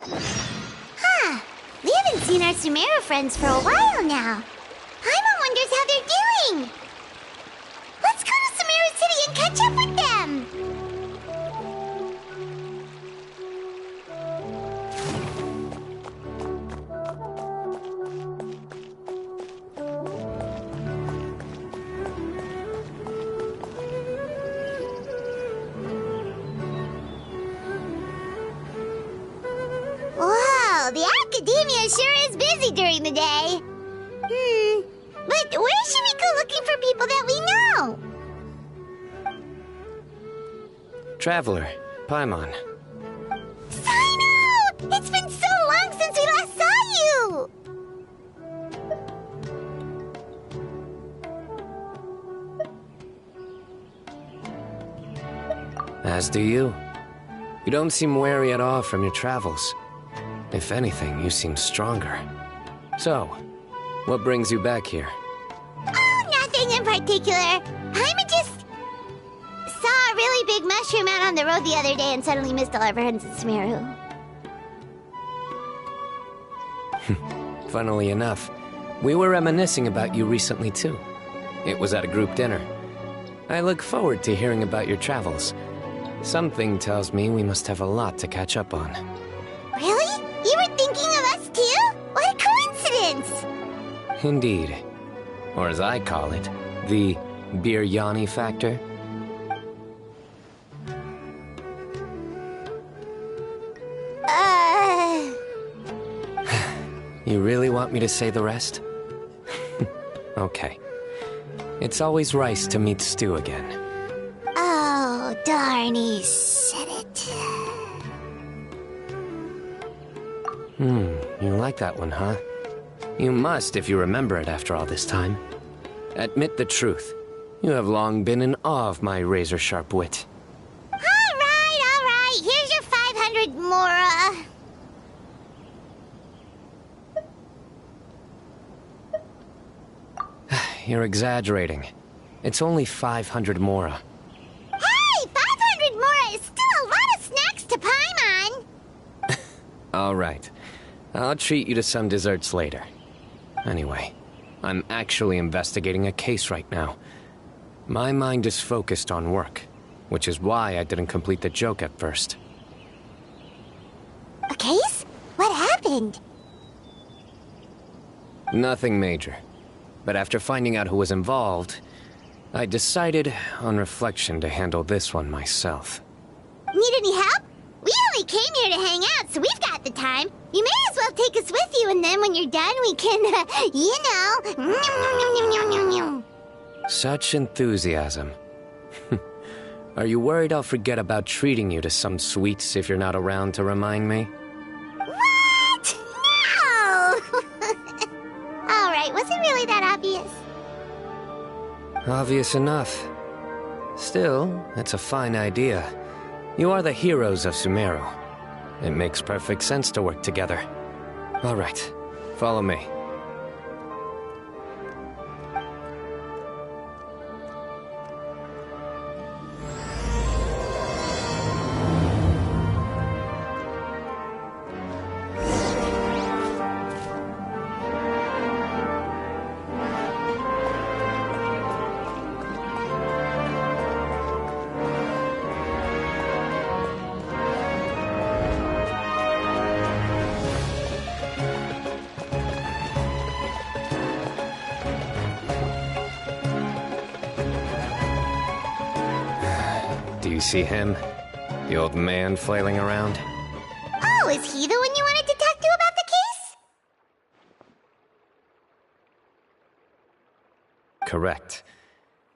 Huh. We haven't seen our Sumeru friends for a while now. Paimon wonders how they're doing. Let's go to Sumeru City and catch up with them. Wow, the academia sure is busy during the day. But where should we go looking for people that we know? Traveler, Paimon. Cyno! It's been so long since we last saw you! As do you. You don't seem wary at all from your travels. If anything, you seem stronger. So, what brings you back here? Oh, nothing in particular. Paimon just saw a really big mushroom out on the road the other day and suddenly missed all our friends at Sumeru. Funnily enough, we were reminiscing about you recently too. It was at a group dinner. I look forward to hearing about your travels. Something tells me we must have a lot to catch up on. Really? You were thinking of us too? What a coincidence! Indeed. Or as I call it, the biryani factor. You really want me to say the rest? Okay. It's always rice to meet stew again. Oh, darn, he said it. You like that one, huh? You must if you remember it after all this time. Admit the truth. You have long been in awe of my razor-sharp wit. All right. Here's your 500 Mora. You're exaggerating. It's only 500 Mora. Hey, 500 Mora is still a lot of snacks to Paimon. All right. I'll treat you to some desserts later. Anyway, I'm actually investigating a case right now. My mind is focused on work, which is why I didn't complete the joke at first. A case? What happened? Nothing major. But after finding out who was involved, I decided, on reflection, to handle this one myself. Need any help? We only came here to hang out, so we've got the time. You may as well take us with you, and then when you're done, we can, Such enthusiasm. Are you worried I'll forget about treating you to some sweets if you're not around to remind me? What? No! All right, was it really that obvious? Obvious enough. Still, it's a fine idea. You are the heroes of Sumeru. It makes perfect sense to work together. All right, follow me. Do you see him? The old man flailing around? Oh, is he the one you wanted to talk to about the case? Correct.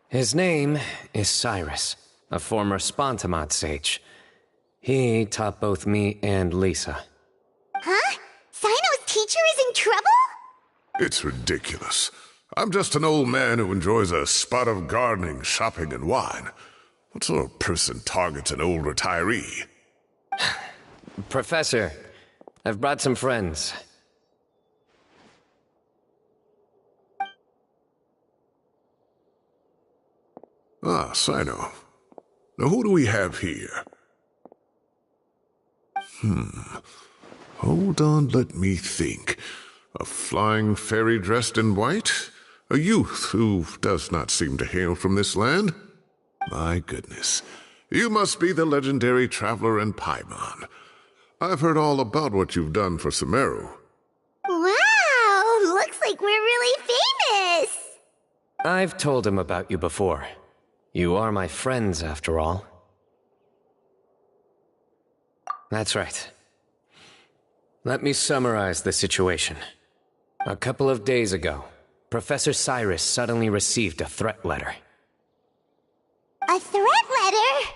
His name is Cyrus, a former Spontamod sage. He taught both me and Lisa. Huh? Cyno's teacher is in trouble? It's ridiculous. I'm just an old man who enjoys a spot of gardening, shopping, and wine. What sort of person targets an old retiree? Professor, I've brought some friends. Ah, Cyno. Now who do we have here? Hold on, let me think. A flying fairy dressed in white? A youth who does not seem to hail from this land? My goodness. You must be the legendary traveler in Paimon. I've heard all about what you've done for Sumeru. Wow, looks like we're really famous. I've told him about you before. You are my friends, after all. That's right. Let me summarize the situation. A couple of days ago, Professor Cyrus suddenly received a threat letter. A threat letter?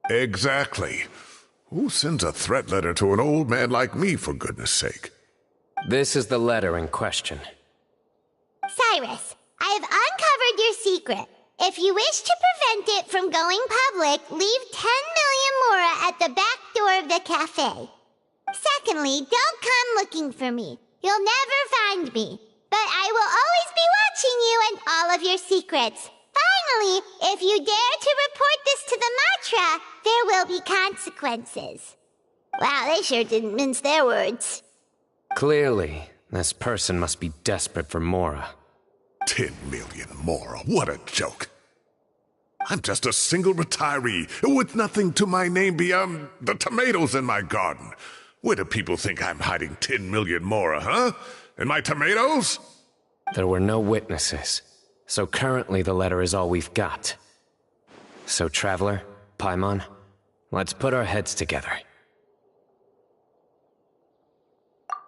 Exactly. Who sends a threat letter to an old man like me, for goodness sake? This is the letter in question. Cyrus, I have uncovered your secret. If you wish to prevent it from going public, leave 10 million mora at the back door of the cafe. Secondly, don't come looking for me. You'll never find me. But I will always be watching you and all of your secrets. Finally, if you dare to report this to the Matra, there will be consequences. Wow, they sure didn't mince their words. Clearly, this person must be desperate for Mora. 10 million mora, what a joke. I'm just a single retiree with nothing to my name beyond the tomatoes in my garden. Where do people think I'm hiding 10 million mora, huh? In my tomatoes? There were no witnesses, so currently the letter is all we've got. So, Traveler, Paimon, let's put our heads together.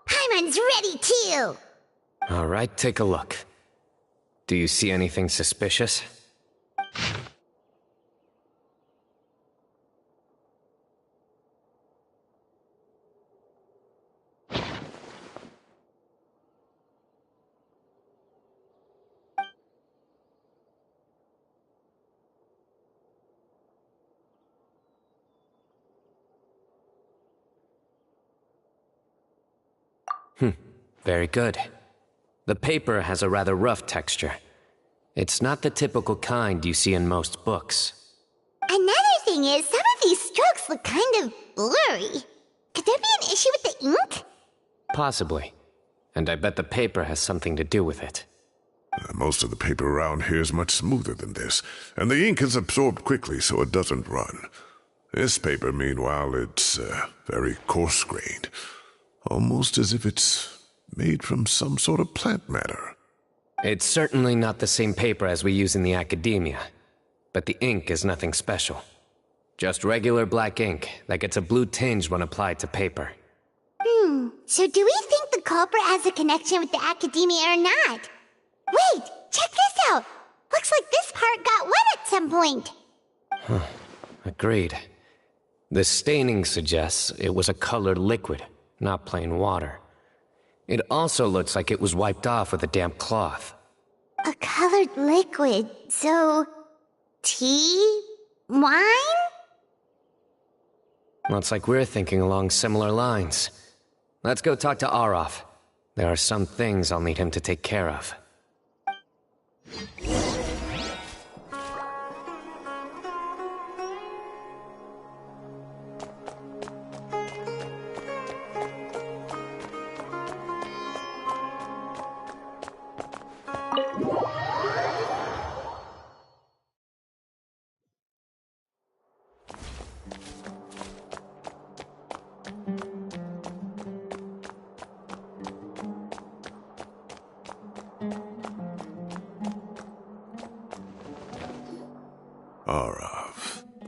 Paimon's ready too! All right, take a look. Do you see anything suspicious? Very good. The paper has a rather rough texture. It's not the typical kind you see in most books. Another thing is, some of these strokes look kind of blurry. Could there be an issue with the ink? Possibly. And I bet the paper has something to do with it. Most of the paper around here is much smoother than this, and the ink is absorbed quickly so it doesn't run. This paper, meanwhile, it's very coarse-grained. Almost as if it's made from some sort of plant matter. It's certainly not the same paper as we use in the academia, but the ink is nothing special. Just regular black ink that gets a blue tinge when applied to paper. So do we think the culprit has a connection with the academia or not? Wait, check this out! Looks like this part got wet at some point. Agreed. The staining suggests it was a colored liquid, not plain water. It also looks like it was wiped off with a damp cloth. A colored liquid, so... tea? Wine? Looks like we're thinking along similar lines. Let's go talk to Arof. There are some things I'll need him to take care of.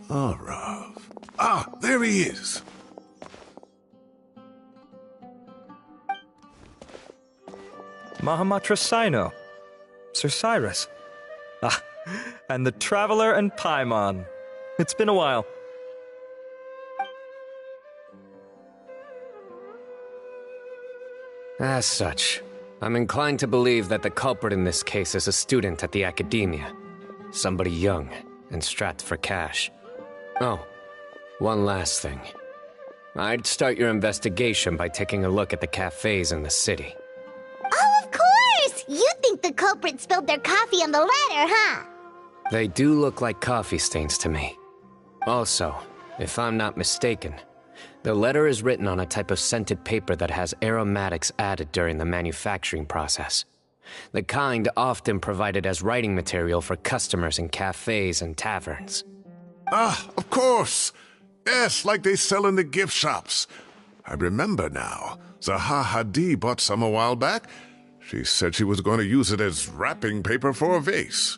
Arav. Ah, there he is. Mahamatra Cyno. Sir Cyrus. Ah, and the Traveler and Paimon. It's been a while. As such, I'm inclined to believe that the culprit in this case is a student at the academia. Somebody young and strapped for cash. Oh, one last thing. I'd start your investigation by taking a look at the cafes in the city. Oh, of course! You think the culprit spilled their coffee on the ladder, huh? They do look like coffee stains to me. Also, if I'm not mistaken, The letter is written on a type of scented paper that has aromatics added during the manufacturing process. The kind often provided as writing material for customers in cafes and taverns. Ah, of course. Yes, like they sell in the gift shops. I remember now. Zaha Hadid bought some a while back. She said she was going to use it as wrapping paper for a vase.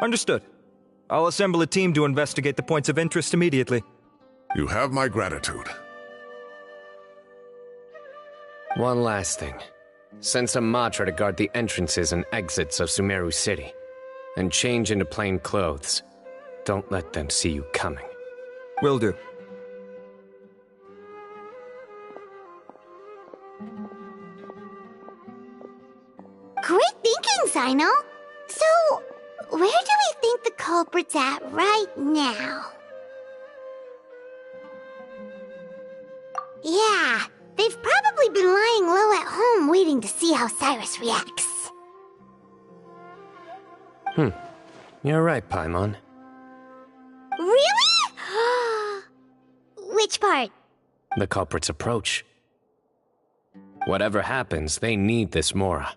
Understood. I'll assemble a team to investigate the points of interest immediately. You have my gratitude. One last thing. Send some Matra to guard the entrances and exits of Sumeru City. And change into plain clothes. Don't let them see you coming. Will do. Great thinking, Cyno. So, where do we think the culprit's at right now? Yeah, they've probably been lying low at home waiting to see how Cyrus reacts. You're right, Paimon. Really? Which part? The culprit's approach. Whatever happens, they need this Mora.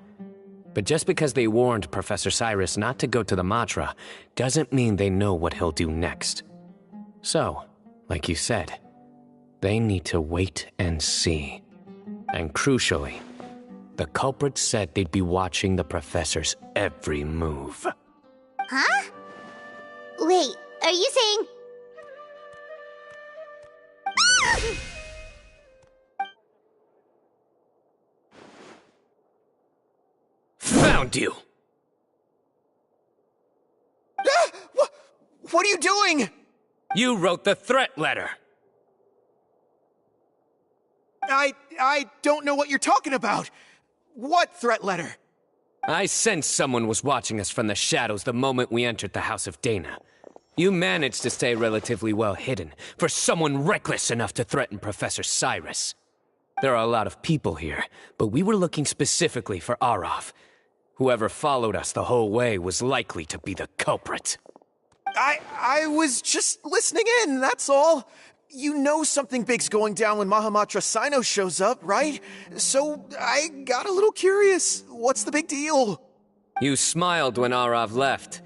But just because they warned Professor Cyrus not to go to the Matra, doesn't mean they know what he'll do next. So, like you said, they need to wait and see. And crucially, the culprit said they'd be watching the Professor's every move. Huh? Wait, are you saying... Found you! What are you doing? You wrote the threat letter! I don't know what you're talking about. What threat letter? I sensed someone was watching us from the shadows the moment we entered the House of Dana. You managed to stay relatively well hidden for someone reckless enough to threaten Professor Cyrus. There are a lot of people here, but we were looking specifically for Arav. Whoever followed us the whole way was likely to be the culprit. I was just listening in, that's all. You know something big's going down when Mahamatra Cyno shows up, right? So I got a little curious. What's the big deal? You smiled when Arav left.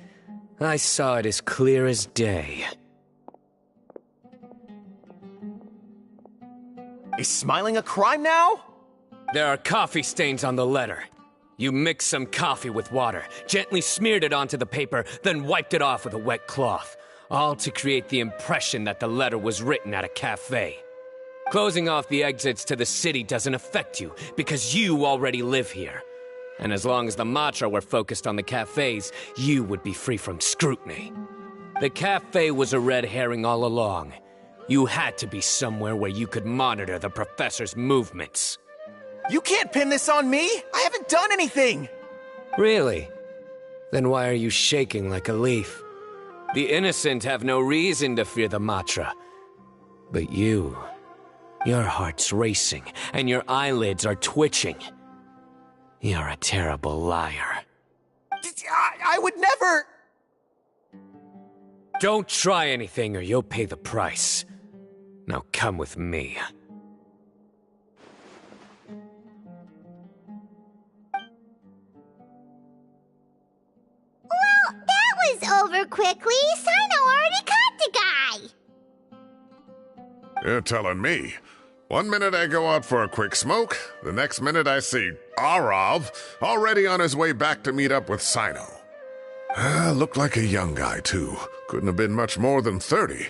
I saw it as clear as day. Is smiling a crime now? There are coffee stains on the letter. You mixed some coffee with water, gently smeared it onto the paper, then wiped it off with a wet cloth. All to create the impression that the letter was written at a cafe. Closing off the exits to the city doesn't affect you, because you already live here. And as long as the Matra were focused on the cafes, you would be free from scrutiny. The cafe was a red herring all along. You had to be somewhere where you could monitor the Professor's movements. You can't pin this on me! I haven't done anything! Really? Then why are you shaking like a leaf? The innocent have no reason to fear the Matra. But you... your heart's racing, and your eyelids are twitching. You're a terrible liar. I would never... Don't try anything or you'll pay the price. Now come with me. Well, that was over quickly. Cyno already caught the guy. You're telling me. 1 minute I go out for a quick smoke, the next minute I see Arav already on his way back to meet up with Cyno. Looked like a young guy, too. Couldn't have been much more than 30.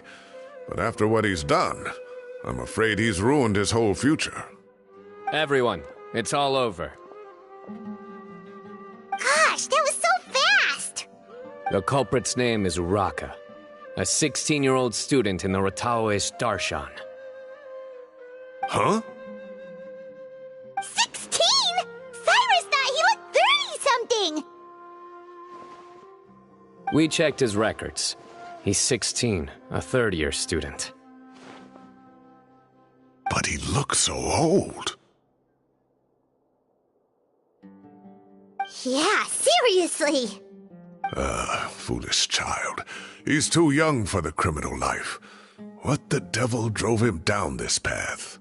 But after what he's done, I'm afraid he's ruined his whole future. Everyone, it's all over. Gosh, that was so fast! The culprit's name is Raka, a 16-year-old student in the Rataoist Darshan. Huh? 16? Cyrus thought he looked 30-something! We checked his records. He's 16, a third-year student. But he looks so old. Yeah, seriously! Foolish child. He's too young for the criminal life. What the devil drove him down this path?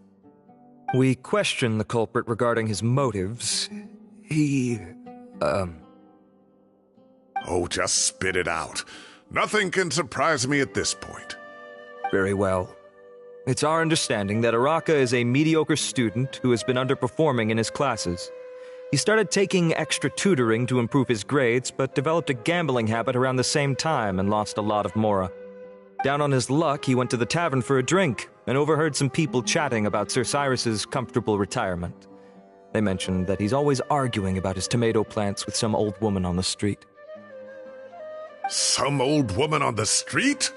We questioned the culprit regarding his motives. Oh, just spit it out. Nothing can surprise me at this point. Very well. It's our understanding that Araka is a mediocre student who has been underperforming in his classes. He started taking extra tutoring to improve his grades, but developed a gambling habit around the same time and lost a lot of mora. Down on his luck, he went to the tavern for a drink and overheard some people chatting about Sir Cyrus's comfortable retirement. They mentioned that he's always arguing about his tomato plants with some old woman on the street. Some old woman on the street?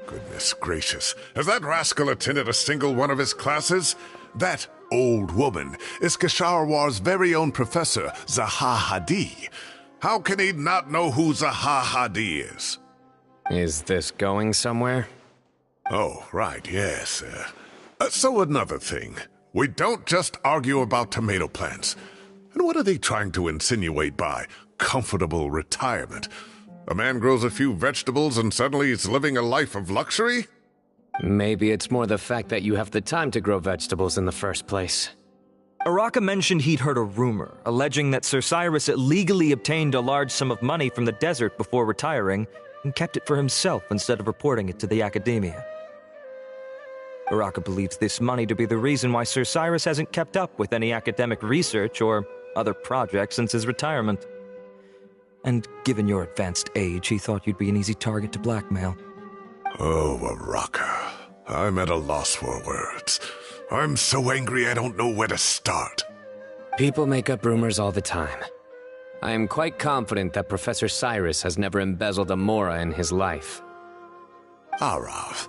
Goodness gracious, has that rascal attended a single one of his classes? That old woman is Kasharwar's very own professor, Zaha Hadi. How can he not know who Zaha Hadi is? Is this going somewhere? Oh, right, yes. So another thing. We don't just argue about tomato plants. And what are they trying to insinuate by comfortable retirement? A man grows a few vegetables and suddenly he's living a life of luxury? Maybe it's more the fact that you have the time to grow vegetables in the first place. Araka mentioned he'd heard a rumor, alleging that Sir Cyrus illegally obtained a large sum of money from the desert before retiring and kept it for himself instead of reporting it to the academia. Araka believes this money to be the reason why Sir Cyrus hasn't kept up with any academic research or other projects since his retirement. And given your advanced age, he thought you'd be an easy target to blackmail. Oh, Araka. I'm at a loss for words. I'm so angry I don't know where to start. People make up rumors all the time. I am quite confident that Professor Cyrus has never embezzled a mora in his life. Arav,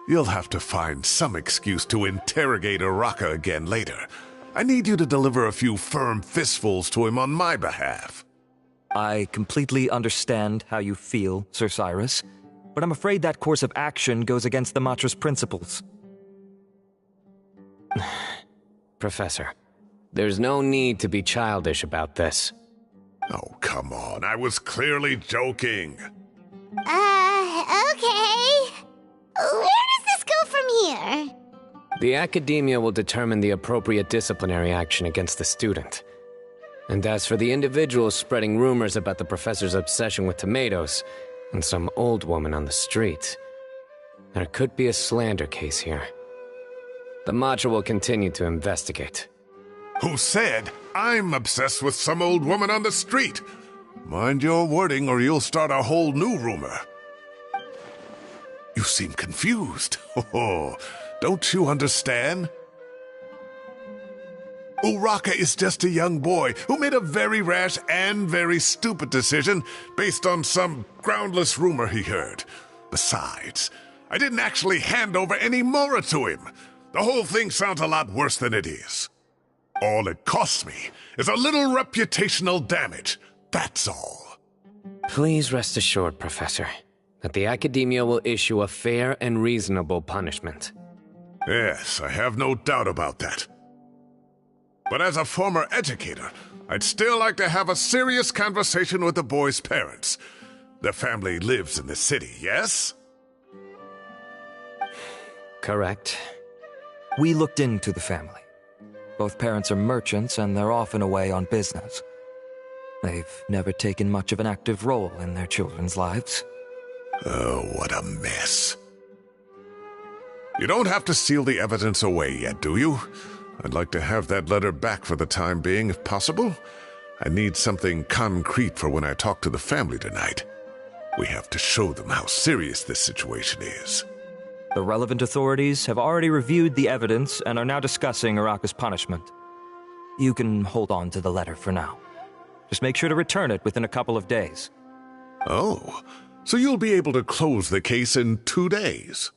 you'll have to find some excuse to interrogate Araka again later. I need you to deliver a few firm fistfuls to him on my behalf. I completely understand how you feel, Sir Cyrus, but I'm afraid that course of action goes against the Matra's principles. Professor, there's no need to be childish about this. Oh, come on. I was clearly joking. Okay. Where does this go from here? The academia will determine the appropriate disciplinary action against the student. And as for the individual spreading rumors about the professor's obsession with tomatoes and some old woman on the street, there could be a slander case here. The Matra will continue to investigate. Who said I'm obsessed with some old woman on the street? Mind your wording or you'll start a whole new rumor. You seem confused. Oh, don't you understand? Uraka is just a young boy who made a very rash and very stupid decision based on some groundless rumor he heard. Besides, I didn't actually hand over any mora to him. The whole thing sounds a lot worse than it is. All it costs me is a little reputational damage. That's all. Please rest assured, Professor, that the academia will issue a fair and reasonable punishment. Yes, I have no doubt about that. But as a former educator, I'd still like to have a serious conversation with the boy's parents. Their family lives in the city, yes? Correct. We looked into the family. Both parents are merchants and they're often away on business. They've never taken much of an active role in their children's lives. Oh, what a mess. You don't have to seal the evidence away yet, do you? I'd like to have that letter back for the time being, if possible. I need something concrete for when I talk to the family tonight. We have to show them how serious this situation is. The relevant authorities have already reviewed the evidence and are now discussing Araka's punishment. You can hold on to the letter for now. Just make sure to return it within a couple of days. Oh, so you'll be able to close the case in 2 days?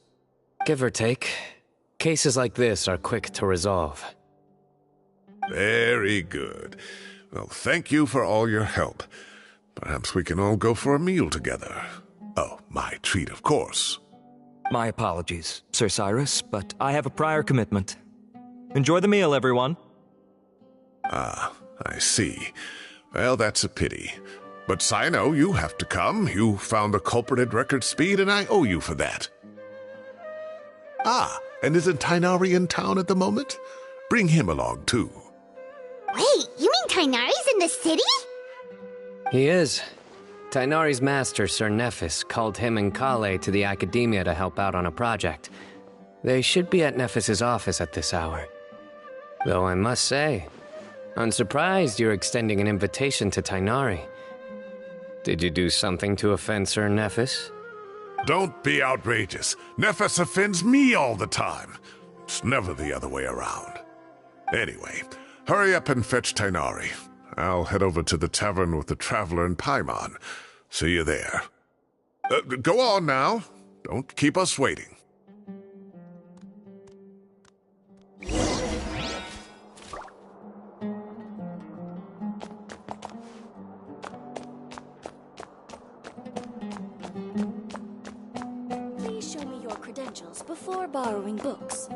Give or take. Cases like this are quick to resolve. Very good. Well, thank you for all your help. Perhaps we can all go for a meal together. Oh, my treat, of course. My apologies, Sir Cyrus, but I have a prior commitment. Enjoy the meal, everyone. Ah, I see. Well, that's a pity. But Cyno, you have to come. You found the culprit at record speed, and I owe you for that. Ah, and isn't Tighnari in town at the moment? Bring him along, too. Wait, you mean Tighnari's in the city? He is. Tighnari's master, Sir Nephis, called him and Kale to the Academia to help out on a project. They should be at Nephis's office at this hour. Though I must say, I'm surprised you're extending an invitation to Tighnari. Did you do something to offend Sir Nephis? Don't be outrageous. Nephis offends me all the time. It's never the other way around. Anyway, hurry up and fetch Tighnari. I'll head over to the tavern with the Traveler and Paimon. See you there. Go on now. Don't keep us waiting. Please show me your credentials before borrowing books.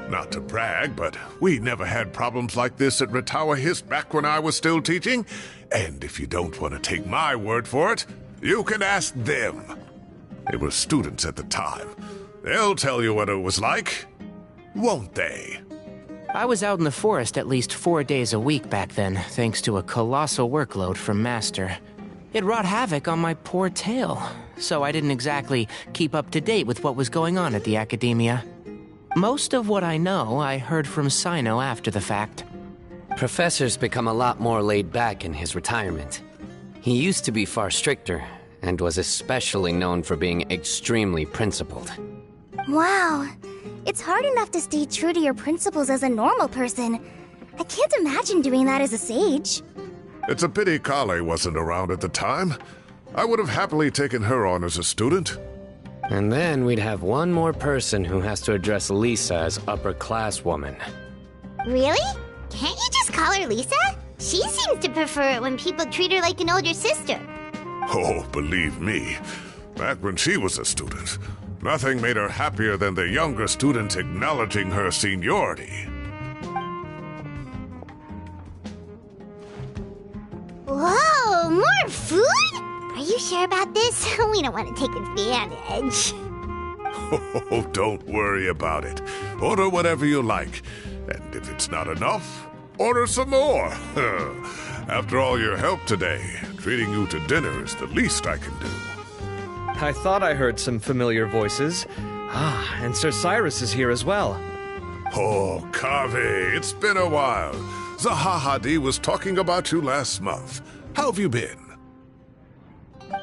Not to brag, but we never had problems like this at Ratawa Hist back when I was still teaching. And if you don't want to take my word for it, you can ask them. They were students at the time. They'll tell you what it was like, won't they? I was out in the forest at least 4 days a week back then, thanks to a colossal workload from Master. It wrought havoc on my poor tail, so I didn't exactly keep up to date with what was going on at the Academia. Most of what I know, I heard from Cyno after the fact. Professor's become a lot more laid back in his retirement. He used to be far stricter, and was especially known for being extremely principled. Wow. It's hard enough to stay true to your principles as a normal person. I can't imagine doing that as a sage. It's a pity Kale wasn't around at the time. I would have happily taken her on as a student. And then we'd have one more person who has to address Lisa as upper-class woman. Really? Can't you just call her Lisa? She seems to prefer it when people treat her like an older sister. Oh, believe me, back when she was a student, nothing made her happier than the younger students acknowledging her seniority. Whoa, more food? Are you sure about this? We don't want to take advantage. Oh, don't worry about it. Order whatever you like. And if it's not enough, order some more. After all your help today, treating you to dinner is the least I can do. I thought I heard some familiar voices. Ah, and Sir Cyrus is here as well. Oh, Kaveh, it's been a while. Zahahadi was talking about you last month. How have you been?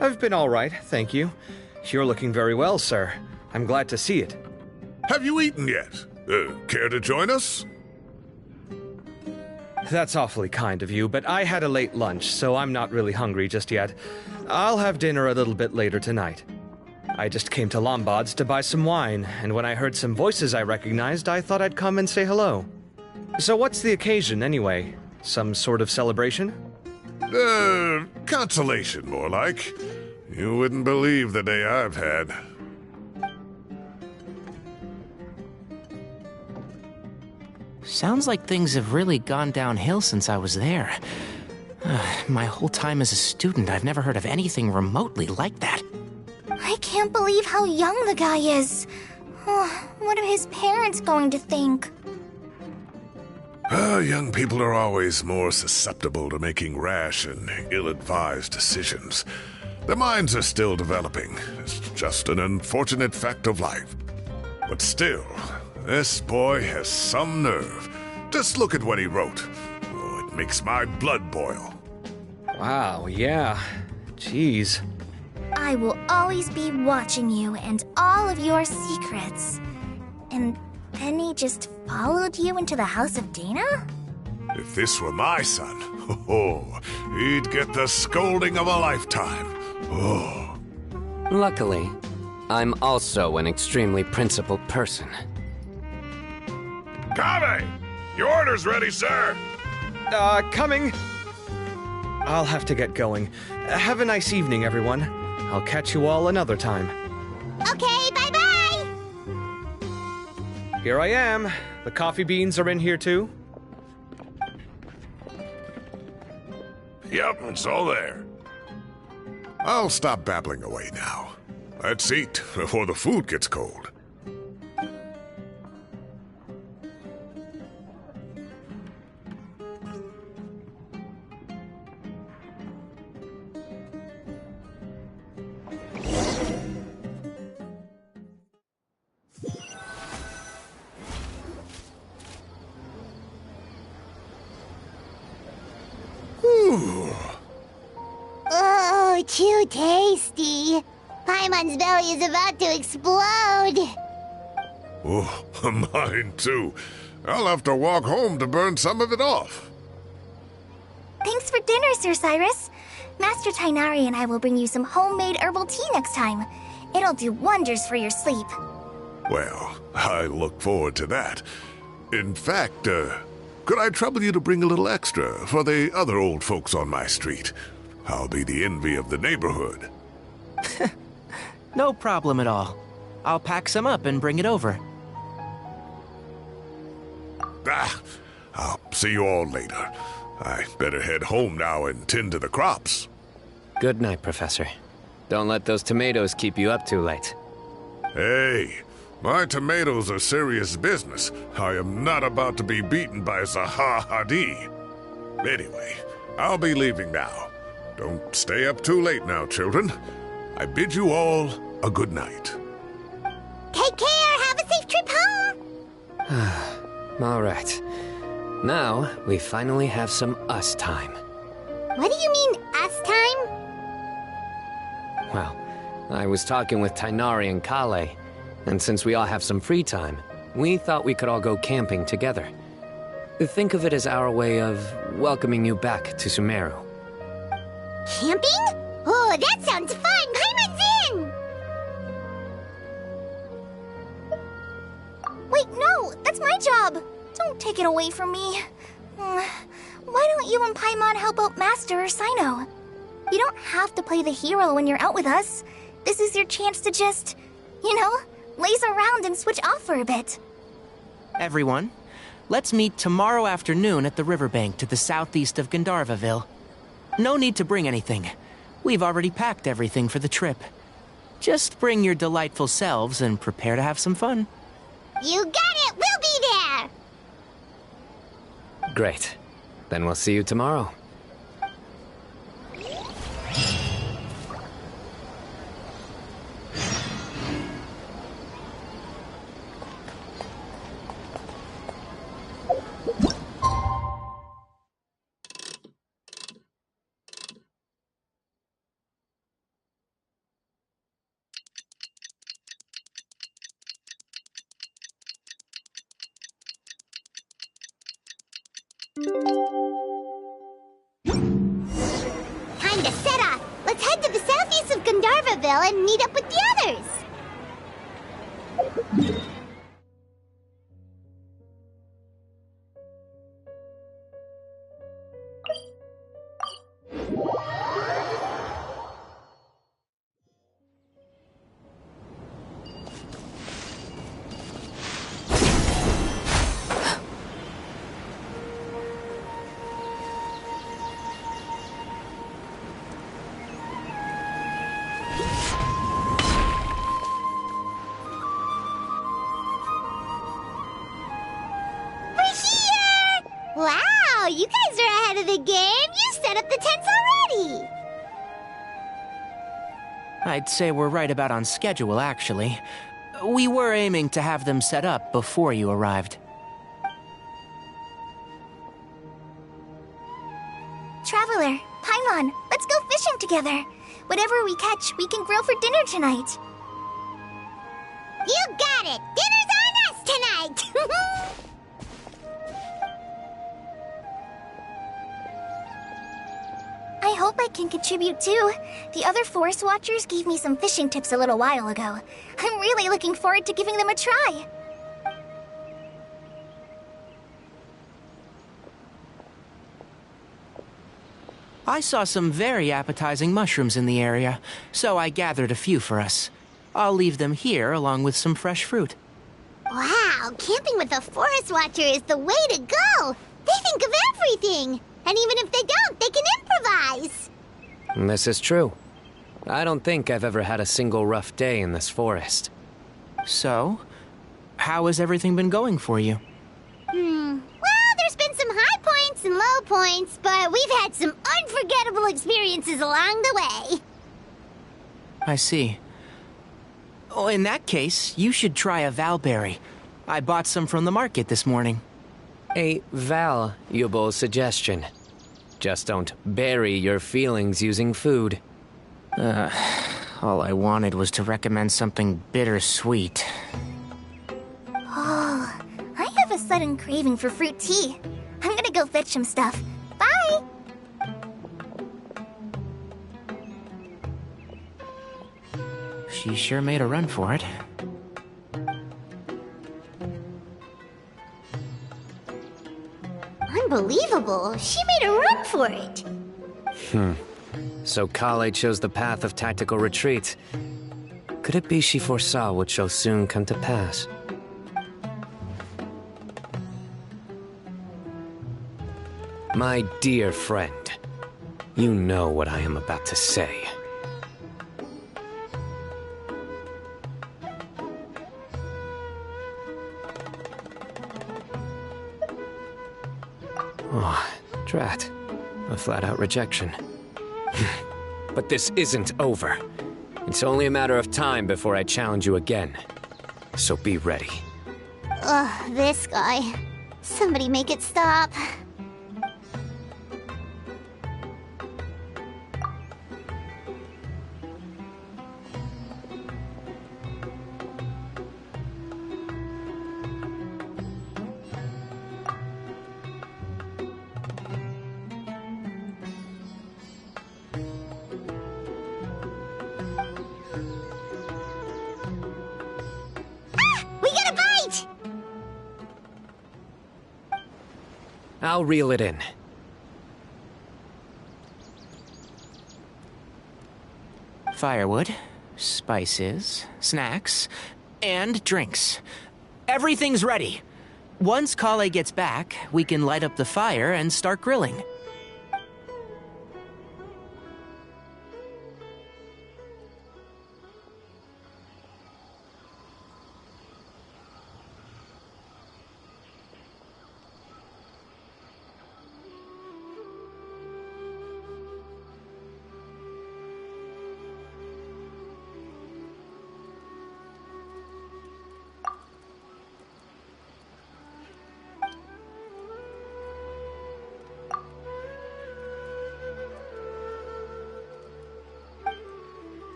I've been all right, thank you. You're looking very well, sir. I'm glad to see it. Have you eaten yet? Care to join us? That's awfully kind of you, but I had a late lunch, so I'm not really hungry just yet. I'll have dinner a little bit later tonight. I just came to Lombard's to buy some wine, and when I heard some voices I recognized, I thought I'd come and say hello. So what's the occasion, anyway? Some sort of celebration? Consolation, more like. You wouldn't believe the day I've had. Sounds like things have really gone downhill since I was there. My whole time as a student, I've never heard of anything remotely like that. I can't believe how young the guy is. What are his parents going to think? Young people are always more susceptible to making rash and ill-advised decisions. Their minds are still developing. It's just an unfortunate fact of life. But still, This boy has some nerve. Just look at what he wrote. Oh, it makes my blood boil. Wow, yeah. Jeez. I will always be watching you and all of your secrets. And then he just followed you into the house of Dana? If this were my son, oh, he'd get the scolding of a lifetime. Oh. Luckily, I'm also an extremely principled person. Kave! Your order's ready, sir! Coming. I'll have to get going. Have a nice evening, everyone. I'll catch you all another time. Okay, bye-bye! Here I am. The coffee beans are in here too. Yep, it's all there. I'll stop babbling away now. Let's eat before the food gets cold. Oh, too tasty. Paimon's belly is about to explode. Oh, mine too. I'll have to walk home to burn some of it off. Thanks for dinner, Sir Cyrus. Master Tainari and I will bring you some homemade herbal tea next time. It'll do wonders for your sleep. Well, I look forward to that. In fact, could I trouble you to bring a little extra for the other old folks on my street? I'll be the envy of the neighborhood. No problem at all. I'll pack some up and bring it over. I'll see you all later. I better head home now and tend to the crops. Good night, Professor. Don't let those tomatoes keep you up too late. Hey, my tomatoes are serious business. I am not about to be beaten by Zaha Hadid. Anyway, I'll be leaving now. Don't stay up too late now, children. I bid you all a good night. Take care. Have a safe trip home. All right. Now, we finally have some us time. What do you mean, us time? Well, I was talking with Tainari and Kale, and since we all have some free time, we thought we could all go camping together. Think of it as our way of welcoming you back to Sumeru. Camping? Oh, that sounds fun. Paimon's in. Wait, no, that's my job. Don't take it away from me. Why don't you and Paimon help out Master or Cyno? You don't have to play the hero when you're out with us. This is your chance to just, laze around and switch off for a bit. Everyone, let's meet tomorrow afternoon at the riverbank to the southeast of Gandharvaville. No need to bring anything. We've already packed everything for the trip. Just bring your delightful selves and prepare to have some fun. You got it. We'll be there. Great. Then we'll see you tomorrow. Time to set off. Let's head to the southeast of Gandharvaville and meet up with the others. Wow, you guys are ahead of the game. You set up the tents already. I'd say we're right about on schedule, actually. We were aiming to have them set up before you arrived. Traveler, Paimon, let's go fishing together. Whatever we catch, we can grill for dinner tonight. You got it! Dinner's on us tonight! I hope I can contribute too. The other Forest Watchers gave me some fishing tips a little while ago. I'm really looking forward to giving them a try. I saw some very appetizing mushrooms in the area, so I gathered a few for us. I'll leave them here along with some fresh fruit. Wow, camping with a Forest Watcher is the way to go! They think of everything! And even if they don't, they can improvise! This is true. I don't think I've ever had a single rough day in this forest. So, how has everything been going for you? Well, there's been some high points and low points, but we've had some unforgettable experiences along the way. I see. Oh, in that case, you should try a valberry. I bought some from the market this morning. A valuable suggestion. Just don't bury your feelings using food. All I wanted was to recommend something bittersweet. Oh, I have a sudden craving for fruit tea. I'm gonna go fetch some stuff. Bye! She sure made a run for it. Unbelievable. She made a run for it. So Kale chose the path of tactical retreat. Could it be she foresaw what shall soon come to pass? My dear friend, you know what I am about to say. Oh, drat. A flat-out rejection. But this isn't over. It's only a matter of time before I challenge you again. So be ready. Ugh, this guy. Somebody make it stop. We got a bite! I'll reel it in. Firewood, spices, snacks, and drinks. Everything's ready. Once Kale gets back, we can light up the fire and start grilling.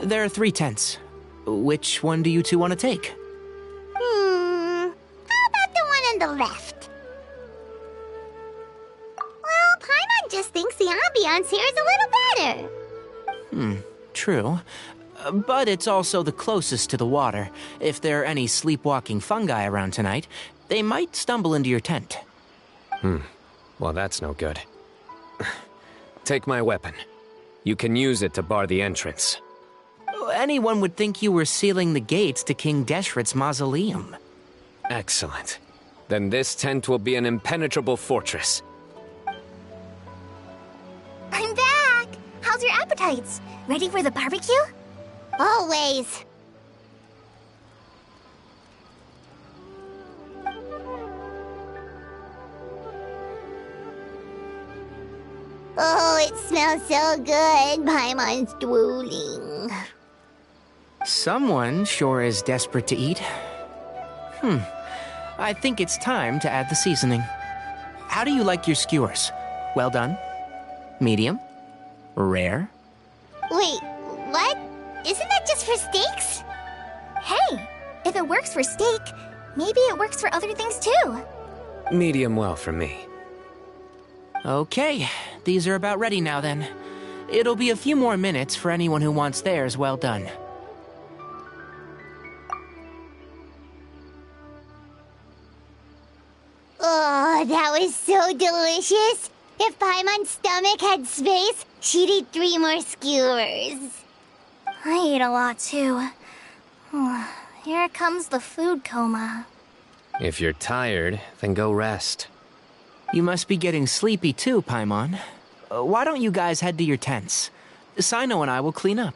There are 3 tents. Which one do you two want to take? How about the one on the left? Well, Paimon just thinks the ambiance here is a little better. True. But it's also the closest to the water. If there are any sleepwalking fungi around tonight, they might stumble into your tent. Well, that's no good. Take my weapon. You can use it to bar the entrance. Anyone would think you were sealing the gates to King Deshret's mausoleum. Excellent. Then this tent will be an impenetrable fortress. I'm back! How's your appetites? Ready for the barbecue? Always. Oh, it smells so good. Paimon's drooling. Someone sure is desperate to eat. I think it's time to add the seasoning. How do you like your skewers? Well done? Medium? Rare? Wait, what? Isn't that just for steaks? Hey, if it works for steak, maybe it works for other things too. Medium well for me. Okay, these are about ready now then. It'll be a few more minutes for anyone who wants theirs well done. Oh, that was so delicious. If Paimon's stomach had space, she'd eat 3 more skewers. I ate a lot too. Here comes the food coma. If you're tired, then go rest. You must be getting sleepy too, Paimon. Why don't you guys head to your tents? Cyno and I will clean up.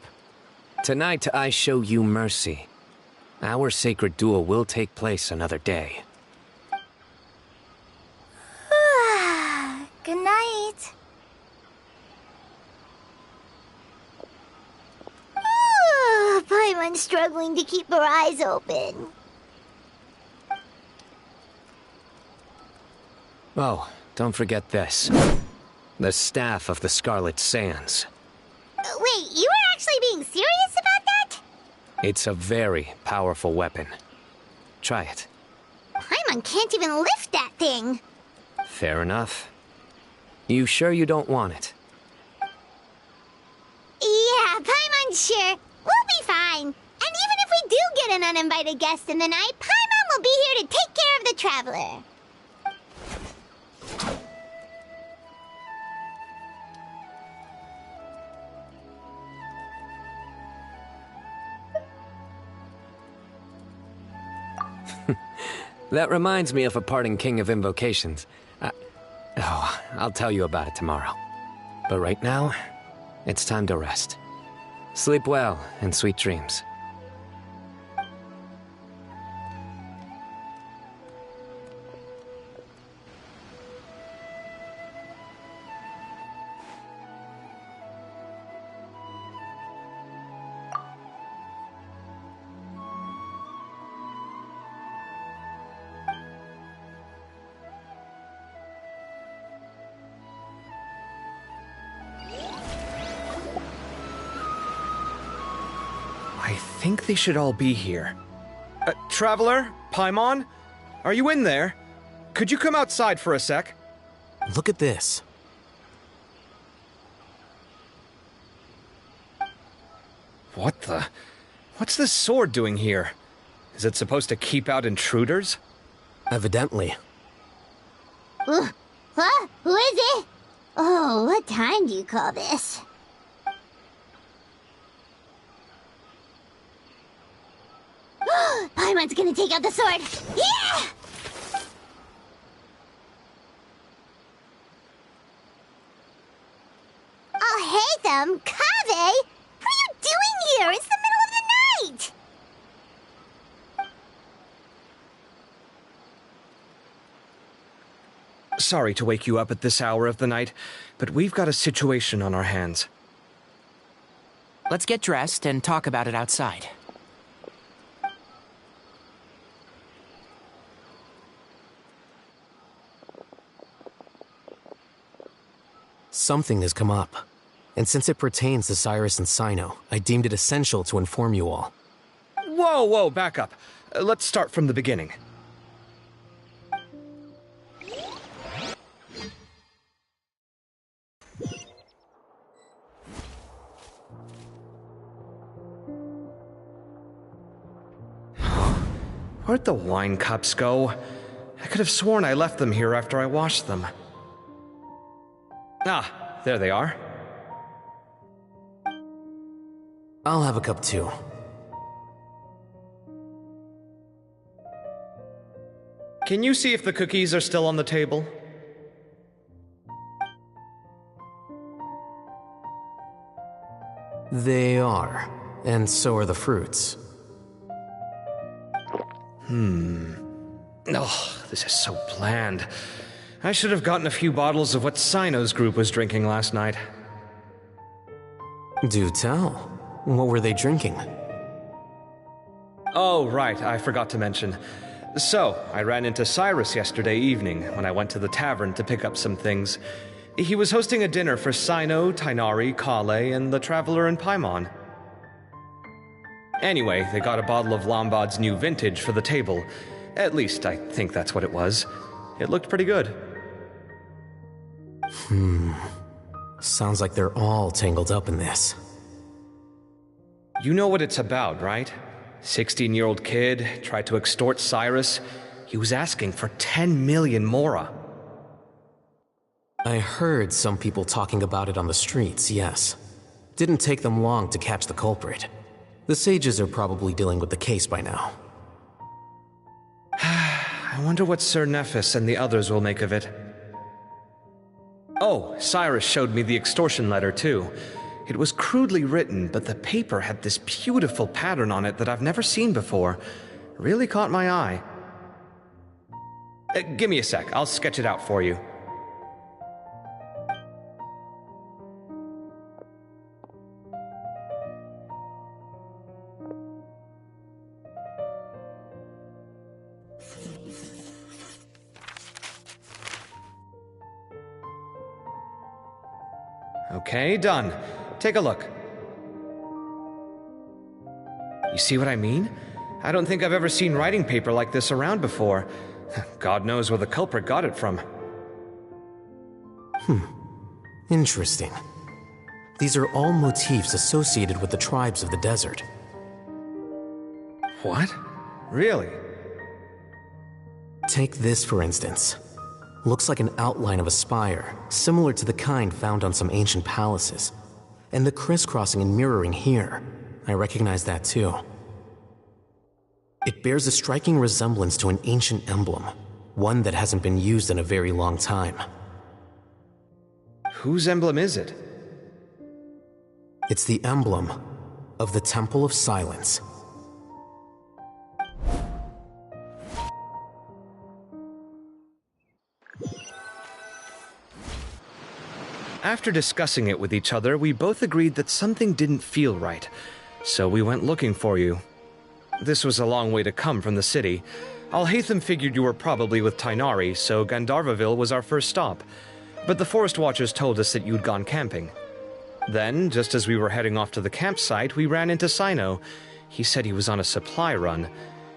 Tonight I show you mercy. Our sacred duel will take place another day. Good night. Paimon's struggling to keep her eyes open. Oh, don't forget this. The Staff of the Scarlet Sands. Wait, you were actually being serious about that? It's a very powerful weapon. Try it. Paimon can't even lift that thing. Fair enough. You sure you don't want it? Yeah, Paimon's sure. We'll be fine. And even if we do get an uninvited guest in the night, Paimon will be here to take care of the traveler. That reminds me of a parting king of invocations. I'll tell you about it tomorrow. But right now, it's time to rest. Sleep well and sweet dreams. I think they should all be here. Traveler? Paimon? Are you in there? Could you come outside for a sec? Look at this. What the? What's this sword doing here? Is it supposed to keep out intruders? Evidently. Huh? Who is it? Oh, what time do you call this? Paimon's gonna take out the sword. Yeah! Oh, hey them, Kave! What are you doing here? It's the middle of the night! Sorry to wake you up at this hour of the night, but we've got a situation on our hands. Let's get dressed and talk about it outside. Something has come up. And since it pertains to Cyrus and Cyno, I deemed it essential to inform you all. Whoa, back up. Let's start from the beginning. Where'd the wine cups go? I could have sworn I left them here after I washed them. Ah, there they are. I'll have a cup too. Can you see if the cookies are still on the table? They are. And so are the fruits. Oh, this is so bland. I should have gotten a few bottles of what Cyno's group was drinking last night. Do tell. What were they drinking? Oh, right, I forgot to mention. So, I ran into Cyrus yesterday evening when I went to the tavern to pick up some things. He was hosting a dinner for Cyno, Tighnari, Kale, and the Traveler and Paimon. Anyway, they got a bottle of Lombard's new vintage for the table. At least, I think that's what it was. It looked pretty good. Sounds like they're all tangled up in this. You know what it's about, right? 16-year-old kid tried to extort Cyrus. He was asking for 10 million mora. I heard some people talking about it on the streets, yes. Didn't take them long to catch the culprit. The sages are probably dealing with the case by now. I wonder what Sir Nephis and the others will make of it. Oh, Cyrus showed me the extortion letter, too. It was crudely written, but the paper had this beautiful pattern on it that I've never seen before. Really caught my eye. Give me a sec, I'll sketch it out for you. Okay, done. Take a look. You see what I mean? I don't think I've ever seen writing paper like this around before. God knows where the culprit got it from. Interesting. These are all motifs associated with the tribes of the desert. What? Really? Take this, for instance. Looks like an outline of a spire, similar to the kind found on some ancient palaces. And the crisscrossing and mirroring here, I recognize that too. It bears a striking resemblance to an ancient emblem, one that hasn't been used in a very long time. Whose emblem is it? It's the emblem of the Temple of Silence. After discussing it with each other, we both agreed that something didn't feel right, so we went looking for you. This was a long way to come from the city. Alhaitham figured you were probably with Tighnari, so Gandharvaville was our first stop. But the Forest Watchers told us that you'd gone camping. Then, just as we were heading off to the campsite, we ran into Cyno. He said he was on a supply run.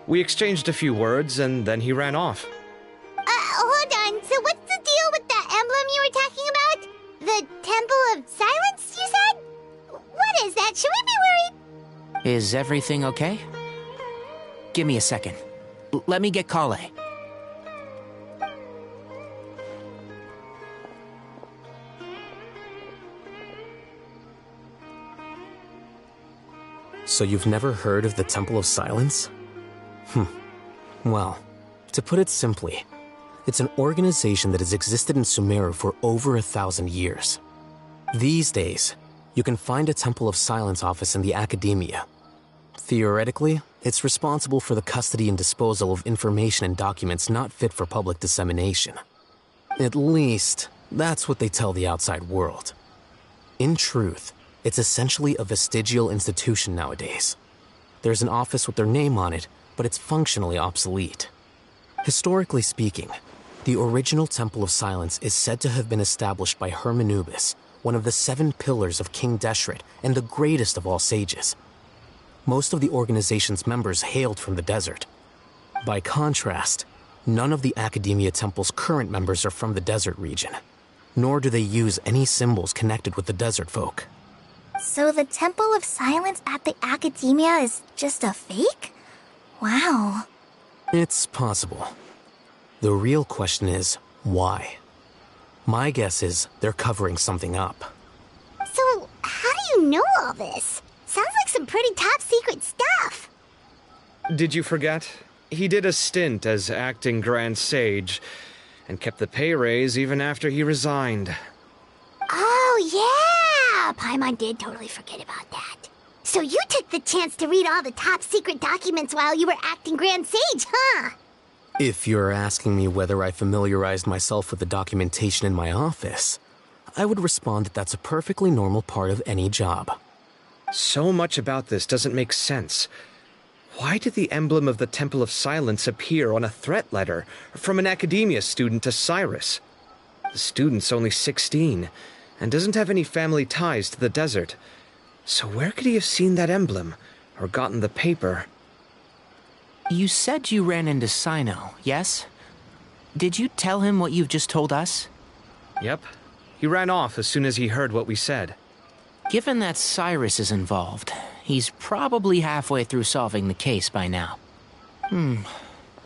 We exchanged a few words, and then he ran off. Hold on. So what's the deal with that emblem you were talking about? The Temple of Silence, you said? What is that? Should we be worried? Is everything okay? Give me a second. Let me get Kale. So you've never heard of the Temple of Silence? Well, to put it simply, it's an organization that has existed in Sumeru for over 1,000 years. These days, you can find a Temple of Silence office in the academia. Theoretically, it's responsible for the custody and disposal of information and documents not fit for public dissemination. At least, that's what they tell the outside world. In truth, it's essentially a vestigial institution nowadays. There's an office with their name on it, but it's functionally obsolete. Historically speaking, the original Temple of Silence is said to have been established by Hermanubis, one of the 7 pillars of King Deshret and the greatest of all sages. Most of the organization's members hailed from the desert. By contrast, none of the Academia Temple's current members are from the desert region, nor do they use any symbols connected with the desert folk. So the Temple of Silence at the Academia is just a fake? Wow. It's possible. The real question is, why? My guess is they're covering something up. So, how do you know all this? Sounds like some pretty top secret stuff. Did you forget? He did a stint as acting Grand Sage, and kept the pay raise even after he resigned. Oh, yeah! Paimon did totally forget about that. So you took the chance to read all the top secret documents while you were acting Grand Sage, huh? If you're asking me whether I familiarized myself with the documentation in my office, I would respond that that's a perfectly normal part of any job. So much about this doesn't make sense. Why did the emblem of the Temple of Silence appear on a threat letter from an academia student to Cyrus? The student's only 16 and doesn't have any family ties to the desert. So where could he have seen that emblem or gotten the paper? You said you ran into Cyno, yes? Did you tell him what you've just told us? Yep. He ran off as soon as he heard what we said. Given that Cyrus is involved, he's probably halfway through solving the case by now.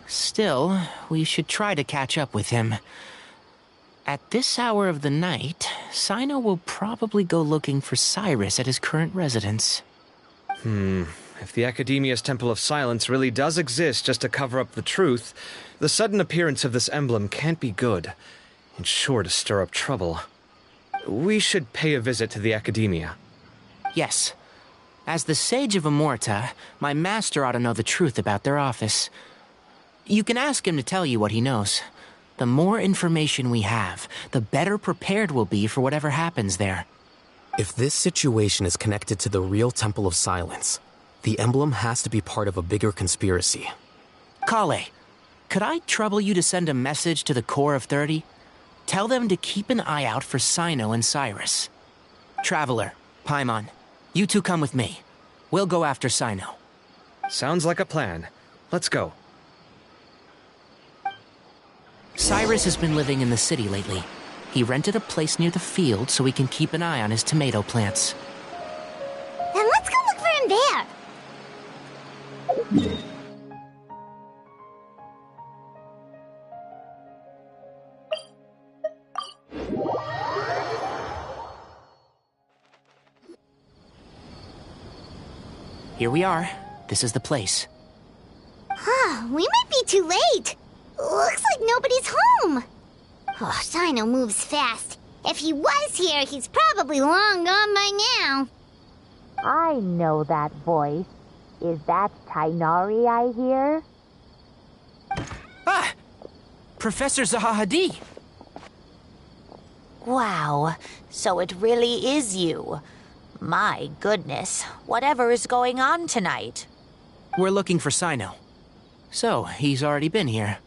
Still, we should try to catch up with him. At this hour of the night, Cyno will probably go looking for Cyrus at his current residence. If the Academia's Temple of Silence really does exist just to cover up the truth, the sudden appearance of this emblem can't be good. It's sure to stir up trouble. We should pay a visit to the Academia. Yes. As the Sage of Amorta, my master ought to know the truth about their office. You can ask him to tell you what he knows. The more information we have, the better prepared we'll be for whatever happens there. If this situation is connected to the real Temple of Silence, the emblem has to be part of a bigger conspiracy. Kale, could I trouble you to send a message to the Core of 30? Tell them to keep an eye out for Cyno and Cyrus. Traveler, Paimon, you two come with me. We'll go after Cyno. Sounds like a plan. Let's go. Cyrus has been living in the city lately. He rented a place near the field so we can keep an eye on his tomato plants. Then let's go look for him there. Here we are. This is the place. We might be too late. Looks like nobody's home. Oh, Cyno moves fast. If he was here, he's probably long gone by now. I know that voice. Is that Tainari I hear? Ah! Professor Zahahadi! Wow, so it really is you. My goodness, whatever is going on tonight? We're looking for Cyno. So, he's already been here.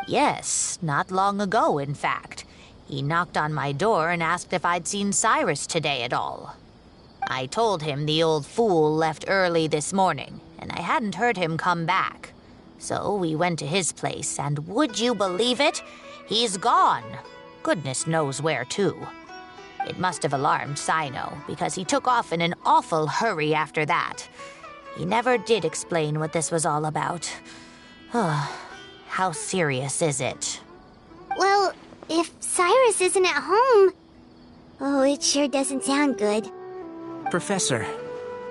Yes, not long ago, in fact. He knocked on my door and asked if I'd seen Cyrus today at all. I told him the old fool left early this morning, and I hadn't heard him come back. So we went to his place, and would you believe it? He's gone. Goodness knows where to. It must have alarmed Cyno, because he took off in an awful hurry after that. He never did explain what this was all about. How serious is it? Well, if Cyrus isn't at home... Oh, it sure doesn't sound good. Professor,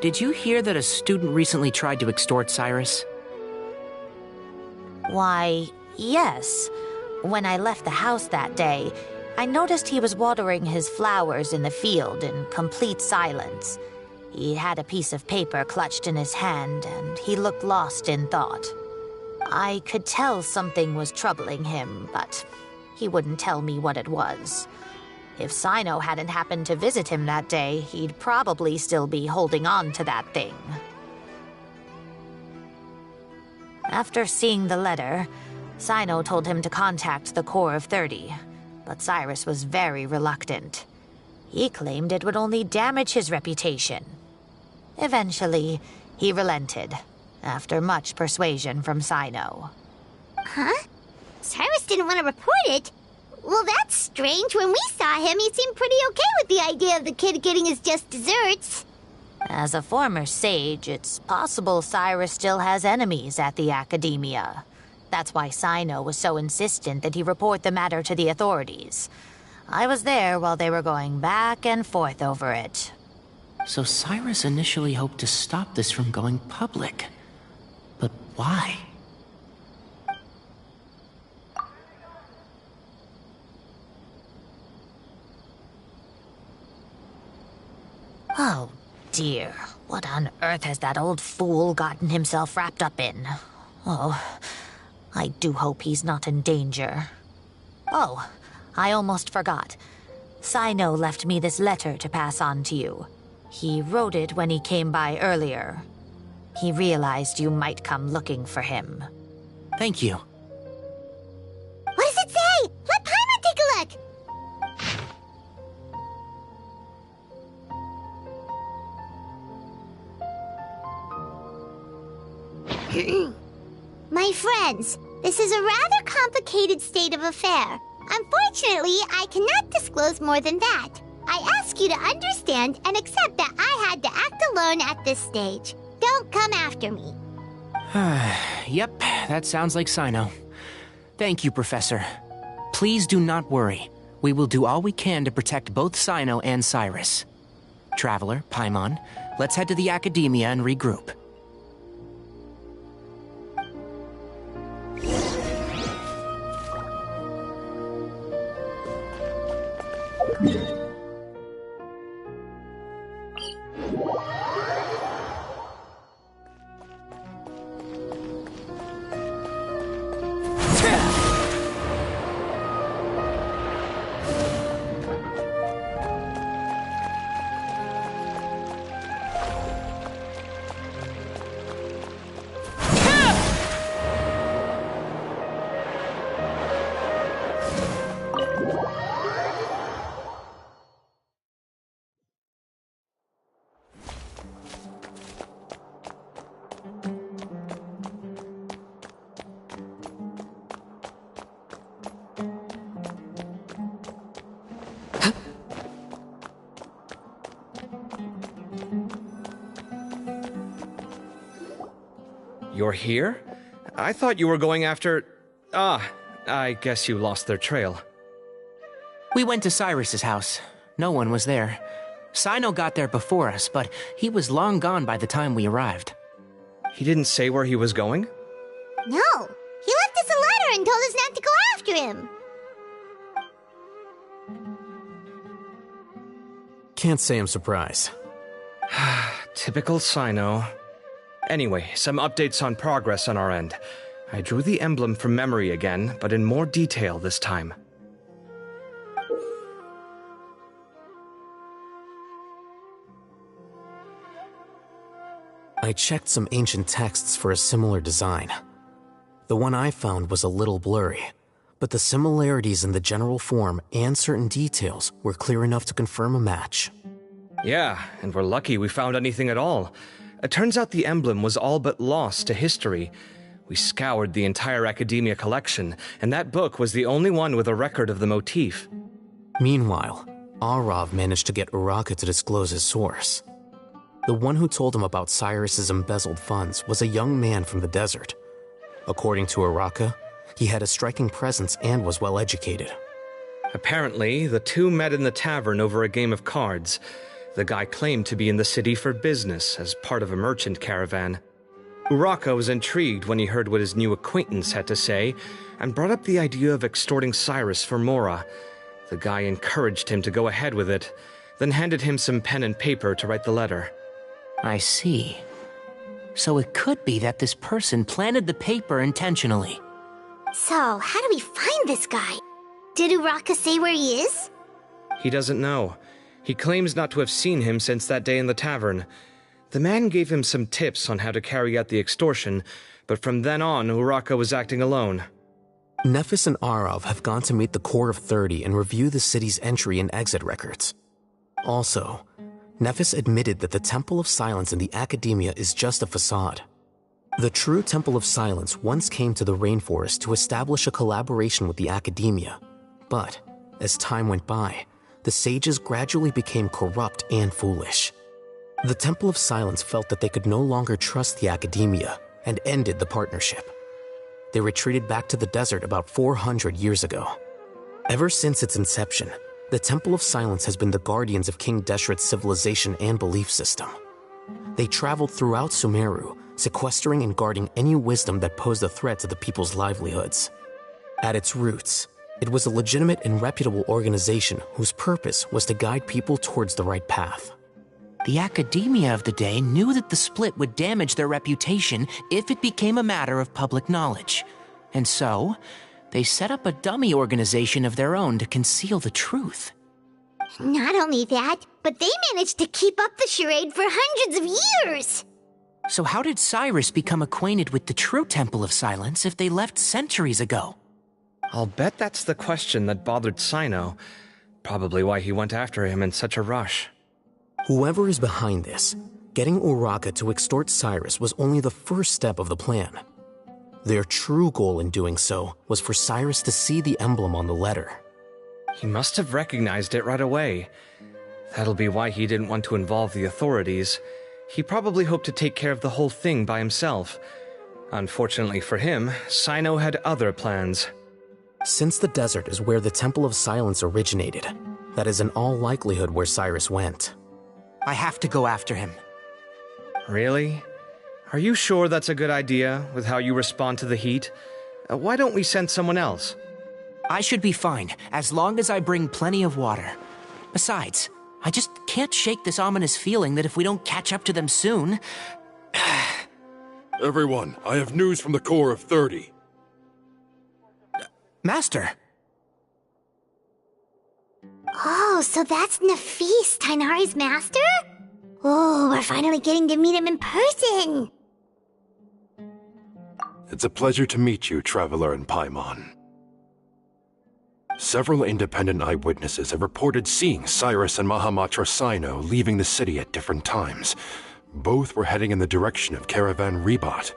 did you hear that a student recently tried to extort Cyrus? Why, yes. When I left the house that day, I noticed he was watering his flowers in the field in complete silence. He had a piece of paper clutched in his hand, and he looked lost in thought. I could tell something was troubling him, but he wouldn't tell me what it was. If Cyno hadn't happened to visit him that day, he'd probably still be holding on to that thing. After seeing the letter, Cyno told him to contact the Core of 30, but Cyrus was very reluctant. He claimed it would only damage his reputation. Eventually, he relented, after much persuasion from Cyno. Huh? Cyrus didn't want to report it? Well, that's strange. When we saw him, he seemed pretty okay with the idea of the kid getting his just desserts. As a former sage, it's possible Cyrus still has enemies at the Academia. That's why Cyno was so insistent that he report the matter to the authorities. I was there while they were going back and forth over it. So Cyrus initially hoped to stop this from going public. But why? Oh, dear. What on earth has that old fool gotten himself wrapped up in? Oh, I do hope he's not in danger. Oh, I almost forgot. Cyno left me this letter to pass on to you. He wrote it when he came by earlier. He realized you might come looking for him. Thank you. What does it say? Let Paimon take a look! My friends, this is a rather complicated state of affair. Unfortunately, I cannot disclose more than that. I ask you to understand and accept that I had to act alone at this stage. Don't come after me. Yep, that sounds like Cyno. Thank you, Professor. Please do not worry. We will do all we can to protect both Cyno and Cyrus. Traveler, Paimon, let's head to the Academia and regroup. You're here? I thought you were going after... I guess you lost their trail. We went to Cyrus's house. No one was there. Cyno got there before us, but he was long gone by the time we arrived. He didn't say where he was going? No, he left us a letter and told us not to go after him. Can't say I'm surprised. Typical Cyno. Anyway, some updates on progress on our end. I drew the emblem from memory again, but in more detail this time. I checked some ancient texts for a similar design. The one I found was a little blurry, but the similarities in the general form and certain details were clear enough to confirm a match. Yeah, and we're lucky we found anything at all. It turns out the emblem was all but lost to history. We scoured the entire Academia collection, and that book was the only one with a record of the motif. Meanwhile, Arav managed to get Uraka to disclose his source. The one who told him about Cyrus's embezzled funds was a young man from the desert. According to Uraka, he had a striking presence and was well educated. Apparently, the two met in the tavern over a game of cards. The guy claimed to be in the city for business as part of a merchant caravan. Uraka was intrigued when he heard what his new acquaintance had to say and brought up the idea of extorting Cyrus for Mora. The guy encouraged him to go ahead with it, then handed him some pen and paper to write the letter. I see. So it could be that this person planted the paper intentionally. So, how do we find this guy? Did Uraka say where he is? He doesn't know. He claims not to have seen him since that day in the tavern. The man gave him some tips on how to carry out the extortion, but from then on, Uraka was acting alone. Nephis and Arav have gone to meet the Core of 30 and review the city's entry and exit records. Also, Nephis admitted that the Temple of Silence in the Academia is just a facade. The true Temple of Silence once came to the rainforest to establish a collaboration with the Academia, but as time went by, the sages gradually became corrupt and foolish. The Temple of Silence felt that they could no longer trust the Academia and ended the partnership. They retreated back to the desert about 400 years ago. Ever since its inception, the Temple of Silence has been the guardians of King Deshret's civilization and belief system. They traveled throughout Sumeru, sequestering and guarding any wisdom that posed a threat to the people's livelihoods. At its roots, it was a legitimate and reputable organization whose purpose was to guide people towards the right path. The Academia of the day knew that the split would damage their reputation if it became a matter of public knowledge. And so, they set up a dummy organization of their own to conceal the truth. Not only that, but they managed to keep up the charade for hundreds of years! So how did Cyrus become acquainted with the true Temple of Silence if they left centuries ago? I'll bet that's the question that bothered Cyno. Probably why he went after him in such a rush. Whoever is behind this, getting Uraka to extort Cyrus was only the first step of the plan. Their true goal in doing so was for Cyrus to see the emblem on the letter. He must have recognized it right away. That'll be why he didn't want to involve the authorities. He probably hoped to take care of the whole thing by himself. Unfortunately for him, Cyno had other plans. Since the desert is where the Temple of Silence originated, that is in all likelihood where Cyrus went. I have to go after him. Really? Are you sure that's a good idea, with how you respond to the heat? Why don't we send someone else? I should be fine, as long as I bring plenty of water. Besides, I just can't shake this ominous feeling that if we don't catch up to them soon... Everyone, I have news from the Corps of 30. Master! Oh, so that's Nafis, Tighnari's master? Oh, we're finally getting to meet him in person! It's a pleasure to meet you, Traveler in Paimon. Several independent eyewitnesses have reported seeing Cyrus and Mahamatra Cyno leaving the city at different times. Both were heading in the direction of Caravan Rebat.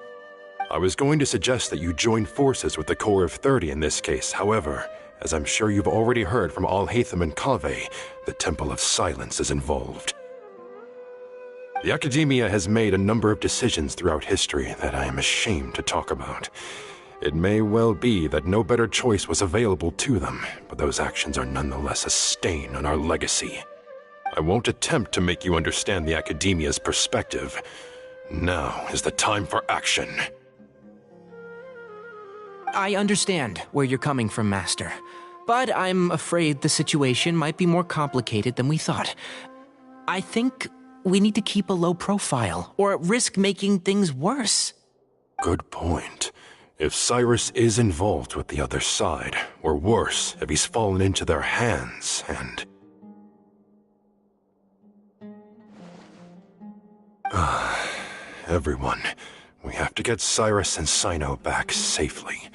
I was going to suggest that you join forces with the Corps of 30 in this case. However, as I'm sure you've already heard from Al-Haytham and Kaveh, the Temple of Silence is involved. The Academia has made a number of decisions throughout history that I am ashamed to talk about. It may well be that no better choice was available to them, but those actions are nonetheless a stain on our legacy. I won't attempt to make you understand the Academia's perspective. Now is the time for action. I understand where you're coming from, Master. But I'm afraid the situation might be more complicated than we thought. I think we need to keep a low profile, or risk making things worse. Good point. If Cyrus is involved with the other side, or worse, if he's fallen into their hands, and... Everyone, we have to get Cyrus and Cyno back safely.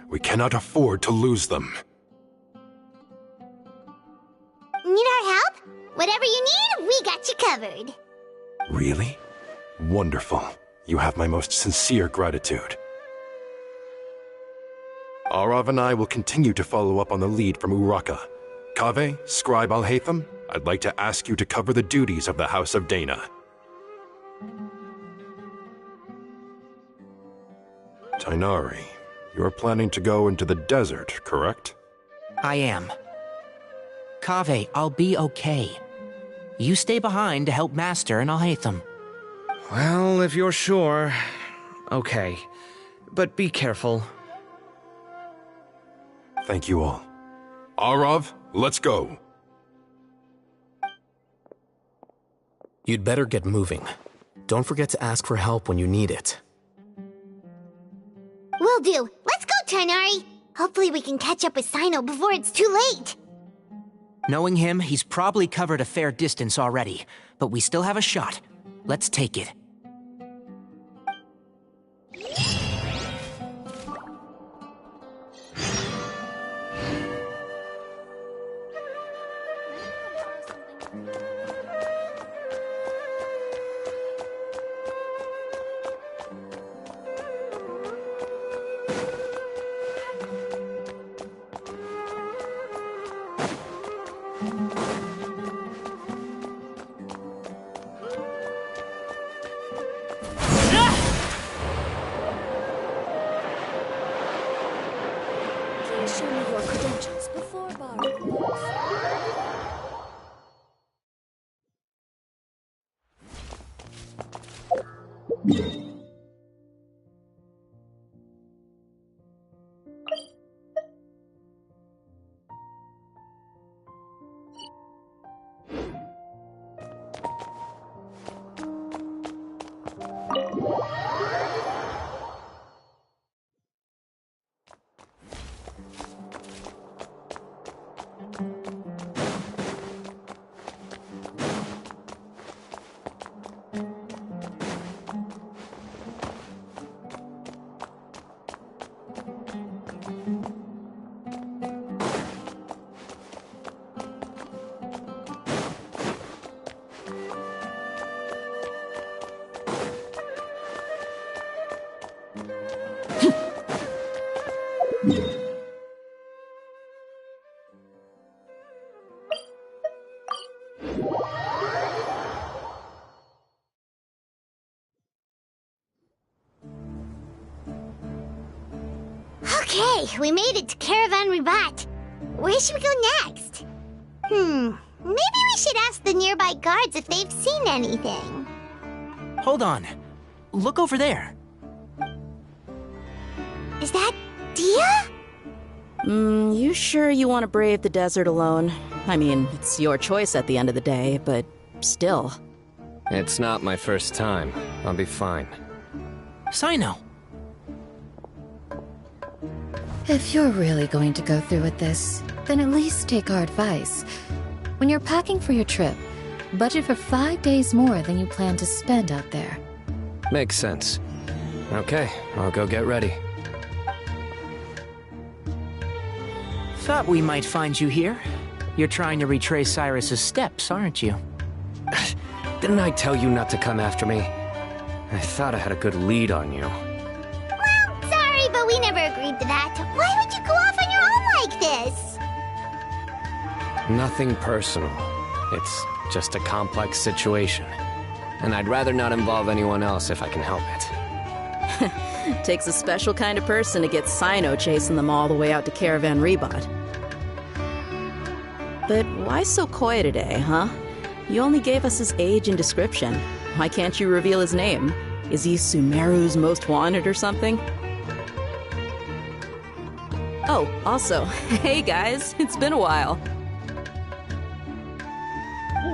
We cannot afford to lose them. Need our help? Whatever you need, we got you covered. Really? Wonderful. You have my most sincere gratitude. Arav and I will continue to follow up on the lead from Uraka. Kaveh, Scribe Al-Haytham, I'd like to ask you to cover the duties of the House of Dana. Tighnari, you're planning to go into the desert, correct? I am. Kaveh, I'll be okay. You stay behind to help Master and Al-Haytham. Well, if you're sure... Okay. But be careful. Thank you all. Arav, let's go. You'd better get moving. Don't forget to ask for help when you need it. Will do. Let's go, Tighnari. Hopefully we can catch up with Cyno before it's too late. Knowing him, he's probably covered a fair distance already, but we still have a shot. Let's take it. Please show me your credentials before borrowing books. Okay, we made it to Caravan Ribat. Where should we go next? Maybe we should ask the nearby guards if they've seen anything. Hold on. Look over there. Is that Dia? You sure you want to brave the desert alone? I mean, it's your choice at the end of the day, but still. It's not my first time. I'll be fine. Cyno. If you're really going to go through with this, then at least take our advice. When you're packing for your trip, budget for 5 days more than you plan to spend out there. Makes sense. Okay, I'll go get ready. Thought we might find you here. You're trying to retrace Cyrus's steps, aren't you? Didn't I tell you not to come after me? I thought I had a good lead on you. Well, sorry, but we never agreed to that. Why would you go off on your own like this? Nothing personal. It's just a complex situation. And I'd rather not involve anyone else if I can help it. Takes a special kind of person to get Cyno chasing them all the way out to Caravan Ribat. But why so coy today, huh? You only gave us his age and description. Why can't you reveal his name? Is he Sumeru's most wanted or something? Oh, also, hey guys, it's been a while.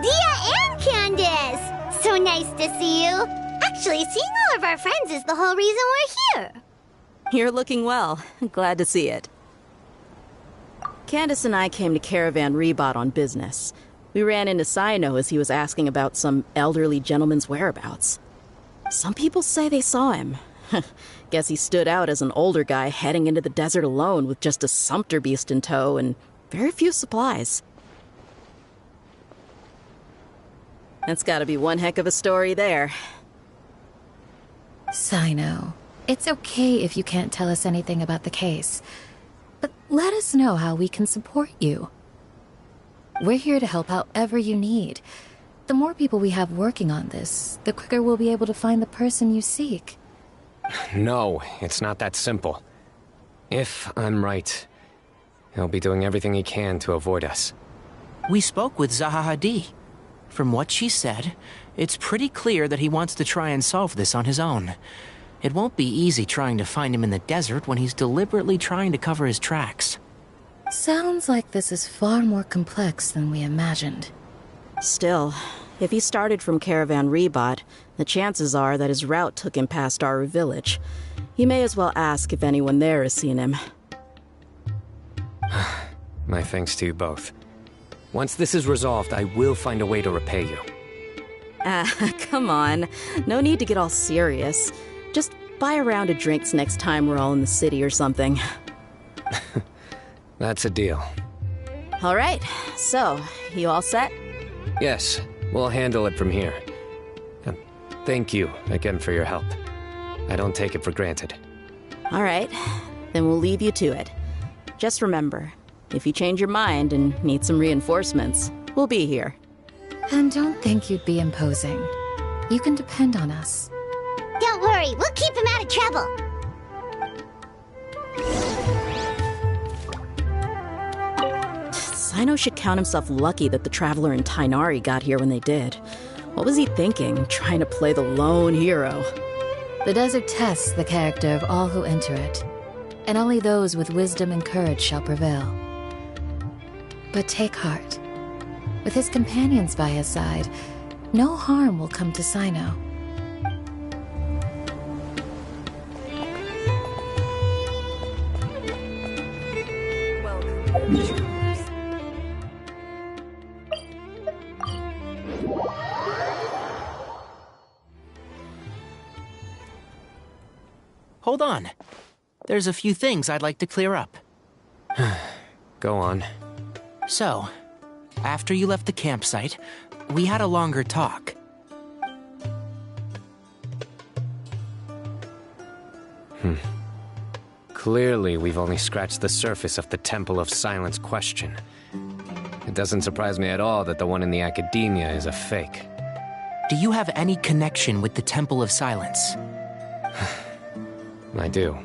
Dia and Candace! So nice to see you. Actually, seeing all of our friends is the whole reason we're here. You're looking well. Glad to see it. Candace and I came to Caravan Ribat on business. We ran into Cyno as he was asking about some elderly gentleman's whereabouts. Some people say they saw him. Guess he stood out as an older guy heading into the desert alone with just a sumpter beast in tow and very few supplies. That's gotta be one heck of a story there. Cyno, it's okay if you can't tell us anything about the case. But let us know how we can support you. We're here to help however you need. The more people we have working on this, the quicker we'll be able to find the person you seek. No, it's not that simple. If I'm right, he'll be doing everything he can to avoid us. We spoke with Zaha Hadid. From what she said, it's pretty clear that he wants to try and solve this on his own. It won't be easy trying to find him in the desert when he's deliberately trying to cover his tracks. Sounds like this is far more complex than we imagined. Still, if he started from Caravan Ribat, the chances are that his route took him past our village. You may as well ask if anyone there has seen him. My thanks to you both. Once this is resolved, I will find a way to repay you. Come on. No need to get all serious. Just buy a round of drinks next time we're all in the city or something. That's a deal. All right, so, you all set? Yes, we'll handle it from here. Thank you again for your help. I don't take it for granted. All right, then we'll leave you to it. Just remember, if you change your mind and need some reinforcements, we'll be here. And don't think you'd be imposing. You can depend on us. Don't worry, we'll keep him out of trouble. Cyno should count himself lucky that the Traveler and Tainari got here when they did. What was he thinking, trying to play the lone hero? The desert tests the character of all who enter it, and only those with wisdom and courage shall prevail. But take heart. With his companions by his side, no harm will come to Cyno. Hold on. There's a few things I'd like to clear up. Go on. So, after you left the campsite, we had a longer talk. Clearly, we've only scratched the surface of the Temple of Silence question. It doesn't surprise me at all that the one in the Academia is a fake. Do you have any connection with the Temple of Silence? I do.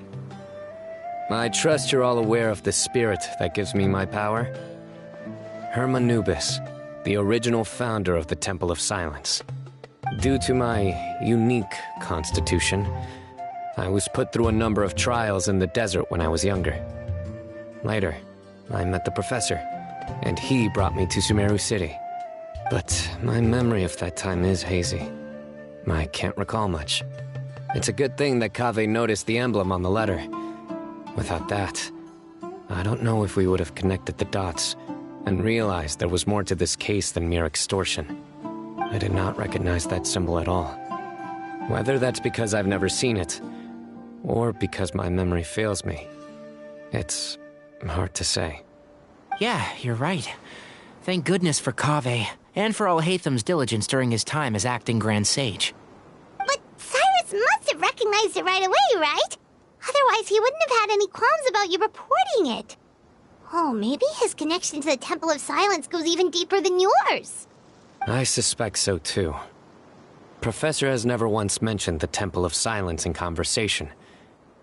I trust you're all aware of the spirit that gives me my power. Hermanubis, the original founder of the Temple of Silence. Due to my unique constitution, I was put through a number of trials in the desert when I was younger. Later, I met the professor, and he brought me to Sumeru City. But my memory of that time is hazy. I can't recall much. It's a good thing that Kaveh noticed the emblem on the letter. Without that, I don't know if we would have connected the dots and realized there was more to this case than mere extortion. I did not recognize that symbol at all. Whether that's because I've never seen it, or because my memory fails me, it's hard to say. Yeah, you're right. Thank goodness for Kaveh, and for Alhaitham's diligence during his time as acting Grand Sage. But Cyrus must have recognized it right away, right? Otherwise, he wouldn't have had any qualms about you reporting it. Oh, maybe his connection to the Temple of Silence goes even deeper than yours. I suspect so too. Professor has never once mentioned the Temple of Silence in conversation.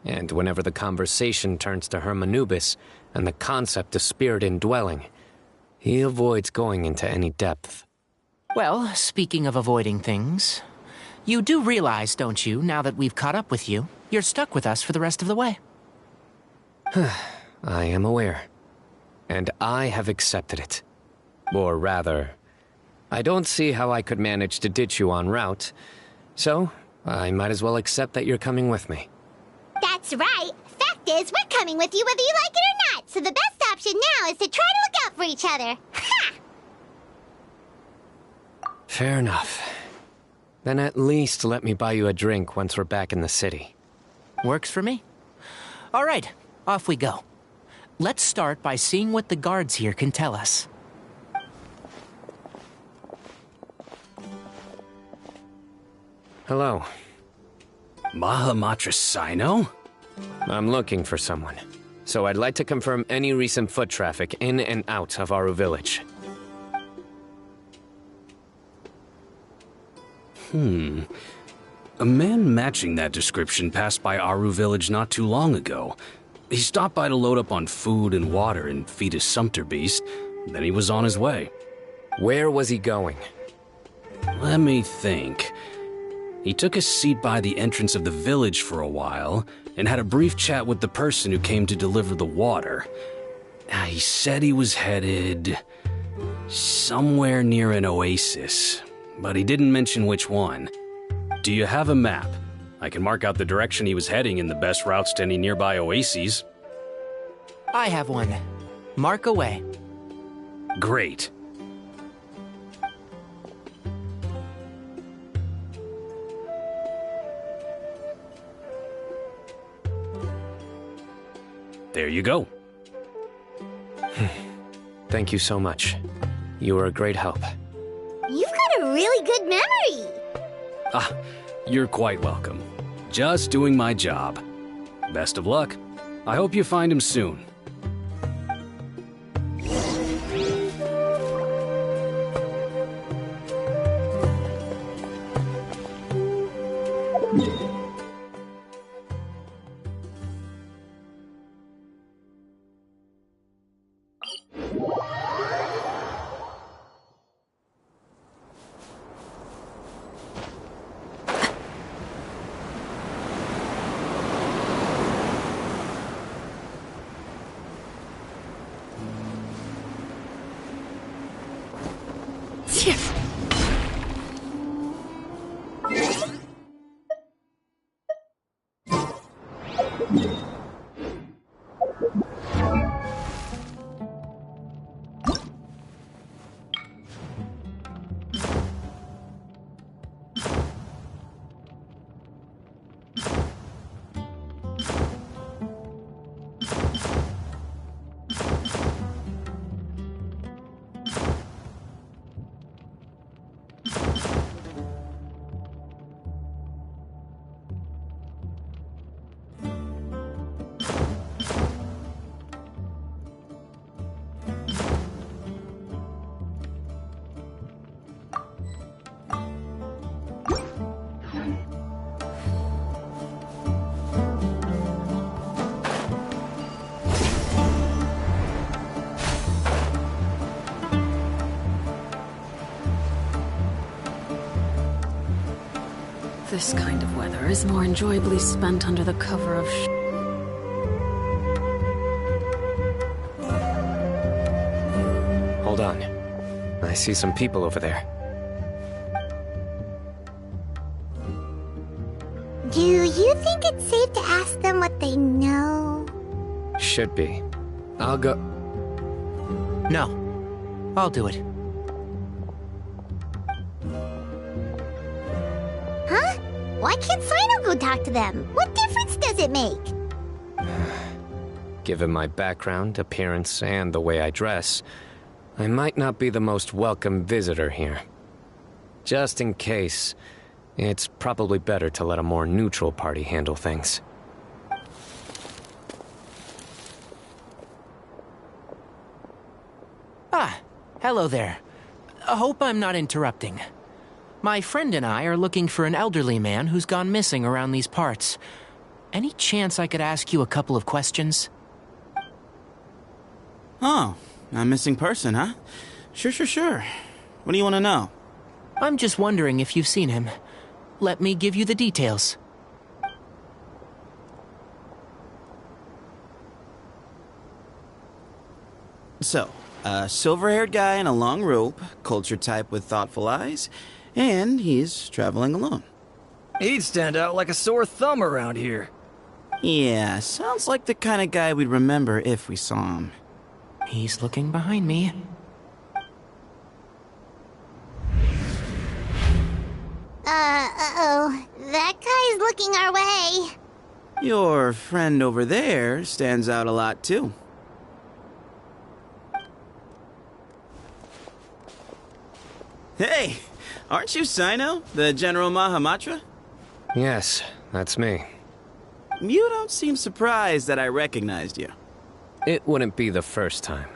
And whenever the conversation turns to Hermanubis and the concept of spirit indwelling, he avoids going into any depth. Well, speaking of avoiding things, you do realize, don't you, now that we've caught up with you, you're stuck with us for the rest of the way. I am aware. And I have accepted it. Or rather, I don't see how I could manage to ditch you en route, so I might as well accept that you're coming with me. That's right. Fact is, we're coming with you whether you like it or not, so the best option now is to try to look out for each other. Ha! Fair enough. Then at least let me buy you a drink once we're back in the city. Works for me. All right, off we go. Let's start by seeing what the guards here can tell us. Hello. Mahamatra Cyno? I'm looking for someone, so I'd like to confirm any recent foot traffic in and out of Aru Village. A man matching that description passed by Aru Village not too long ago. He stopped by to load up on food and water and feed his sumpter beast, then he was on his way. Where was he going? Let me think. He took a seat by the entrance of the village for a while, and had a brief chat with the person who came to deliver the water. He said he was headed somewhere near an oasis, but he didn't mention which one. Do you have a map? I can mark out the direction he was heading and the best routes to any nearby oases. I have one. Mark away. Great. There you go. Thank you so much. You were a great help. You've got a really good memory. You're quite welcome. Just doing my job. Best of luck. I hope you find him soon. This kind of weather is more enjoyably spent under the cover of Hold on. I see some people over there. Do you think it's safe to ask them what they know? Should be. I'll go... No. I'll do it. Huh? Why can't Cyno go talk to them? What difference does it make? Given my background, appearance, and the way I dress, I might not be the most welcome visitor here. Just in case, it's probably better to let a more neutral party handle things. Ah, hello there. I hope I'm not interrupting. My friend and I are looking for an elderly man who's gone missing around these parts. Any chance I could ask you a couple of questions? Oh, a missing person, huh? Sure. What do you want to know? I'm just wondering if you've seen him. Let me give you the details. So, a silver-haired guy in a long robe, culture type with thoughtful eyes, and he's traveling alone. He'd stand out like a sore thumb around here. Yeah, sounds like the kind of guy we'd remember if we saw him. He's looking behind me. Uh-oh. That guy's looking our way. Your friend over there stands out a lot, too. Hey, aren't you Cyno, the General Mahamatra? Yes, that's me. You don't seem surprised that I recognized you. It wouldn't be the first time.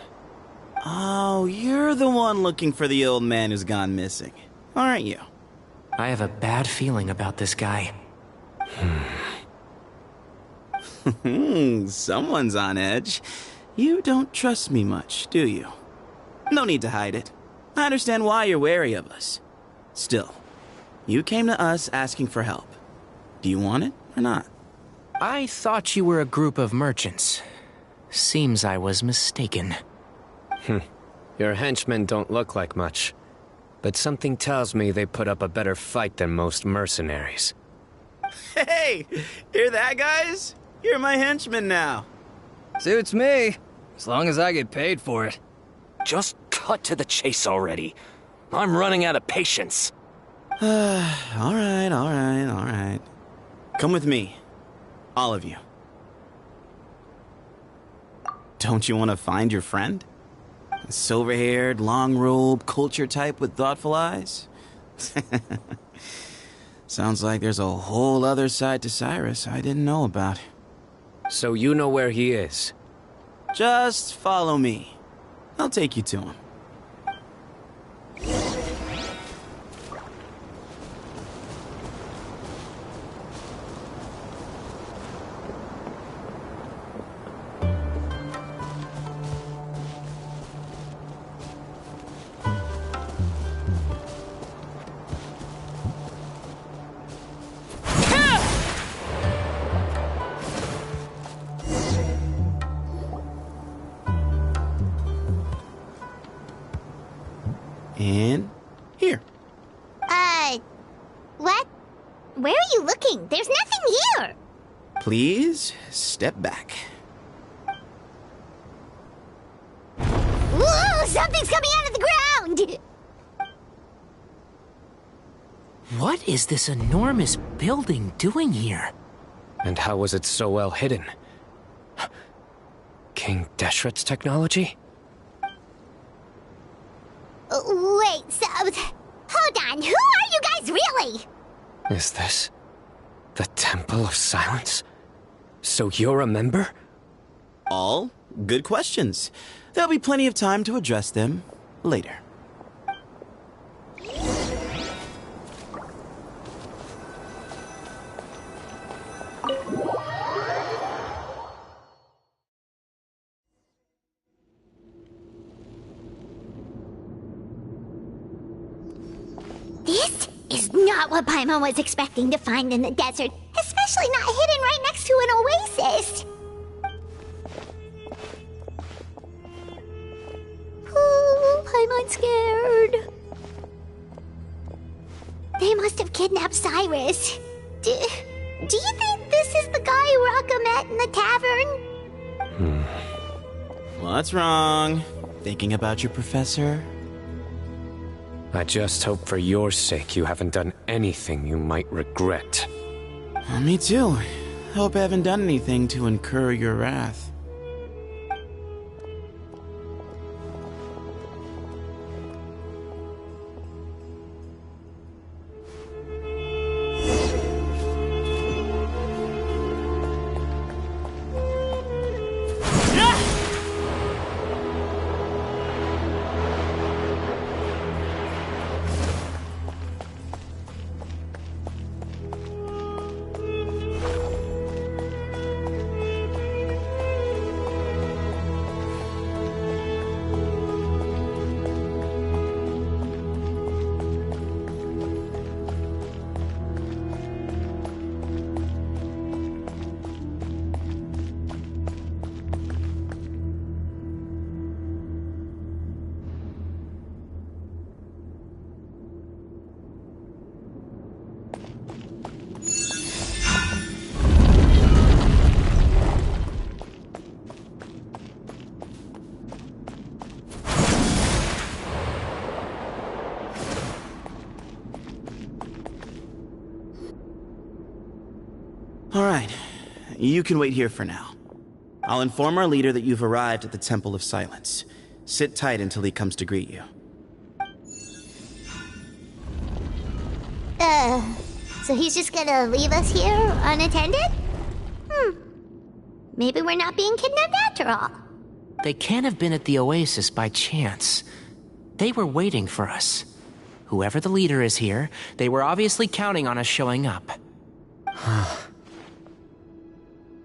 Oh, you're the one looking for the old man who's gone missing, aren't you? I have a bad feeling about this guy. Someone's on edge. You don't trust me much, do you? No need to hide it. I understand why you're wary of us. Still, you came to us asking for help. Do you want it or not? I thought you were a group of merchants. Seems I was mistaken. Your henchmen don't look like much, but something tells me they put up a better fight than most mercenaries. Hey, hear that, guys? You're my henchmen now. Suits me, as long as I get paid for it. Just cut to the chase already. I'm running out of patience. All right. Come with me. All of you. Don't you want to find your friend? A silver-haired, long-robe, culture type with thoughtful eyes? Sounds like there's a whole other side to Cyrus I didn't know about. So you know where he is? Just follow me. I'll take you to him. And here. What? Where are you looking? There's nothing here. Please step back. Whoa! Something's coming out of the ground! What is this enormous building doing here? And how was it so well hidden? King Deshret's technology? Wait, so... Hold on, who are you guys really? Is this the Temple of Silence? So you're a member? All good questions. There'll be plenty of time to address them later. This is not what Paimon was expecting to find in the desert, especially not hidden right next to an oasis. Oh, Paimon's scared. They must have kidnapped Cyrus. Do you think this is the guy Raka met in the tavern? What's wrong? Thinking about your professor? I just hope for your sake you haven't done anything you might regret. Me too. Hope I haven't done anything to incur your wrath. Alright, you can wait here for now. I'll inform our leader that you've arrived at the Temple of Silence. Sit tight until he comes to greet you. So he's just gonna leave us here unattended? Maybe we're not being kidnapped after all. They can't have been at the oasis by chance. They were waiting for us. Whoever the leader is here, they were obviously counting on us showing up.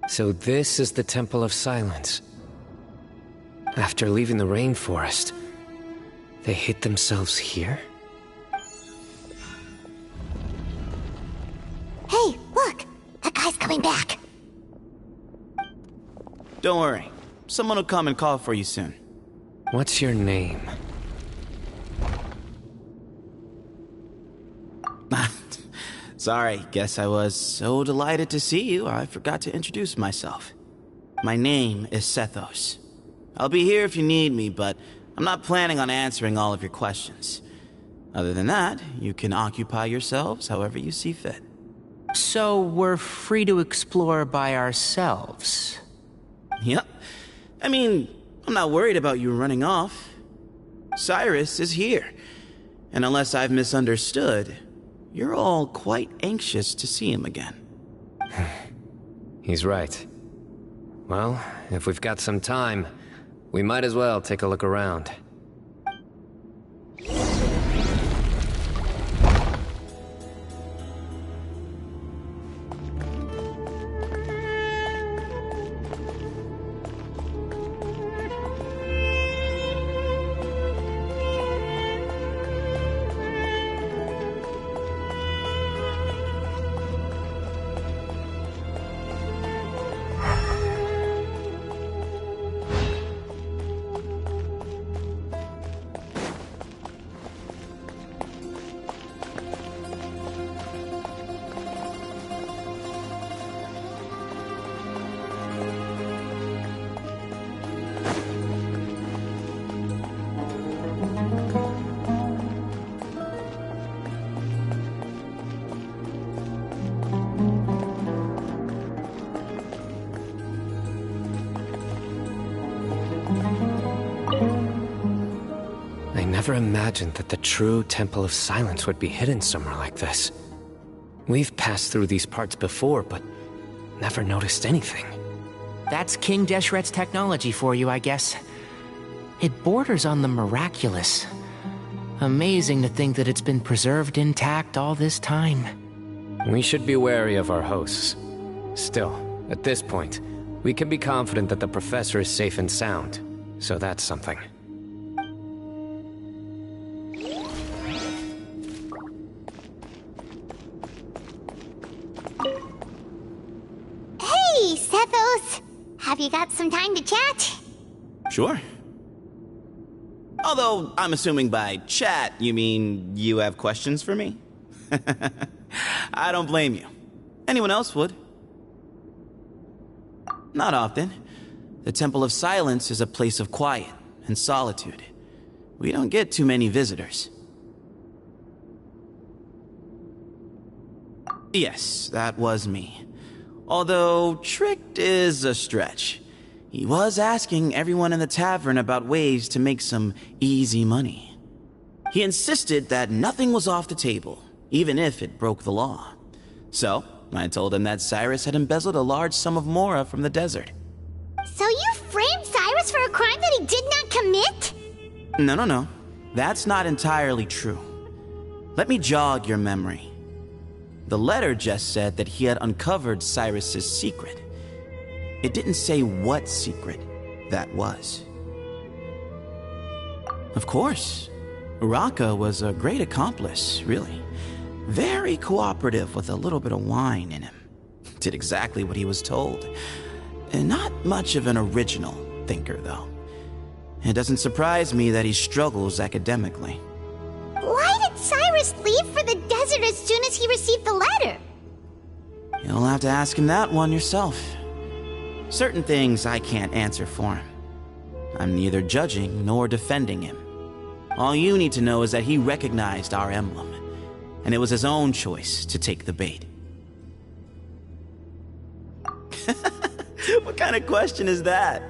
So this is the Temple of Silence. After leaving the rainforest, they hid themselves here? Hey, look! That guy's coming back. Don't worry. Someone will come and call for you soon. What's your name? Sorry, guess I was so delighted to see you, I forgot to introduce myself. My name is Sethos. I'll be here if you need me, but I'm not planning on answering all of your questions. Other than that, you can occupy yourselves however you see fit. So we're free to explore by ourselves? Yep. I mean, I'm not worried about you running off. Cyrus is here. And unless I've misunderstood, you're all quite anxious to see him again. He's right. Well, if we've got some time, we might as well take a look around. I never imagined that the true Temple of Silence would be hidden somewhere like this. We've passed through these parts before, but never noticed anything. That's King Deshret's technology for you, I guess. It borders on the miraculous. Amazing to think that it's been preserved intact all this time. We should be wary of our hosts. Still, at this point, we can be confident that the professor is safe and sound, so that's something. Sethos? Have you got some time to chat? Sure. Although, I'm assuming by chat, you mean you have questions for me? I don't blame you. Anyone else would. Not often. The Temple of Silence is a place of quiet and solitude. We don't get too many visitors. Yes, that was me. Although, tricked is a stretch. He was asking everyone in the tavern about ways to make some easy money. He insisted that nothing was off the table, even if it broke the law. So, I told him that Cyrus had embezzled a large sum of mora from the desert. So you framed Cyrus for a crime that he did not commit? No. That's not entirely true. Let me jog your memory. The letter just said that he had uncovered Cyrus's secret. It didn't say what secret that was. Of course, Uraka was a great accomplice, really. Very cooperative with a little bit of wine in him. Did exactly what he was told. And not much of an original thinker, though. It doesn't surprise me that he struggles academically. Why did Cyrus leave for the desert as soon as he received the letter? You'll have to ask him that one yourself. Certain things I can't answer for him. I'm neither judging nor defending him. All you need to know is that he recognized our emblem, and it was his own choice to take the bait. What kind of question is that?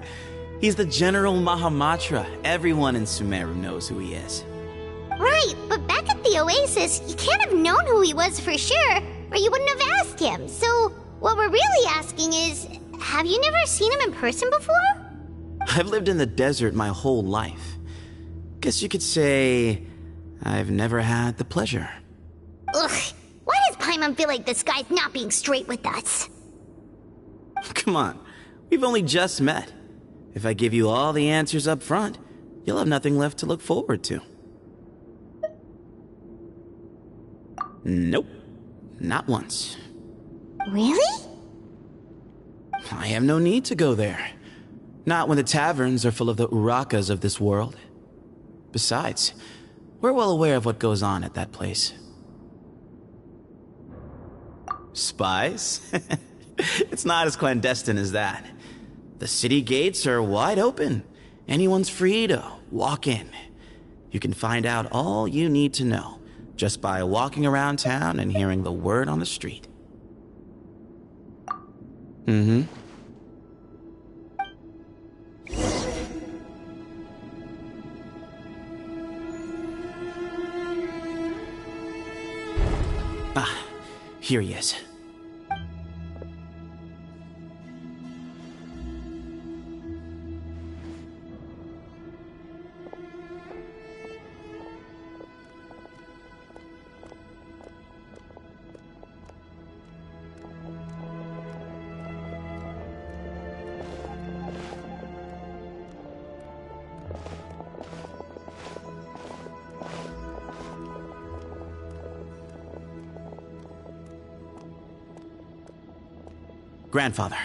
He's the General Mahamatra. Everyone in Sumeru knows who he is. Right, but back at the Oasis, you can't have known who he was for sure, or you wouldn't have asked him. So, what we're really asking is, have you never seen him in person before? I've lived in the desert my whole life. Guess you could say I've never had the pleasure. Ugh, why does Paimon feel like this guy's not being straight with us? Come on, we've only just met. If I give you all the answers up front, you'll have nothing left to look forward to. Nope, not once. Really? I have no need to go there. Not when the taverns are full of the Urakas of this world. Besides, we're well aware of what goes on at that place. Spies? It's not as clandestine as that. The city gates are wide open. Anyone's free to walk in. You can find out all you need to know just by walking around town and hearing the word on the street. Mm-hmm. Ah, here he is. Grandfather,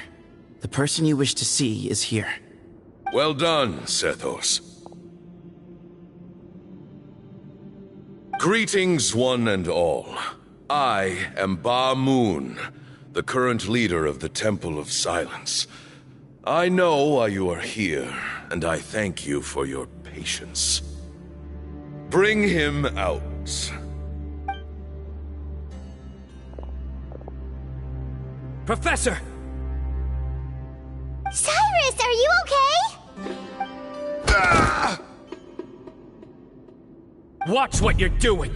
the person you wish to see is here. Well done, Sethos. Greetings, one and all. I am Ba Moon, the current leader of the Temple of Silence. I know why you are here, and I thank you for your patience. Bring him out. Professor! Cyrus, are you okay? Ah! Watch what you're doing!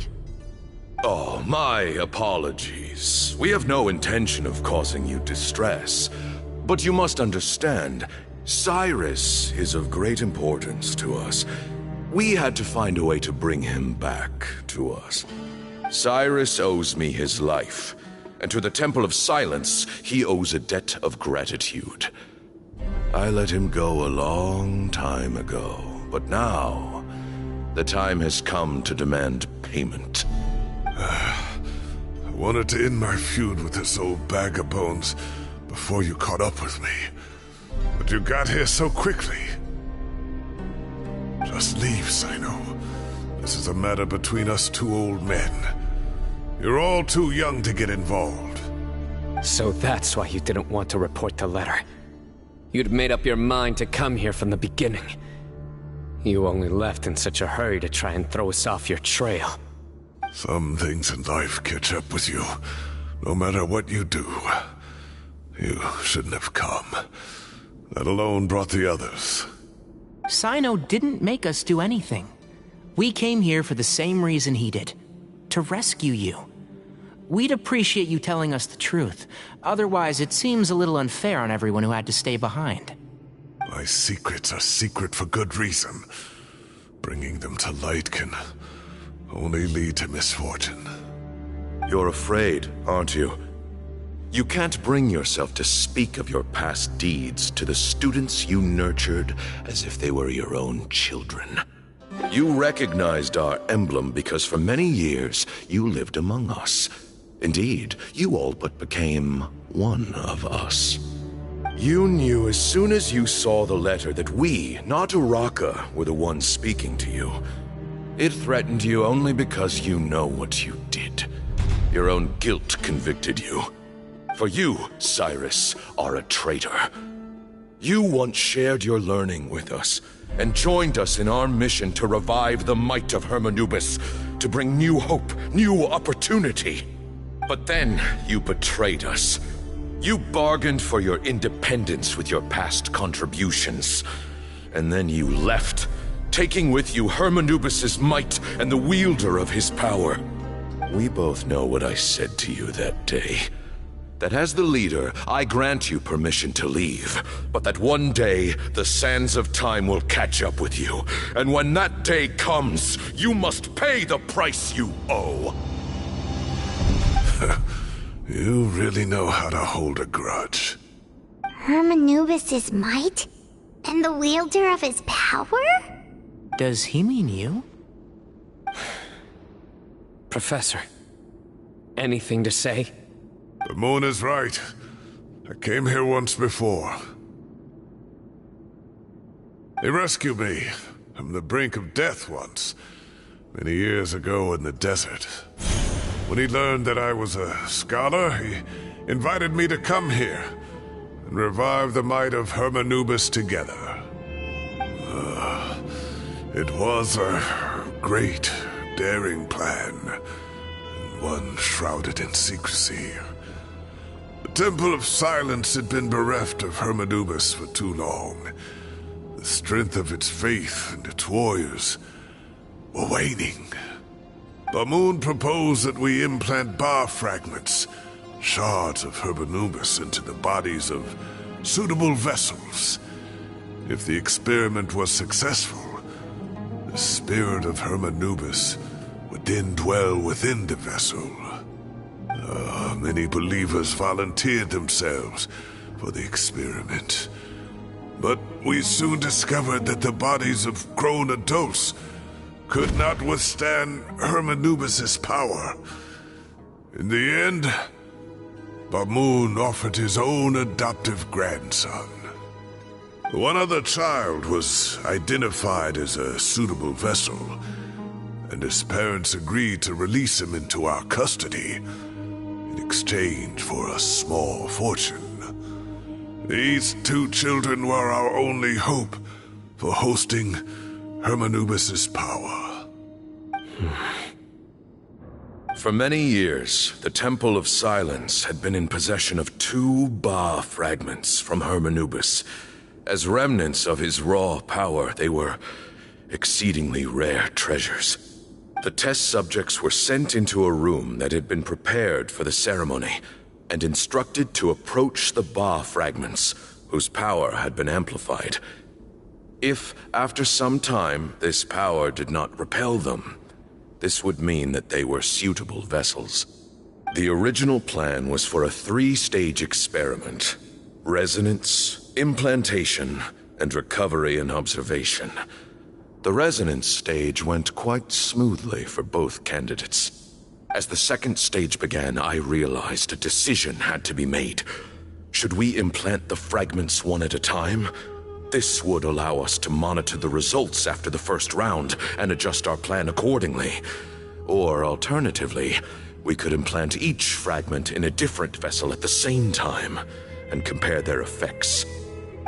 Oh, my apologies. We have no intention of causing you distress. But you must understand, Cyrus is of great importance to us. We had to find a way to bring him back to us. Cyrus owes me his life, and to the Temple of Silence, he owes a debt of gratitude. I let him go a long time ago, but now the time has come to demand payment. I wanted to end my feud with this old bag of bones, before you caught up with me. But you got here so quickly. Just leave, Cyno. This is a matter between us two old men. You're all too young to get involved. So that's why you didn't want to report the letter. You'd made up your mind to come here from the beginning. You only left in such a hurry to try and throw us off your trail. Some things in life catch up with you, no matter what you do. You shouldn't have come. That alone brought the others. Cyno didn't make us do anything. We came here for the same reason he did. To rescue you. We'd appreciate you telling us the truth. Otherwise, it seems a little unfair on everyone who had to stay behind. My secrets are secret for good reason. Bringing them to light can only lead to misfortune. You're afraid, aren't you? You can't bring yourself to speak of your past deeds to the students you nurtured as if they were your own children. You recognized our emblem because for many years you lived among us. Indeed, you all but became one of us. You knew as soon as you saw the letter that we, not Uraka, were the ones speaking to you. It threatened you only because you know what you did. Your own guilt convicted you. For you, Cyrus, are a traitor. You once shared your learning with us, and joined us in our mission to revive the might of Hermanubis, to bring new hope, new opportunity. But then you betrayed us. You bargained for your independence with your past contributions. And then you left, taking with you Hermanubis' might and the wielder of his power. We both know what I said to you that day. That as the leader, I grant you permission to leave, but that one day, the sands of time will catch up with you. And when that day comes, you must pay the price you owe. You really know how to hold a grudge. Hermanubis' might? And the wielder of his power? Does he mean you? Professor, anything to say? The moon is right. I came here once before. He rescued me from the brink of death once, many years ago in the desert. When he learned that I was a scholar, he invited me to come here and revive the might of Hermanubis together. It was a great, daring plan, and one shrouded in secrecy. The Temple of Silence had been bereft of Hermanubis for too long. The strength of its faith and its warriors were waning. Bamoon proposed that we implant bar fragments, shards of Hermanubis, into the bodies of suitable vessels. If the experiment was successful, the spirit of Hermanubis would then dwell within the vessel. Many believers volunteered themselves for the experiment. But we soon discovered that the bodies of grown adults could not withstand Hermanubis' power. In the end, Bamoon offered his own adoptive grandson. One other child was identified as a suitable vessel, and his parents agreed to release him into our custody in exchange for a small fortune. These two children were our only hope for hosting Hermanubis' power. For many years, the Temple of Silence had been in possession of 2 Ba fragments from Hermanubis. As remnants of his raw power, they were exceedingly rare treasures. The test subjects were sent into a room that had been prepared for the ceremony and instructed to approach the Ba fragments, whose power had been amplified. If, after some time, this power did not repel them, this would mean that they were suitable vessels. The original plan was for a 3-stage experiment: resonance, implantation, and recovery and observation. The resonance stage went quite smoothly for both candidates. As the second stage began, I realized a decision had to be made. Should we implant the fragments one at a time? This would allow us to monitor the results after the first round and adjust our plan accordingly. Or alternatively, we could implant each fragment in a different vessel at the same time and compare their effects.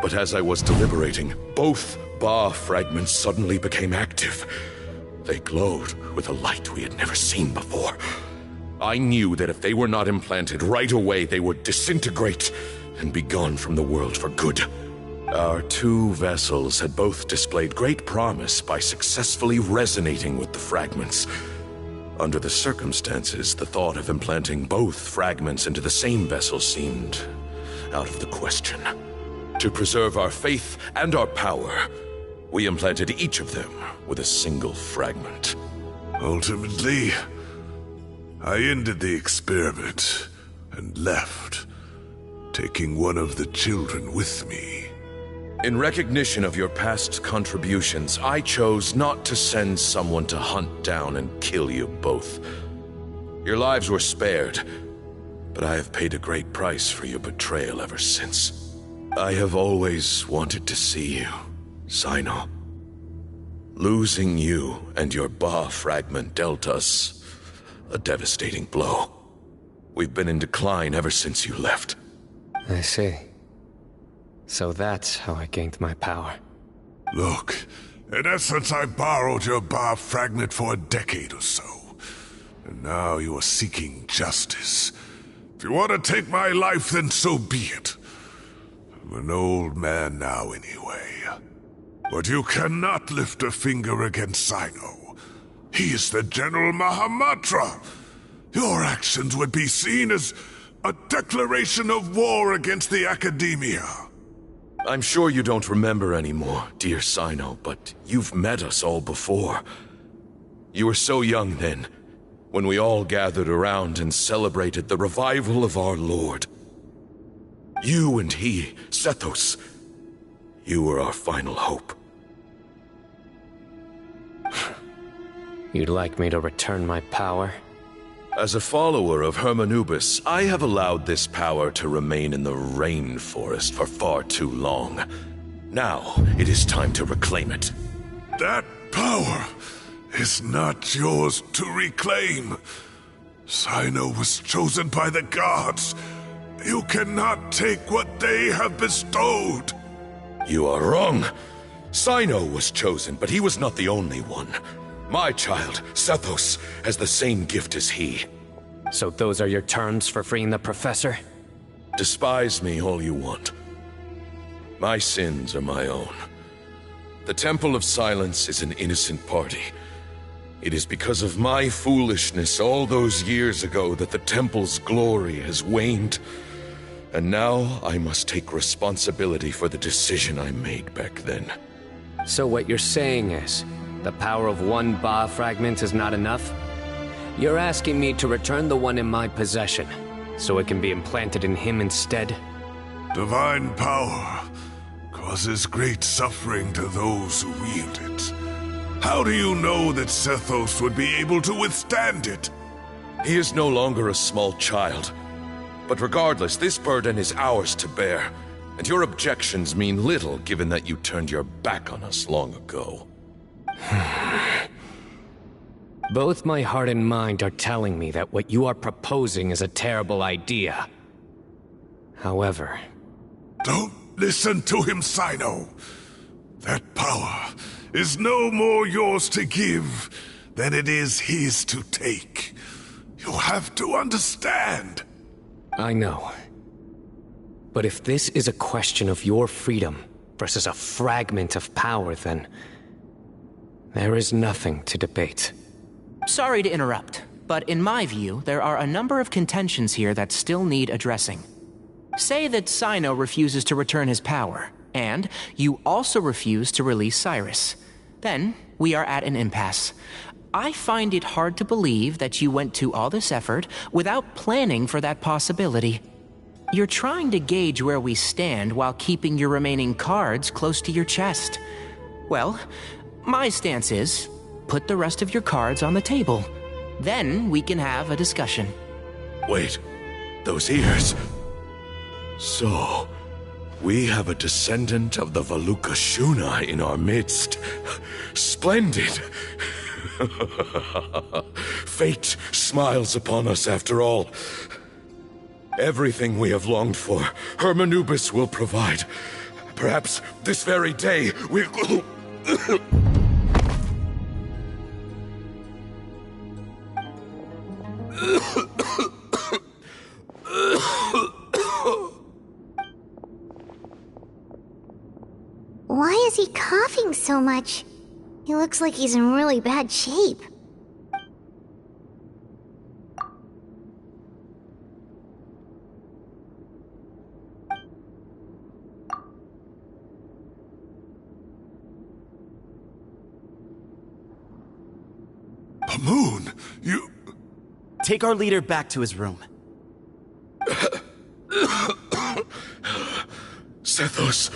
But as I was deliberating, both Ba fragments suddenly became active. They glowed with a light we had never seen before. I knew that if they were not implanted right away, they would disintegrate and be gone from the world for good. Our two vessels had both displayed great promise by successfully resonating with the fragments. Under the circumstances, the thought of implanting both fragments into the same vessel seemed out of the question. To preserve our faith and our power, we implanted each of them with a single fragment. Ultimately, I ended the experiment and left, taking one of the children with me. In recognition of your past contributions, I chose not to send someone to hunt down and kill you both. Your lives were spared, but I have paid a great price for your betrayal ever since. I have always wanted to see you, Cyno. Losing you and your Ba fragment dealt us a devastating blow. We've been in decline ever since you left. I see. So that's how I gained my power. Look, in essence, I borrowed your Ba fragment for a decade or so. And now you are seeking justice. If you want to take my life, then so be it. I'm an old man now anyway. But you cannot lift a finger against Cyno. He is the General Mahamatra. Your actions would be seen as a declaration of war against the Academia. I'm sure you don't remember anymore, dear Cyno, but you've met us all before. You were so young then, when we all gathered around and celebrated the revival of our Lord. You and he, Sethos, you were our final hope. You'd like me to return my power? As a follower of Hermanubis, I have allowed this power to remain in the rainforest for far too long. Now, it is time to reclaim it. That power is not yours to reclaim. Cyno was chosen by the gods. You cannot take what they have bestowed. You are wrong. Cyno was chosen, but he was not the only one. My child, Sethos, has the same gift as he. So those are your terms for freeing the professor? Despise me all you want. My sins are my own. The Temple of Silence is an innocent party. It is because of my foolishness all those years ago that the Temple's glory has waned. And now I must take responsibility for the decision I made back then. So what you're saying is, the power of one Ba fragment is not enough? You're asking me to return the one in my possession, so it can be implanted in him instead? Divine power causes great suffering to those who wield it. How do you know that Sethos would be able to withstand it? He is no longer a small child. But regardless, this burden is ours to bear, and your objections mean little given that you turned your back on us long ago. Both my heart and mind are telling me that what you are proposing is a terrible idea. However... Don't listen to him, Cyno. That power is no more yours to give than it is his to take. You have to understand. I know. But if this is a question of your freedom versus a fragment of power, then... there is nothing to debate. Sorry to interrupt, but in my view, there are a number of contentions here that still need addressing. Say that Cyno refuses to return his power, and you also refuse to release Cyrus. Then, we are at an impasse. I find it hard to believe that you went to all this effort without planning for that possibility. You're trying to gauge where we stand while keeping your remaining cards close to your chest. Well, my stance is, put the rest of your cards on the table. Then we can have a discussion. Wait, those ears... So, we have a descendant of the Valuka Shuna in our midst. Splendid! Fate smiles upon us after all. Everything we have longed for, Hermanubis will provide. Perhaps this very day we... Why is he coughing so much? He looks like he's in really bad shape. Moon, you... Take our leader back to his room. Sethos,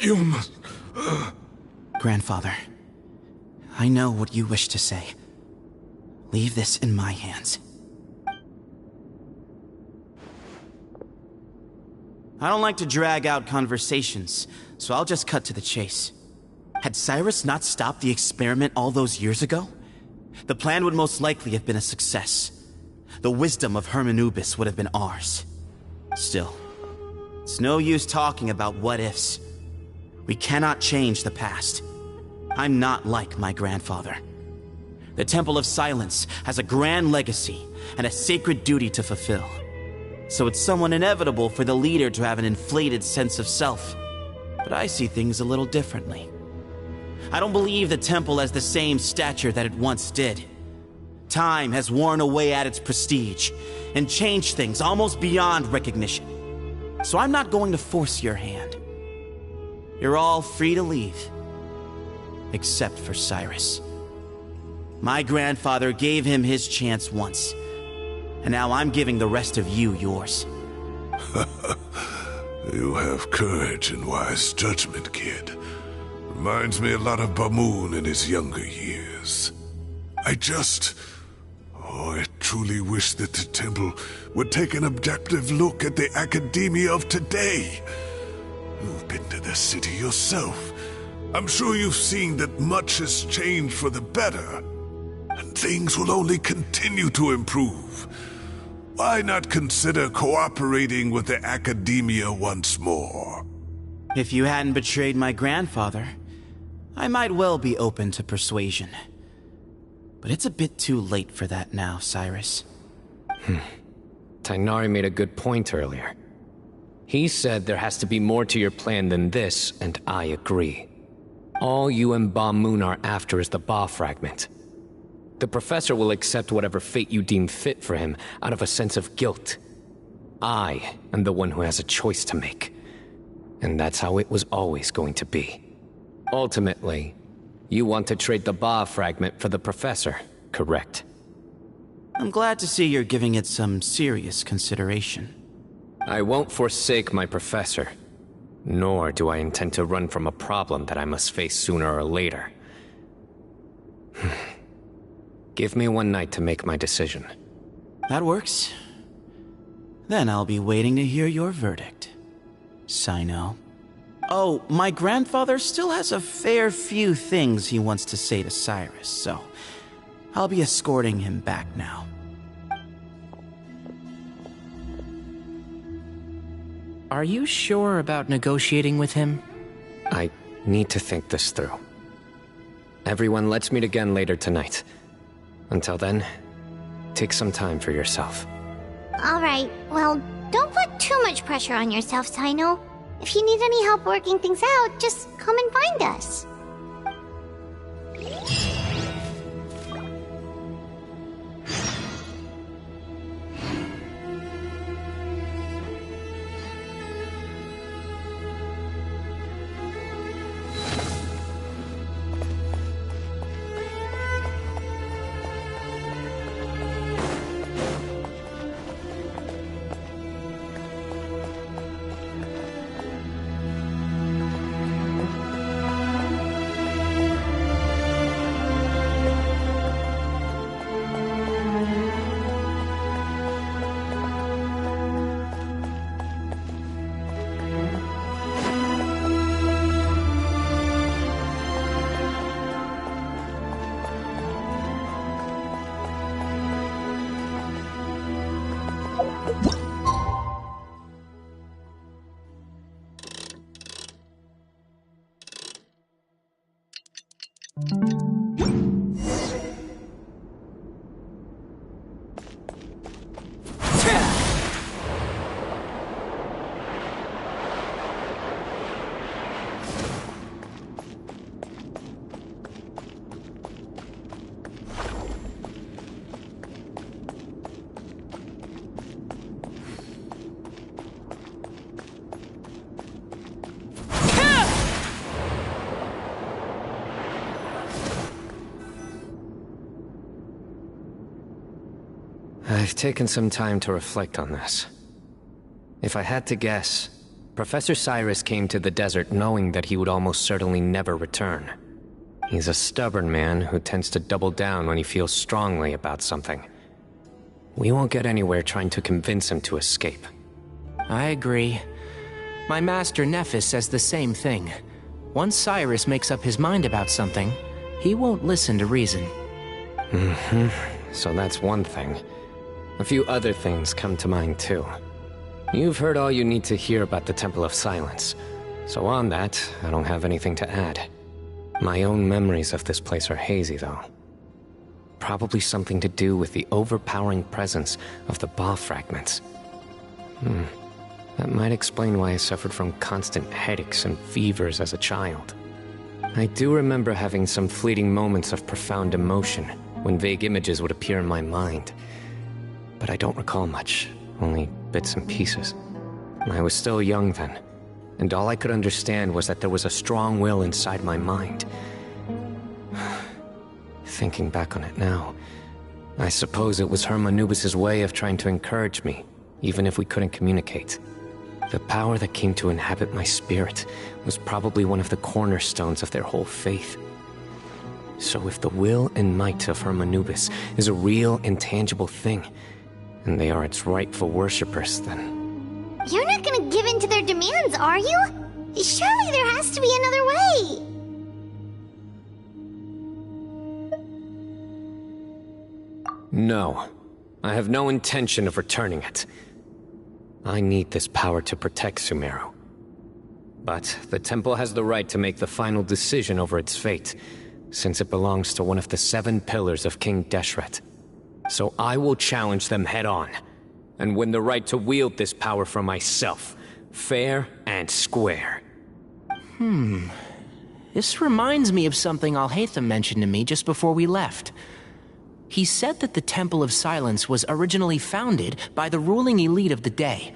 you must... Grandfather, I know what you wish to say. Leave this in my hands. I don't like to drag out conversations, so I'll just cut to the chase. Had Cyrus not stopped the experiment all those years ago, the plan would most likely have been a success. The wisdom of Hermanubis would have been ours. Still, it's no use talking about what-ifs. We cannot change the past. I'm not like my grandfather. The Temple of Silence has a grand legacy and a sacred duty to fulfill. So it's somewhat inevitable for the leader to have an inflated sense of self. But I see things a little differently. I don't believe the temple has the same stature that it once did. Time has worn away at its prestige and changed things almost beyond recognition. So I'm not going to force your hand. You're all free to leave. Except for Cyrus. My grandfather gave him his chance once. And now I'm giving the rest of you yours. You have courage and wise judgment, kid. Reminds me a lot of Bamoon in his younger years. I truly wish that the temple would take an objective look at the academia of today. You've been to the city yourself. I'm sure you've seen that much has changed for the better, and things will only continue to improve. Why not consider cooperating with the academia once more? If you hadn't betrayed my grandfather, I might well be open to persuasion. But it's a bit too late for that now, Cyrus. Tighnari made a good point earlier. He said there has to be more to your plan than this, and I agree. All you and Ba Moon are after is the Ba fragment. The professor will accept whatever fate you deem fit for him out of a sense of guilt. I am the one who has a choice to make. And that's how it was always going to be. Ultimately, you want to trade the Ba fragment for the professor, correct? I'm glad to see you're giving it some serious consideration. I won't forsake my professor. Nor do I intend to run from a problem that I must face sooner or later. Give me one night to make my decision. That works. Then I'll be waiting to hear your verdict, Cyno. Oh, my grandfather still has a fair few things he wants to say to Cyrus, so I'll be escorting him back now. Are you sure about negotiating with him? I need to think this through. Everyone, let's meet again later tonight. Until then, take some time for yourself. Alright, well, don't put too much pressure on yourself, Cyno. If you need any help working things out, just come and find us. I've taken some time to reflect on this. If I had to guess, Professor Cyrus came to the desert knowing that he would almost certainly never return. He's a stubborn man who tends to double down when he feels strongly about something. We won't get anywhere trying to convince him to escape. I agree. My master Nephis says the same thing. Once Cyrus makes up his mind about something, he won't listen to reason. So that's one thing. A few other things come to mind too. You've heard all you need to hear about the Temple of Silence, so on that, I don't have anything to add. My own memories of this place are hazy though. Probably something to do with the overpowering presence of the Ba fragments. That might explain why I suffered from constant headaches and fevers as a child. I do remember having some fleeting moments of profound emotion when vague images would appear in my mind. But I don't recall much, only bits and pieces. I was still young then, and all I could understand was that there was a strong will inside my mind. Thinking back on it now, I suppose it was Herm Anubis' way of trying to encourage me, even if we couldn't communicate. The power that came to inhabit my spirit was probably one of the cornerstones of their whole faith. So if the will and might of Herm Anubis is a real, intangible thing, and they are its rightful worshippers, then... You're not gonna give in to their demands, are you? Surely there has to be another way! No. I have no intention of returning it. I need this power to protect Sumeru. But the temple has the right to make the final decision over its fate, since it belongs to one of the 7 pillars of King Deshret. So I will challenge them head-on, and win the right to wield this power for myself, fair and square. This reminds me of something Alhaitham mentioned to me just before we left. He said that the Temple of Silence was originally founded by the ruling elite of the day.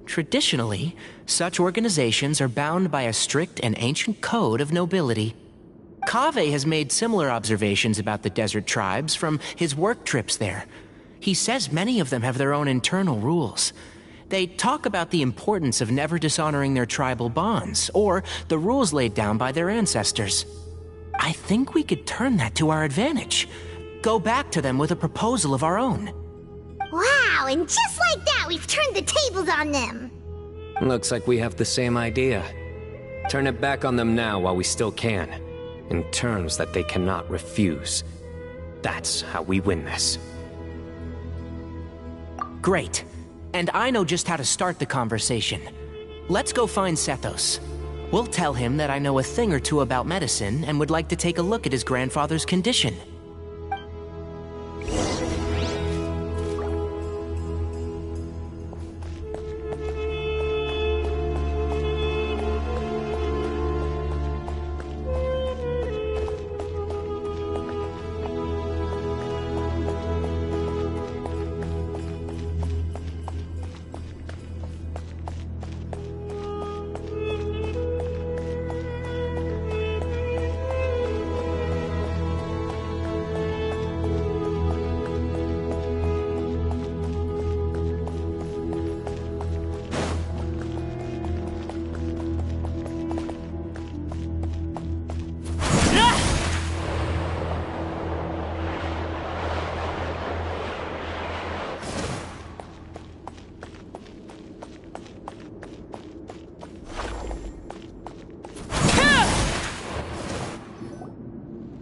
Traditionally, such organizations are bound by a strict and ancient code of nobility. Kaveh has made similar observations about the desert tribes from his work trips there. He says many of them have their own internal rules. They talk about the importance of never dishonoring their tribal bonds, or the rules laid down by their ancestors. I think we could turn that to our advantage. Go back to them with a proposal of our own. Wow, and just like that, we've turned the tables on them! Looks like we have the same idea. Turn it back on them now while we still can, in terms that they cannot refuse. That's how we win this. Great. And I know just how to start the conversation. Let's go find Sethos. We'll tell him that I know a thing or two about medicine and would like to take a look at his grandfather's condition.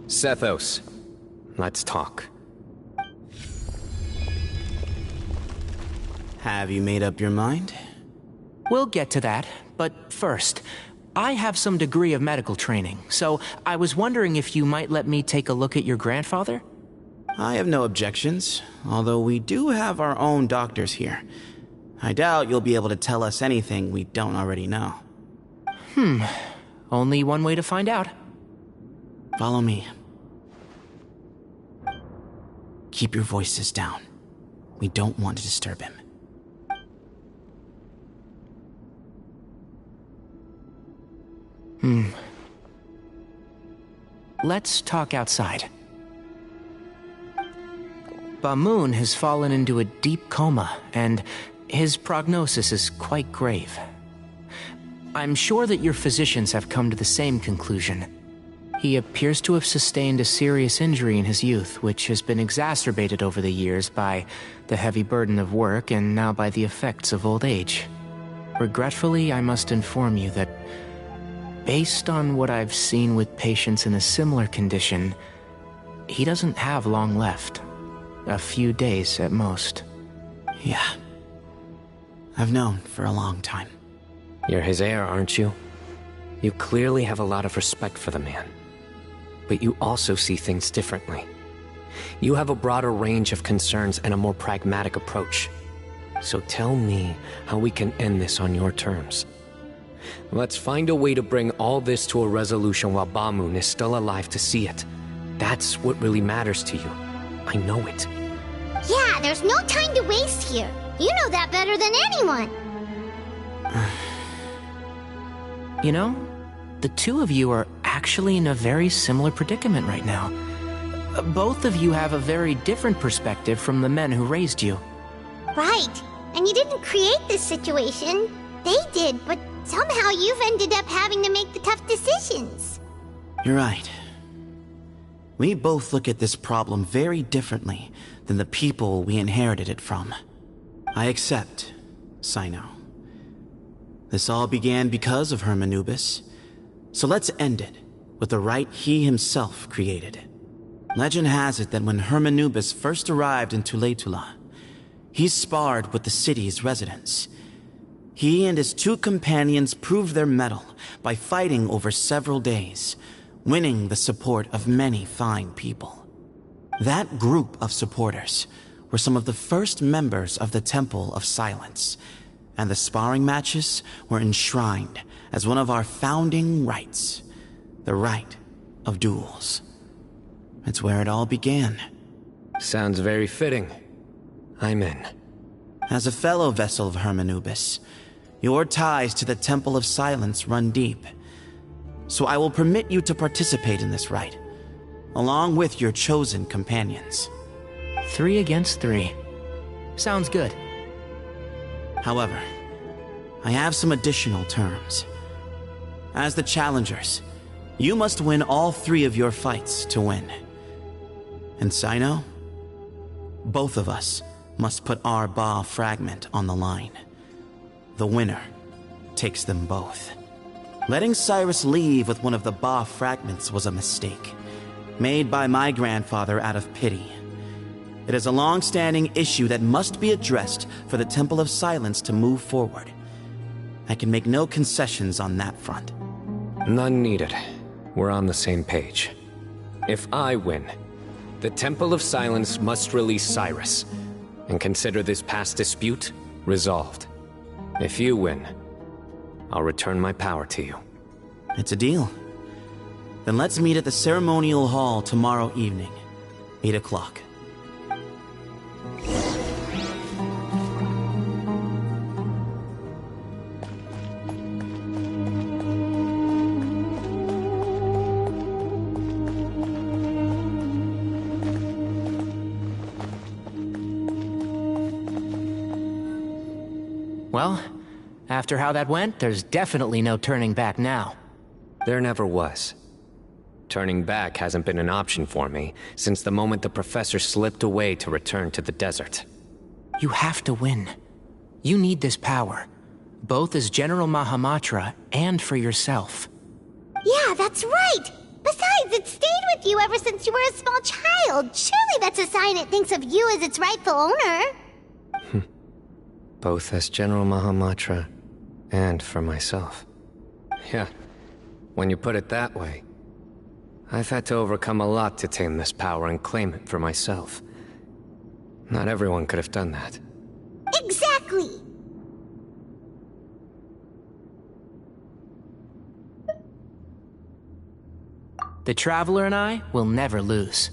Sethos, let's talk. Have you made up your mind? We'll get to that, but first, I have some degree of medical training, so I was wondering if you might let me take a look at your grandfather? I have no objections, although we do have our own doctors here. I doubt you'll be able to tell us anything we don't already know. Only one way to find out. Follow me. Keep your voices down. We don't want to disturb him. Let's talk outside. Bamoon has fallen into a deep coma, and his prognosis is quite grave. I'm sure that your physicians have come to the same conclusion. He appears to have sustained a serious injury in his youth, which has been exacerbated over the years by the heavy burden of work and now by the effects of old age. Regretfully, I must inform you that based on what I've seen with patients in a similar condition, he doesn't have long left. A few days at most. Yeah. I've known for a long time. You're his heir, aren't you? You clearly have a lot of respect for the man. But you also see things differently. You have a broader range of concerns and a more pragmatic approach. So tell me how we can end this on your terms. Let's find a way to bring all this to a resolution while Bamoon is still alive to see it. That's what really matters to you. I know it. Yeah, there's no time to waste here. You know that better than anyone. You know, the two of you are actually in a very similar predicament right now. Both of you have a very different perspective from the men who raised you. Right. And you didn't create this situation. They did, but somehow you've ended up having to make the tough decisions. You're right. We both look at this problem very differently than the people we inherited it from. I accept, Cyno. This all began because of Hermanubis, so let's end it with the rite he himself created. Legend has it that when Hermanubis first arrived in Tuletula, he sparred with the city's residents. He and his two companions proved their mettle by fighting over several days, winning the support of many fine people. That group of supporters were some of the first members of the Temple of Silence, and the sparring matches were enshrined as one of our founding rites, the rite of duels. It's where it all began. Sounds very fitting. I'm in. As a fellow vessel of Hermanubis, your ties to the Temple of Silence run deep. So I will permit you to participate in this rite, along with your chosen companions. 3 against 3. Sounds good. However, I have some additional terms. As the challengers, you must win all 3 of your fights to win. And Cyno, both of us must put our Ba fragment on the line. The winner takes them both. Letting Cyrus leave with one of the Ba fragments was a mistake, made by my grandfather out of pity. It is a long-standing issue that must be addressed for the Temple of Silence to move forward. I can make no concessions on that front. None needed. We're on the same page. If I win, the Temple of Silence must release Cyrus, and consider this past dispute resolved. If you win, I'll return my power to you. It's a deal. Then let's meet at the ceremonial hall tomorrow evening, 8 o'clock. Well, after how that went, there's definitely no turning back now. There never was. Turning back hasn't been an option for me since the moment the professor slipped away to return to the desert. You have to win. You need this power, both as General Mahamatra and for yourself. Yeah, that's right! Besides, it stayed with you ever since you were a small child. Surely that's a sign it thinks of you as its rightful owner. Both as General Mahamatra and for myself. Yeah, When you put it that way, I've had to overcome a lot to tame this power and claim it for myself. Not everyone could have done that. Exactly! The Traveler and I will never lose.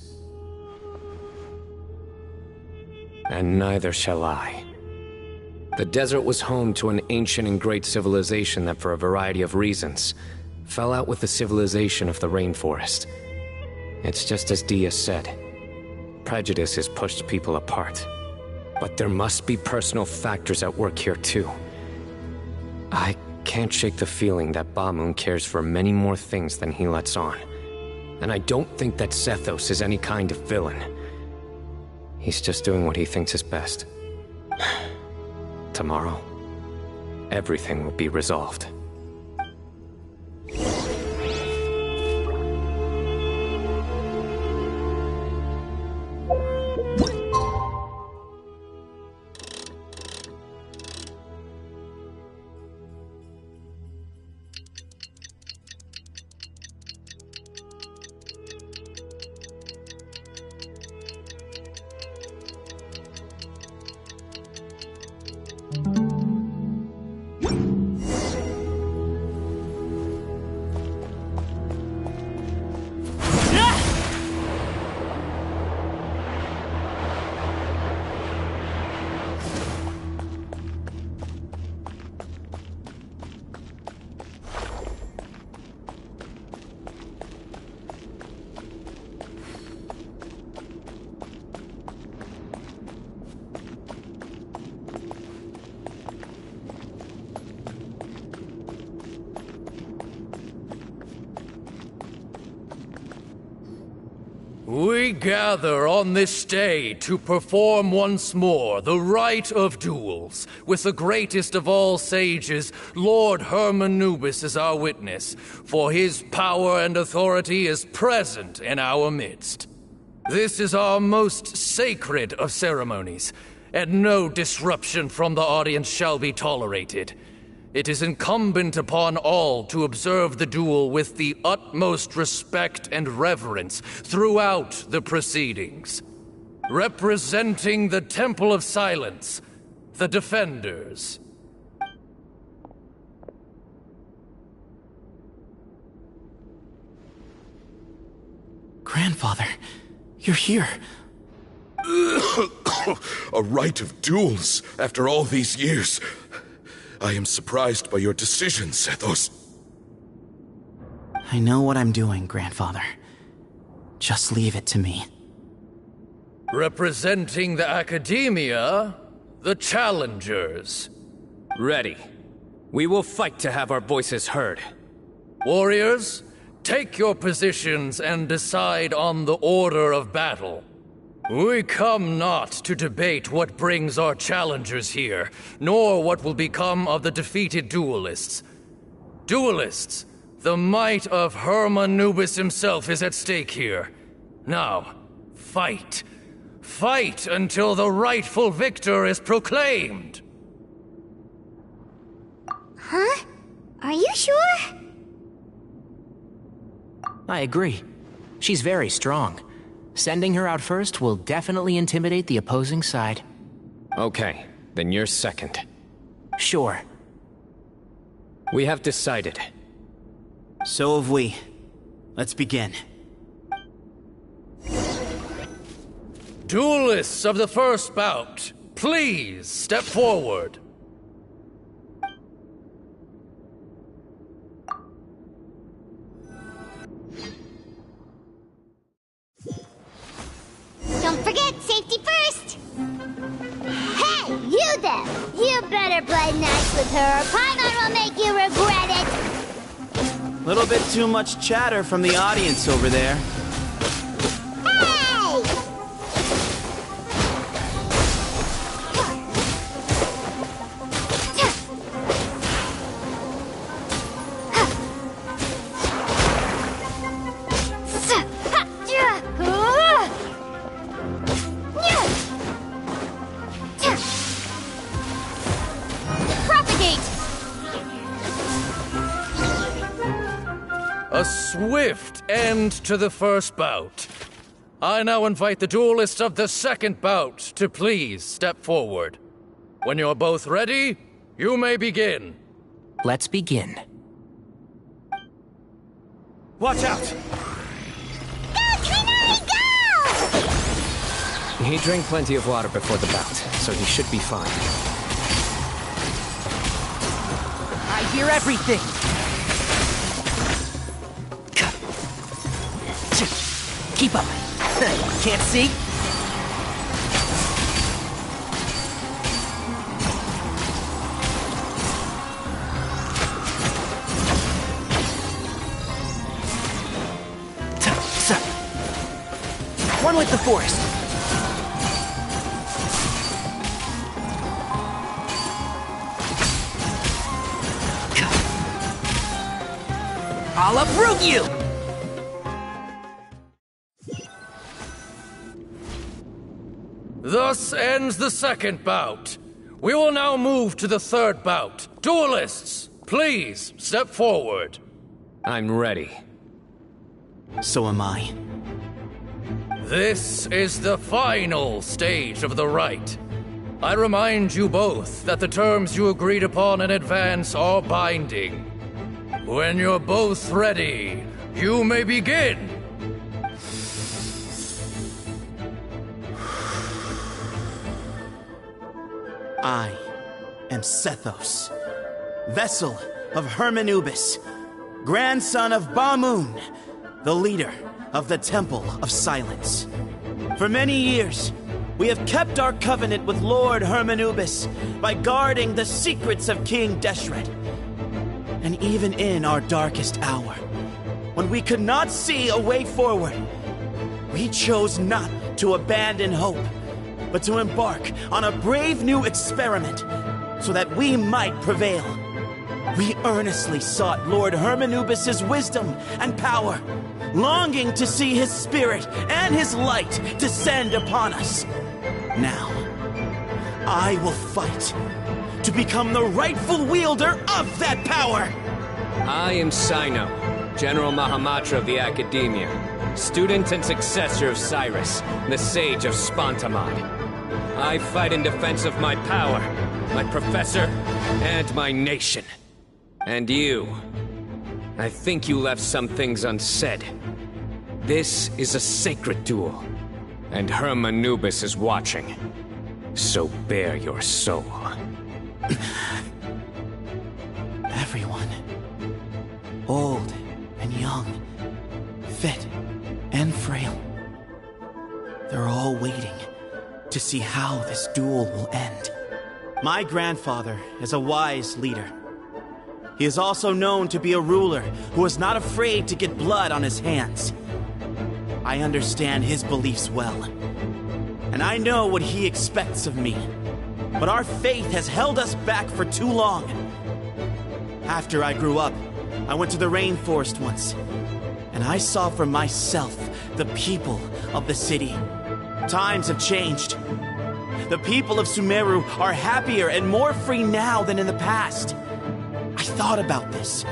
And neither shall I. The desert was home to an ancient and great civilization that, for a variety of reasons, fell out with the civilization of the rainforest. It's just as Dia said. Prejudice has pushed people apart. But there must be personal factors at work here too. I can't shake the feeling that Bamoon cares for many more things than he lets on. And I don't think that Sethos is any kind of villain. He's just doing what he thinks is best. Tomorrow, everything will be resolved. We gather on this day to perform once more the rite of duels, with the greatest of all sages, Lord Hermanubis, as our witness, for his power and authority is present in our midst. This is our most sacred of ceremonies, and no disruption from the audience shall be tolerated. It is incumbent upon all to observe the duel with the utmost respect and reverence throughout the proceedings. Representing the Temple of Silence, the Defenders. Grandfather, you're here. A rite of duels after all these years. I am surprised by your decision, Sethos. I know what I'm doing, Grandfather. Just leave it to me. Representing the Academia, the Challengers. Ready. We will fight to have our voices heard. Warriors, take your positions and decide on the order of battle. We come not to debate what brings our challengers here, nor what will become of the defeated duelists. Duelists, the might of Hermanubis himself is at stake here. Now, fight. Fight until the rightful victor is proclaimed. Huh? Are you sure? I agree. She's very strong. Sending her out first will definitely intimidate the opposing side. Okay, then you're second. Sure. We have decided. So have we. Let's begin. Duelists of the first bout, please step forward. Don't forget, safety first! Hey, you there! You better play nice with her, or Paimon will make you regret it! Little bit too much chatter from the audience over there. Hey! Propagate! swift end to the first bout. I now invite the duelists of the second bout to please step forward. When you're both ready, you may begin. Let's begin. Watch out! He drank plenty of water before the bout, so he should be fine. I hear everything! Keep up! Can't see? One with the forest! I'll uproot you! Thus ends the second bout. We will now move to the third bout. Duelists, please step forward. I'm ready. So am I. This is the final stage of the rite. I remind you both that the terms you agreed upon in advance are binding. When you're both ready, you may begin. I am Sethos, vessel of Hermanubis, grandson of Bamun, the leader of the Temple of Silence. For many years, we have kept our covenant with Lord Hermanubis by guarding the secrets of King Deshret. And even in our darkest hour, when we could not see a way forward, we chose not to abandon hope, but to embark on a brave new experiment so that we might prevail. We earnestly sought Lord Hermanubis' wisdom and power, longing to see his spirit and his light descend upon us. Now, I will fight to become the rightful wielder of that power! I am Cyno, General Mahamatra of the Academia, student and successor of Cyrus, the Sage of Spontamod. I fight in defense of my power, my professor, and my nation. And you. I think you left some things unsaid. This is a sacred duel, and Hermanubis is watching. So bare your soul. Everyone, old and young, fit and frail, they're all waiting to see how this duel will end. My grandfather is a wise leader. He is also known to be a ruler who is not afraid to get blood on his hands. I understand his beliefs well, and I know what he expects of me. But our faith has held us back for too long. After I grew up, I went to the rainforest once, and I saw for myself the people of the city. Times have changed. The people of Sumeru are happier and more free now than in the past. I thought about this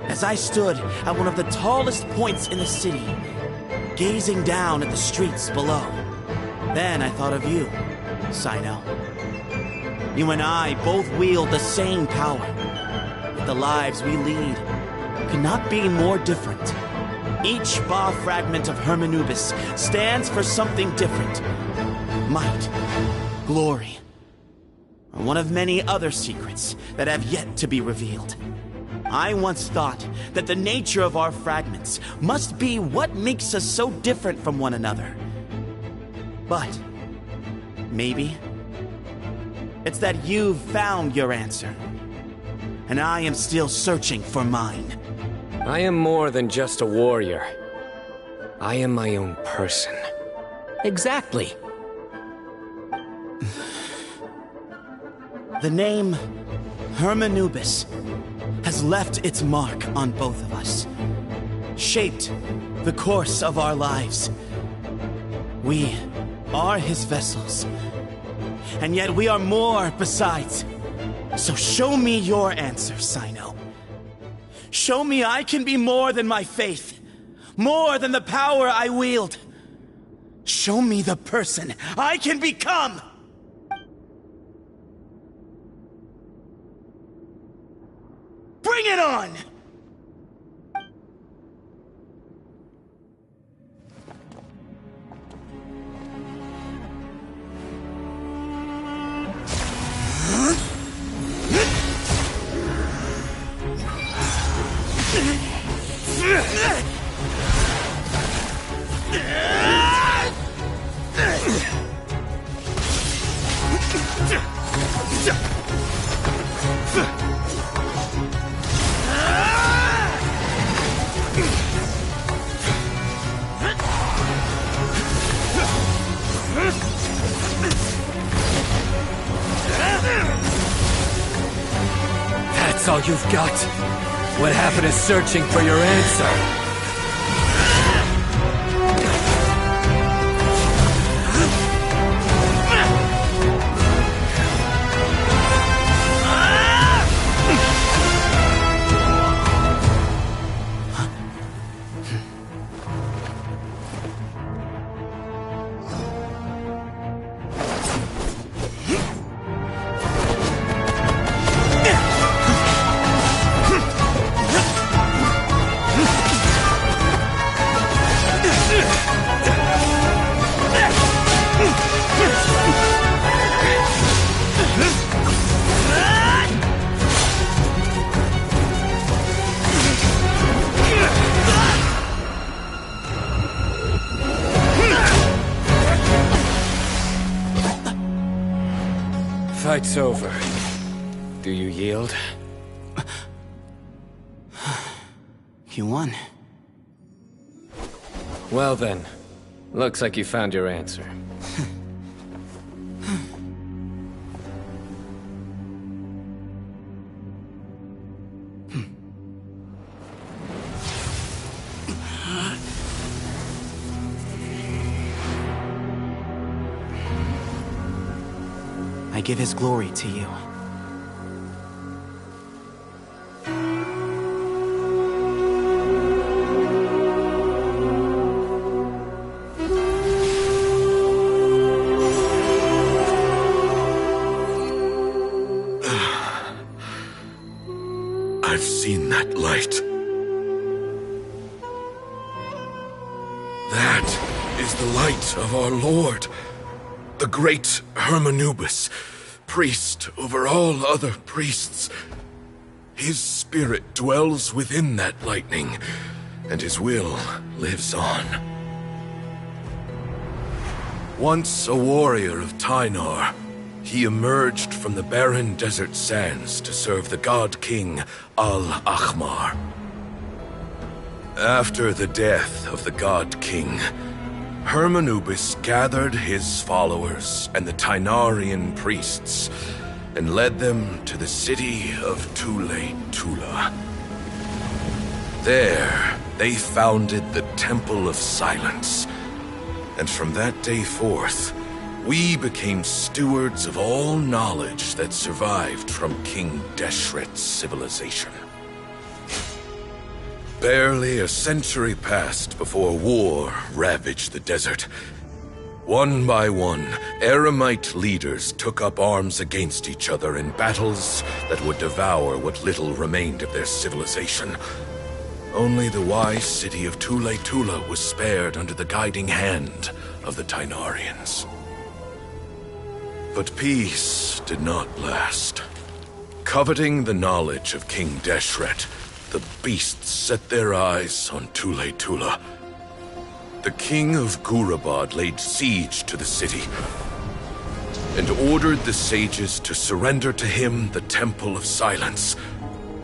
as I stood at one of the tallest points in the city, gazing down at the streets below. Then I thought of you, Cyno. You and I both wield the same power. But the lives we lead could not be more different. Each Ba fragment of Hermanubis stands for something different. Might, glory, or one of many other secrets that have yet to be revealed. I once thought that the nature of our fragments must be what makes us so different from one another. But maybe it's that you've found your answer, and I am still searching for mine. I am more than just a warrior. I am my own person. Exactly. The name Hermanubis has left its mark on both of us, shaped the course of our lives. We are his vessels, and yet we are more besides. So show me your answer, Cyno. Show me I can be more than my faith, more than the power I wield. Show me the person I can become! Bring it on! That's all you've got? What happened to searching for your answer? Fight's over. Do you yield? You won. Well then, looks like you found your answer. I give his glory to you. I've seen that light. That is the light of our Lord, the great Hermanubis, priest over all other priests. His spirit dwells within that lightning, and his will lives on. Once a warrior of Tynar, he emerged from the barren desert sands to serve the god king Al-Ahmar. After the death of the god king, Hermanubis gathered his followers and the Tynarian priests and led them to the city of Tule-Tula. There, they founded the Temple of Silence, and from that day forth, we became stewards of all knowledge that survived from King Deshret's civilization. Barely a century passed before war ravaged the desert. One by one, Eremite leaders took up arms against each other in battles that would devour what little remained of their civilization. Only the wise city of Tule-Tula was spared under the guiding hand of the Tynarians. But peace did not last. Coveting the knowledge of King Deshret, the beasts set their eyes on Tule-Tula. The king of Gurabad laid siege to the city and ordered the sages to surrender to him the Temple of Silence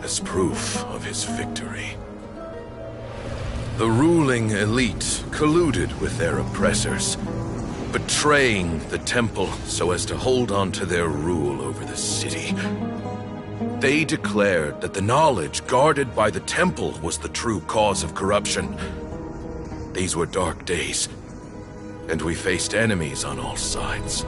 as proof of his victory. The ruling elite colluded with their oppressors, betraying the temple so as to hold on to their rule over the city. They declared that the knowledge guarded by the temple was the true cause of corruption. These were dark days, and we faced enemies on all sides.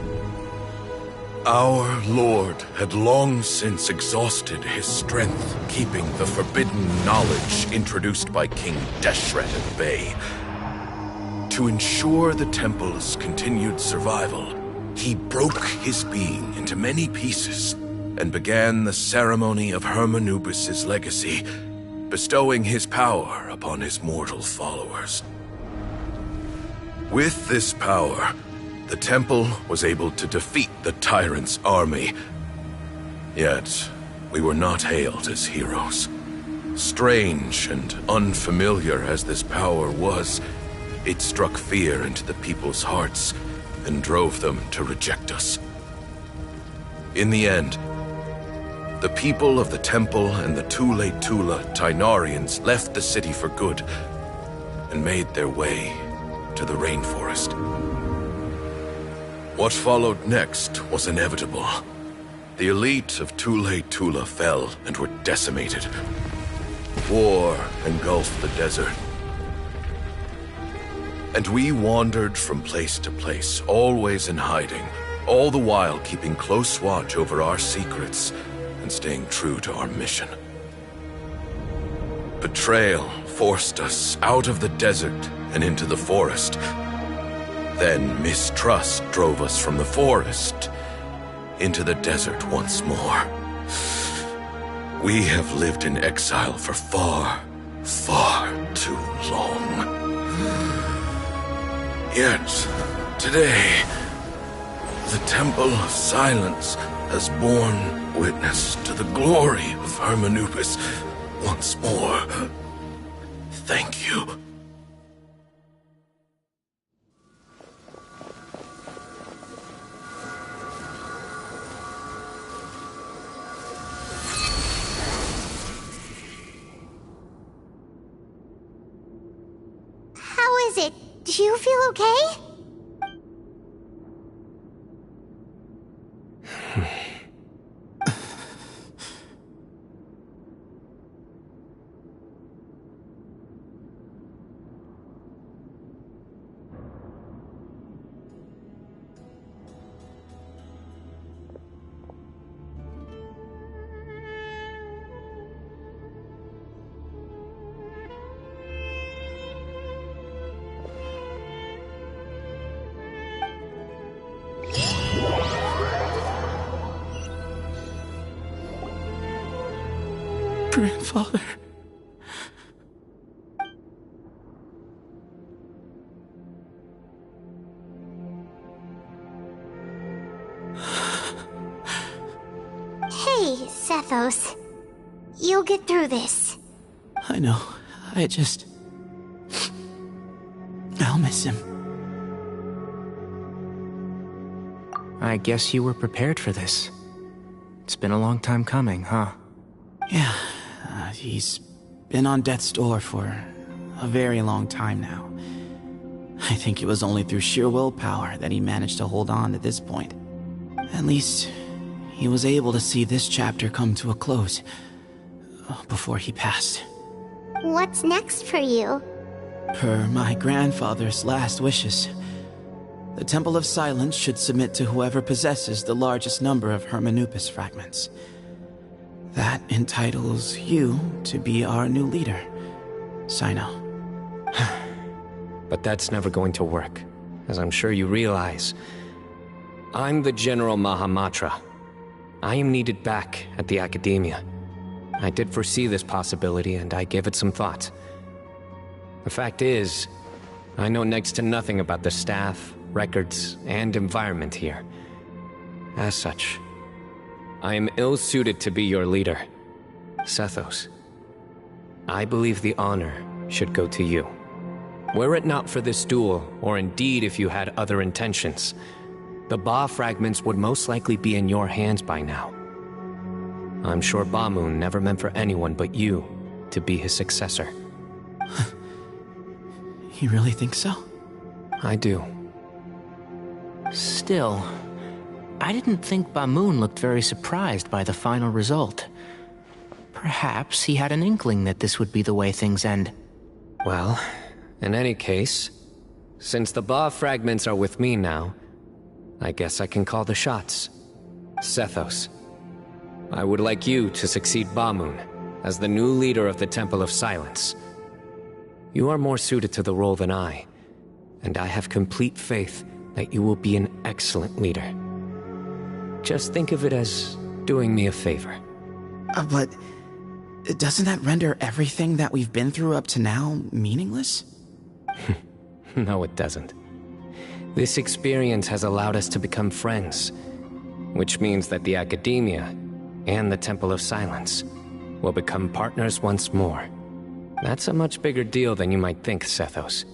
Our Lord had long since exhausted his strength, keeping the forbidden knowledge introduced by King Deshret at bay. To ensure the temple's continued survival, he broke his being into many pieces and began the ceremony of Hermanubis' legacy, bestowing his power upon his mortal followers. With this power, the temple was able to defeat the tyrant's army. Yet, we were not hailed as heroes. Strange and unfamiliar as this power was, it struck fear into the people's hearts and drove them to reject us. In the end, the people of the temple and the Tule Tula Tainarians left the city for good and made their way to the rainforest. What followed next was inevitable. The elite of Tule Tula fell and were decimated. War engulfed the desert. And we wandered from place to place, always in hiding, all the while keeping close watch over our secrets and staying true to our mission. Betrayal forced us out of the desert and into the forest. Then mistrust drove us from the forest into the desert once more. We have lived in exile for far, far too long. Yet, today, the Temple of Silence has borne witness to the glory of Hermanubis once more. Thank you. How is it? Do you feel okay? Grandfather. Hey, Sethos. You'll get through this. I know. I'll miss him. I guess you were prepared for this. It's been a long time coming, huh? Yeah. He's been on death's door for a very long time now. I think it was only through sheer willpower that he managed to hold on to this point. At least, he was able to see this chapter come to a close before he passed. What's next for you? Per my grandfather's last wishes, the Temple of Silence should submit to whoever possesses the largest number of Hermanubis fragments. That entitles you to be our new leader, Cyno. But that's never going to work, as I'm sure you realize. I'm the General Mahamatra. I am needed back at the Academia. I did foresee this possibility, and I gave it some thought. The fact is, I know next to nothing about the staff, records, and environment here. As such, I am ill-suited to be your leader, Sethos. I believe the honor should go to you. Were it not for this duel, or indeed if you had other intentions, the Ba fragments would most likely be in your hands by now. I'm sure Bamoon never meant for anyone but you to be his successor. You really think so? I do. Still, I didn't think Bamoon looked very surprised by the final result. Perhaps he had an inkling that this would be the way things end. Well, in any case, since the Ba fragments are with me now, I guess I can call the shots. Sethos, I would like you to succeed Bamun as the new leader of the Temple of Silence. You are more suited to the role than I, and I have complete faith that you will be an excellent leader. Just think of it as doing me a favor. But doesn't that render everything that we've been through up to now meaningless? No, it doesn't. This experience has allowed us to become friends, which means that the Academia and the Temple of Silence will become partners once more. That's a much bigger deal than you might think, Sethos.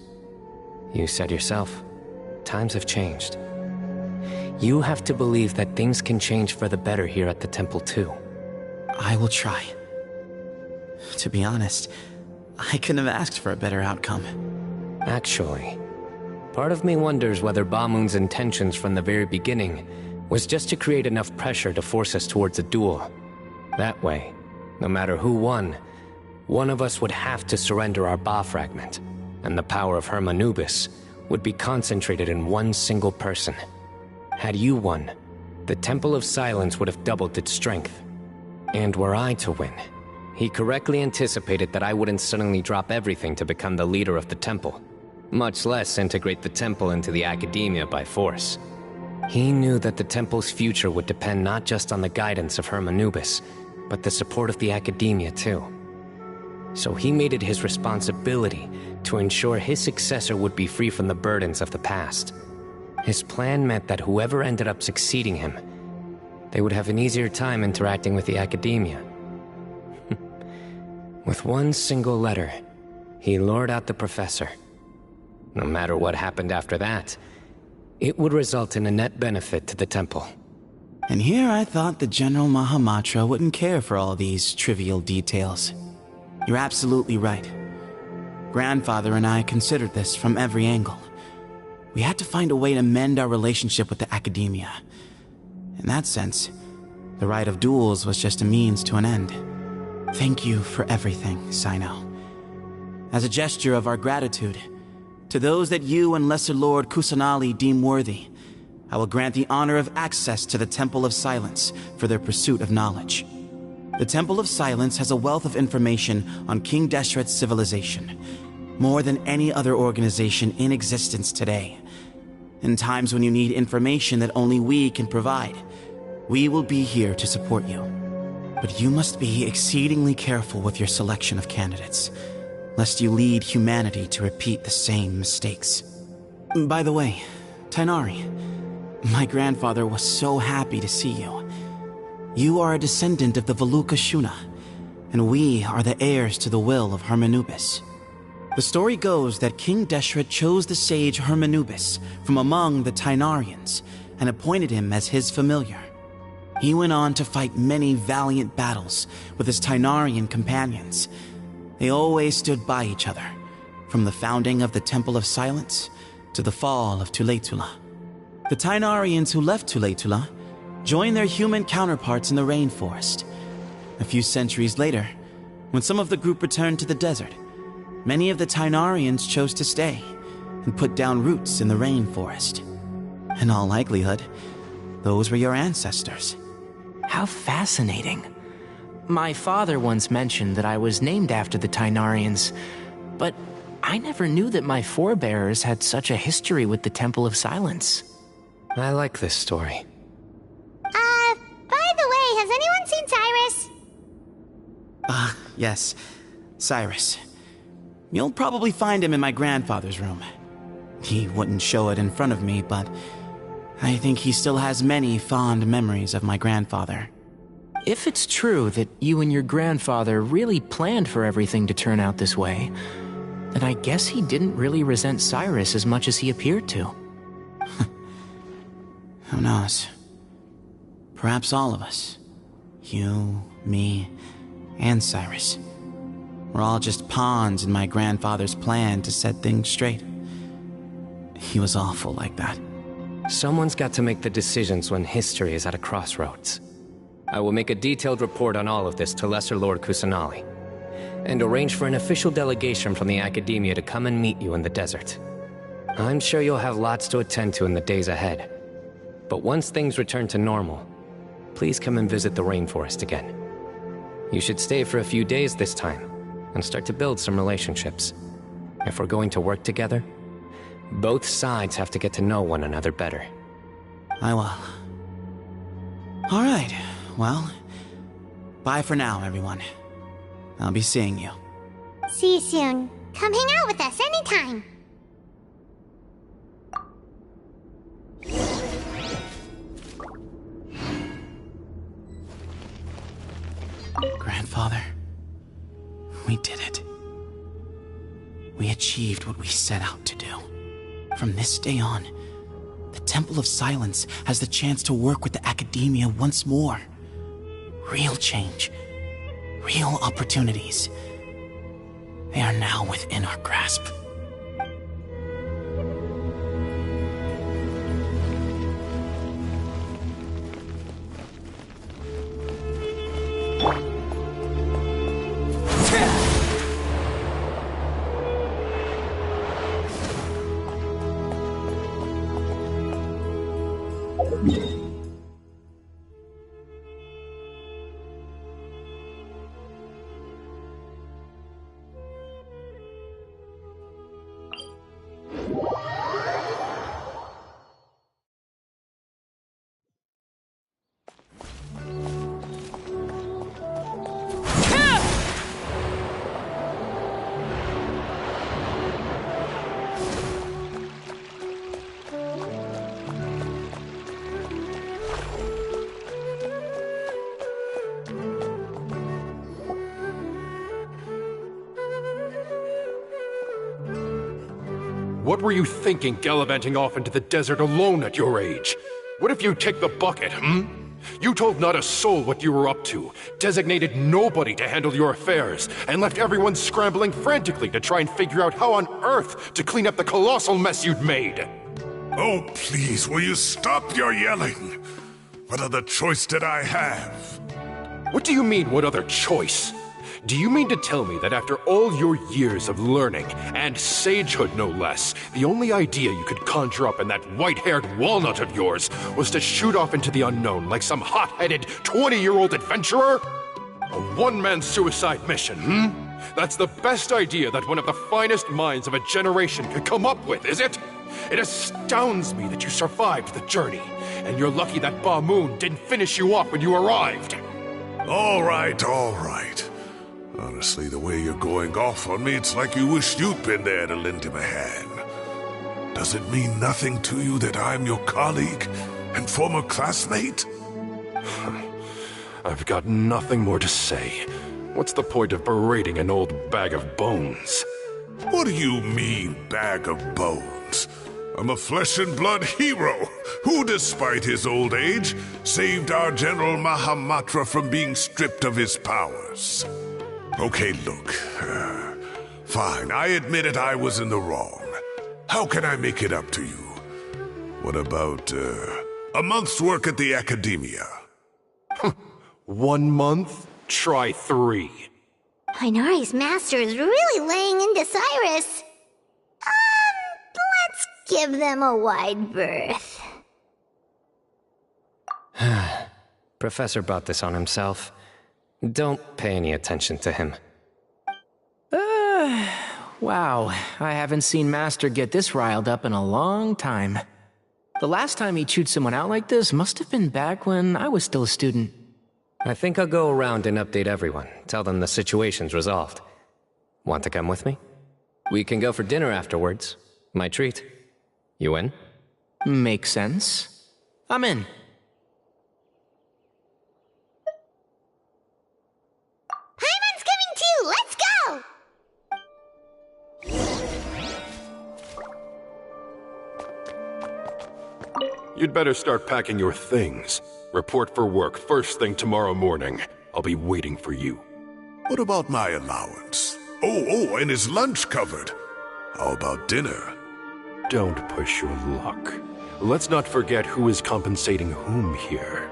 You said yourself, times have changed. You have to believe that things can change for the better here at the temple too. I will try. To be honest, I couldn't have asked for a better outcome. Actually, part of me wonders whether Bamun's intentions from the very beginning was just to create enough pressure to force us towards a duel. That way, no matter who won, one of us would have to surrender our Ba fragment, and the power of Hermanubis would be concentrated in one single person. Had you won, the Temple of Silence would have doubled its strength. And were I to win, he correctly anticipated that I wouldn't suddenly drop everything to become the leader of the temple, much less integrate the temple into the Academia by force. He knew that the temple's future would depend not just on the guidance of Hermanubis, but the support of the Academia too. So he made it his responsibility to ensure his successor would be free from the burdens of the past. His plan meant that whoever ended up succeeding him, they would have an easier time interacting with the Academia. With one single letter, he lured out the professor. No matter what happened after that, it would result in a net benefit to the temple. And here I thought the General Mahamatra wouldn't care for all these trivial details. You're absolutely right. Grandfather and I considered this from every angle. We had to find a way to mend our relationship with the Academia. In that sense, the right of duels was just a means to an end. Thank you for everything, Cyno. As a gesture of our gratitude, to those that you and Lesser Lord Kusanali deem worthy, I will grant the honor of access to the Temple of Silence for their pursuit of knowledge. The Temple of Silence has a wealth of information on King Deshret's civilization, more than any other organization in existence today. In times when you need information that only we can provide, we will be here to support you. But you must be exceedingly careful with your selection of candidates, lest you lead humanity to repeat the same mistakes. By the way, Tainari, my grandfather was so happy to see you. You are a descendant of the Veluka Shuna, and we are the heirs to the will of Hermanubis. The story goes that King Deshret chose the sage Hermanubis from among the Tainarians and appointed him as his familiar. He went on to fight many valiant battles with his Tainarian companions. They always stood by each other, from the founding of the Temple of Silence to the fall of Tuletula. The Tainarians who left Tuletula joined their human counterparts in the rainforest. A few centuries later, when some of the group returned to the desert, many of the Tainarians chose to stay and put down roots in the rainforest. In all likelihood, those were your ancestors. How fascinating. My father once mentioned that I was named after the Tainarians, but I never knew that my forebears had such a history with the Temple of Silence. I like this story. By the way, has anyone seen Cyrus? Yes, Cyrus. You'll probably find him in my grandfather's room. He wouldn't show it in front of me, but I think he still has many fond memories of my grandfather. If it's true that you and your grandfather really planned for everything to turn out this way, then I guess he didn't really resent Cyrus as much as he appeared to. Who knows? Perhaps all of us. You, me, and Cyrus. We're all just pawns in my grandfather's plan to set things straight. He was awful like that. Someone's got to make the decisions when history is at a crossroads. I will make a detailed report on all of this to Lesser Lord Kusanali, and arrange for an official delegation from the Academia to come and meet you in the desert. I'm sure you'll have lots to attend to in the days ahead. But once things return to normal, please come and visit the rainforest again. You should stay for a few days this time, and start to build some relationships. If we're going to work together, both sides have to get to know one another better. I will. Alright, well, bye for now, everyone. I'll be seeing you. See you soon. Come hang out with us anytime. Grandfather, we did it. We achieved what we set out to do. From this day on, the Temple of Silence has the chance to work with the Academia once more. Real change. Real opportunities. They are now within our grasp. What were you thinking, gallivanting off into the desert alone at your age? What if you take the bucket, You told not a soul what you were up to, designated nobody to handle your affairs, and left everyone scrambling frantically to try and figure out how on earth to clean up the colossal mess you'd made. Oh, please, will you stop your yelling? What other choice did I have? What do you mean, what other choice? Do you mean to tell me that after all your years of learning, and sagehood no less, the only idea you could conjure up in that white-haired walnut of yours was to shoot off into the unknown like some hot-headed 20-year-old adventurer? A one-man suicide mission, That's the best idea that one of the finest minds of a generation could come up with, is it? It astounds me that you survived the journey, and you're lucky that Ba Moon didn't finish you off when you arrived. All right, all right. Honestly, the way you're going off on me, it's like you wished you'd been there to lend him a hand. Does it mean nothing to you that I'm your colleague and former classmate? I've got nothing more to say. What's the point of berating an old bag of bones? What do you mean, bag of bones? I'm a flesh and blood hero who, despite his old age, saved our General Mahamatra from being stripped of his powers. Okay, look. Fine, I admit it, I was in the wrong. How can I make it up to you? What about, a month's work at the Academia? 1 month? Try 3. Inari's master is really laying into Cyrus. Let's give them a wide berth. Professor brought this on himself. Don't pay any attention to him. Wow, I haven't seen Master get this riled up in a long time. The last time he chewed someone out like this must have been back when I was still a student. I think I'll go around and update everyone, tell them the situation's resolved. Want to come with me? We can go for dinner afterwards. My treat. You in? Makes sense. I'm in. Paimon's coming too! Let's go! You'd better start packing your things. Report for work first thing tomorrow morning. I'll be waiting for you. What about my allowance? Oh, and is lunch covered? How about dinner? Don't push your luck. Let's not forget who is compensating whom here.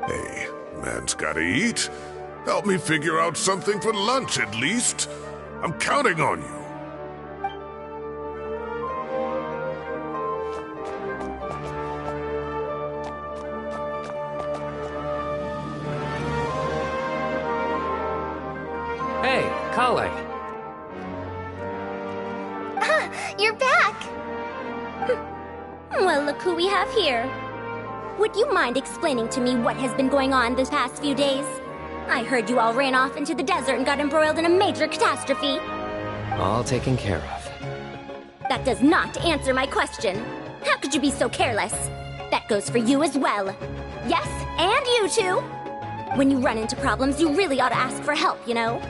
Hey, man's gotta eat. Help me figure out something for lunch at least. I'm counting on you. Kale. You're back! Well, look who we have here. Would you mind explaining to me what has been going on this past few days? I heard you all ran off into the desert and got embroiled in a major catastrophe. All taken care of. That does not answer my question. How could you be so careless? That goes for you as well. Yes, and you too. When you run into problems, you really ought to ask for help, you know?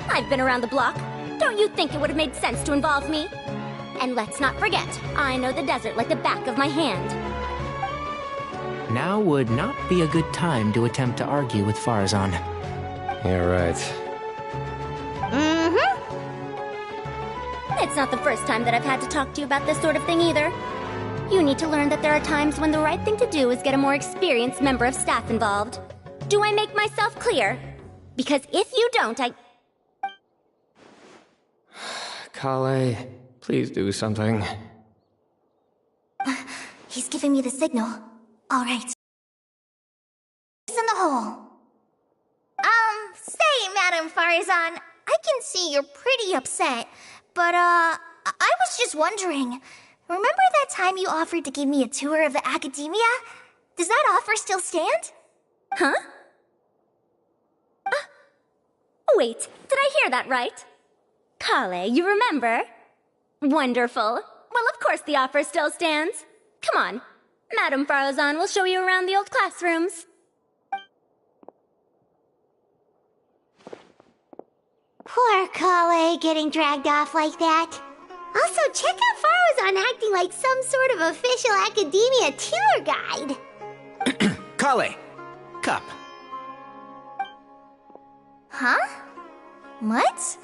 I've been around the block. Don't you think it would have made sense to involve me? And let's not forget, I know the desert like the back of my hand. Now would not be a good time to attempt to argue with Farazan. You're right. Mm-hmm. It's not the first time that I've had to talk to you about this sort of thing either. You need to learn that there are times when the right thing to do is get a more experienced member of staff involved. Do I make myself clear? Because if you don't, Kale, please do something. He's giving me the signal. All right. He's in the hole. Say, Madame Farazan, I can see you're pretty upset, but, I was just wondering, remember that time you offered to give me a tour of the academia? Does that offer still stand? Huh? Wait, did I hear that right? Kale, you remember? Wonderful. Well, of course the offer still stands. Come on. Madame Farazan will show you around the old classrooms. Poor Kale getting dragged off like that. Also, check out Farazan acting like some sort of official academia tour guide. Kale! Cup. Huh? What?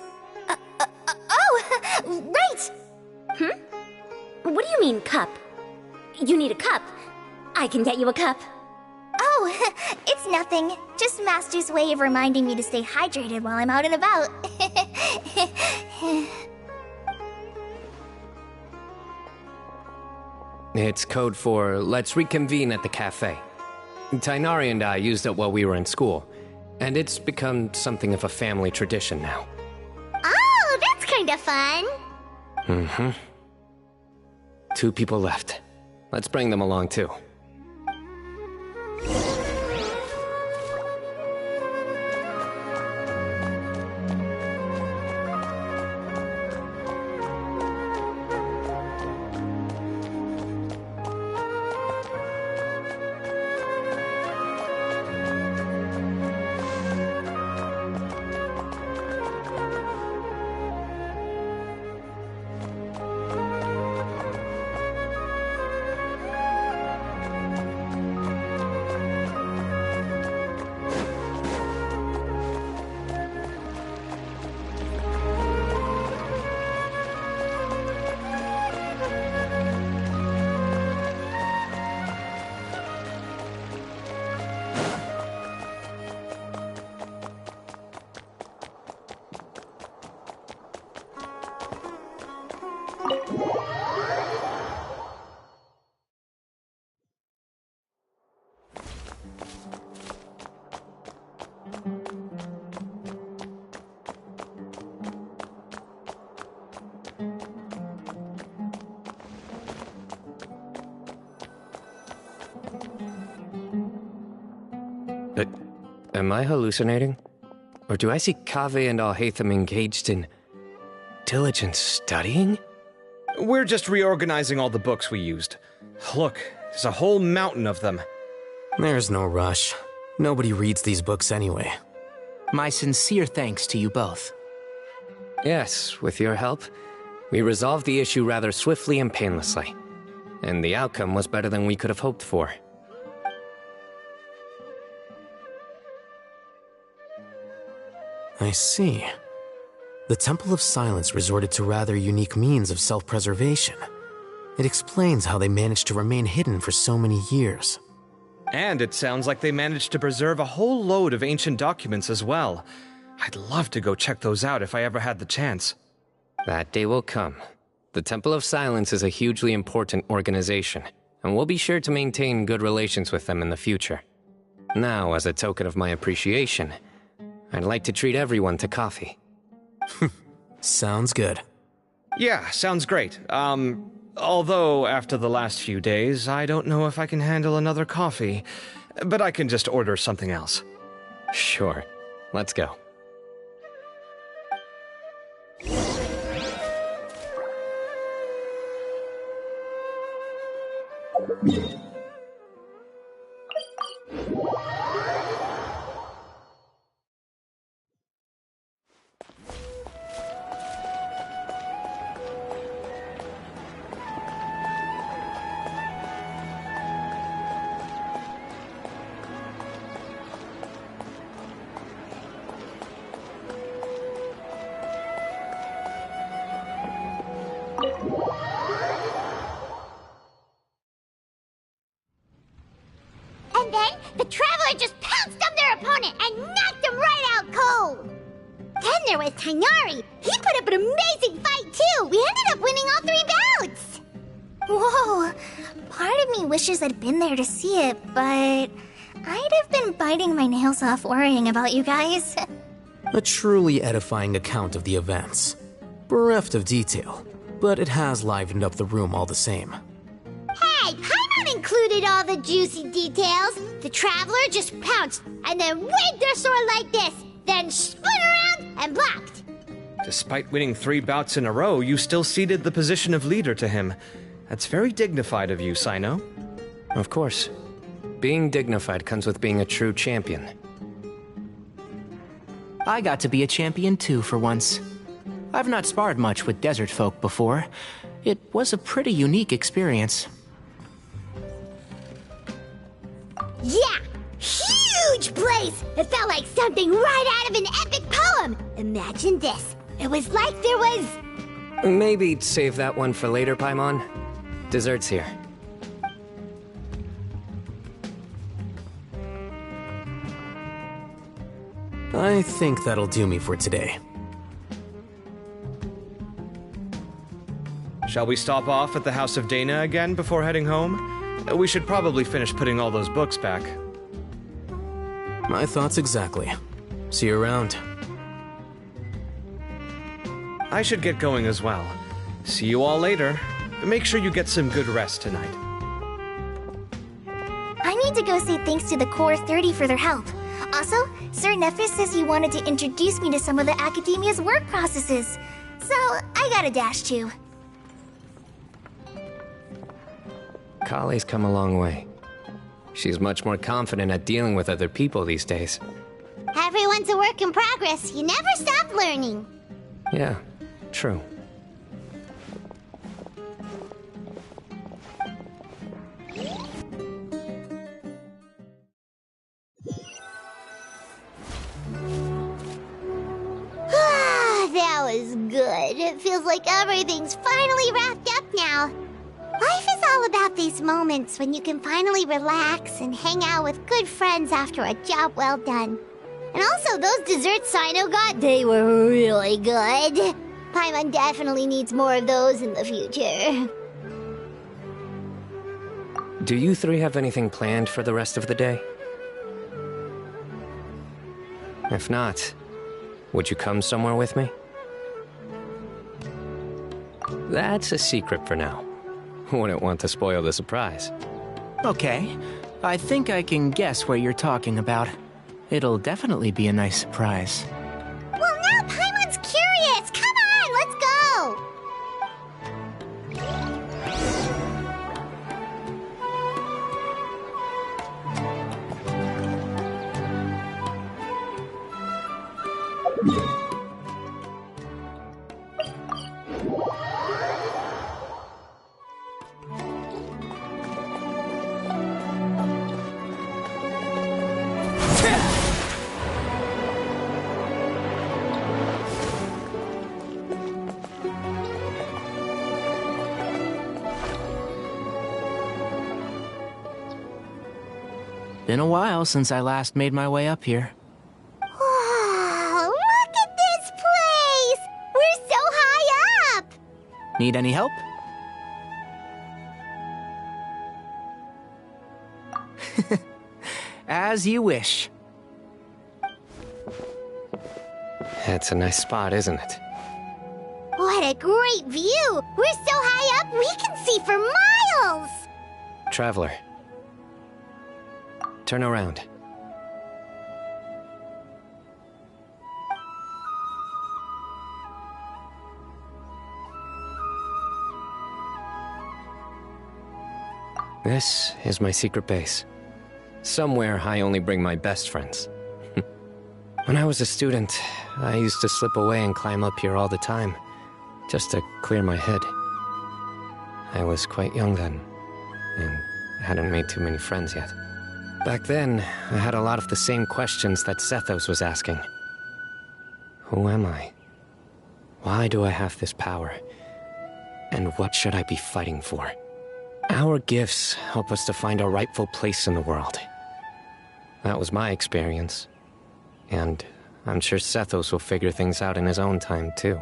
Oh, right! What do you mean, cup? You need a cup. I can get you a cup. Oh, it's nothing. Just Master's way of reminding me to stay hydrated while I'm out and about. It's code for let's reconvene at the cafe. Tainari and I used it while we were in school, and it's become something of a family tradition now. Oh, that's kind of fun. Mm-hmm. 2 people left. Let's bring them along too. Am I hallucinating? Or do I see Kaveh and Alhaitham engaged in diligent studying? We're just reorganizing all the books we used. Look, there's a whole mountain of them. There's no rush. Nobody reads these books anyway. My sincere thanks to you both. Yes, with your help, we resolved the issue rather swiftly and painlessly. And the outcome was better than we could have hoped for. I see. The Temple of Silence resorted to rather unique means of self-preservation. It explains how they managed to remain hidden for so many years. And it sounds like they managed to preserve a whole load of ancient documents as well. I'd love to go check those out if I ever had the chance. That day will come. The Temple of Silence is a hugely important organization, and we'll be sure to maintain good relations with them in the future. Now, as a token of my appreciation, I'd like to treat everyone to coffee. Sounds good. Yeah, sounds great. Although after the last few days, I don't know if I can handle another coffee. But I can just order something else. Sure. Let's go. And then the Traveler just pounced on their opponent and knocked him right out cold. Then there was Tainari. He put up an amazing fight too. We ended up winning all 3 bouts. Whoa! Part of me wishes I'd been there to see it, but I'd have been biting my nails off worrying about you guys. A truly edifying account of the events. Bereft of detail, but it has livened up the room all the same. Hey, Paimon included all the juicy details. The Traveler just pounced and then waved their sword like this, then spun around and blocked. Despite winning 3 bouts in a row, you still ceded the position of leader to him. That's very dignified of you, Cyno. Of course. Being dignified comes with being a true champion. I got to be a champion too for once. I've not sparred much with desert folk before. It was a pretty unique experience. Yeah! Huge place! It felt like something right out of an epic poem! Imagine this. It was like there was... Maybe save that one for later, Paimon. Dessert's here. I think that'll do me for today. Shall we stop off at the House of Dana again before heading home? We should probably finish putting all those books back. My thoughts exactly. See you around. I should get going as well. See you all later. Make sure you get some good rest tonight. I need to go say thanks to the Core 30 for their help. Also, Sir Nephis says he wanted to introduce me to some of the Academia's work processes. So, I gotta dash too. Kali's come a long way. She's much more confident at dealing with other people these days. Everyone's a work in progress. You never stop learning. Yeah, true. That was good. It feels like everything's finally wrapped up now. Life is all about these moments when you can finally relax and hang out with good friends after a job well done. And also, those desserts Cyno got, they were really good. Paimon definitely needs more of those in the future. Do you 3 have anything planned for the rest of the day? If not, would you come somewhere with me? That's a secret for now. Wouldn't want to spoil the surprise. Okay, I think I can guess what you're talking about. It'll definitely be a nice surprise. Well, now Paimon's curious. Come on, let's go. Been a while since I last made my way up here. Wow, look at this place! We're so high up! Need any help? As you wish. It's a nice spot, isn't it? What a great view! We're so high up, we can see for miles! Traveler. Turn around. This is my secret base. Somewhere I only bring my best friends. When I was a student, I used to slip away and climb up here all the time, just to clear my head. I was quite young then, and hadn't made too many friends yet. Back then, I had a lot of the same questions that Sethos was asking. Who am I? Why do I have this power? And what should I be fighting for? Our gifts help us to find our rightful place in the world. That was my experience. And I'm sure Sethos will figure things out in his own time, too.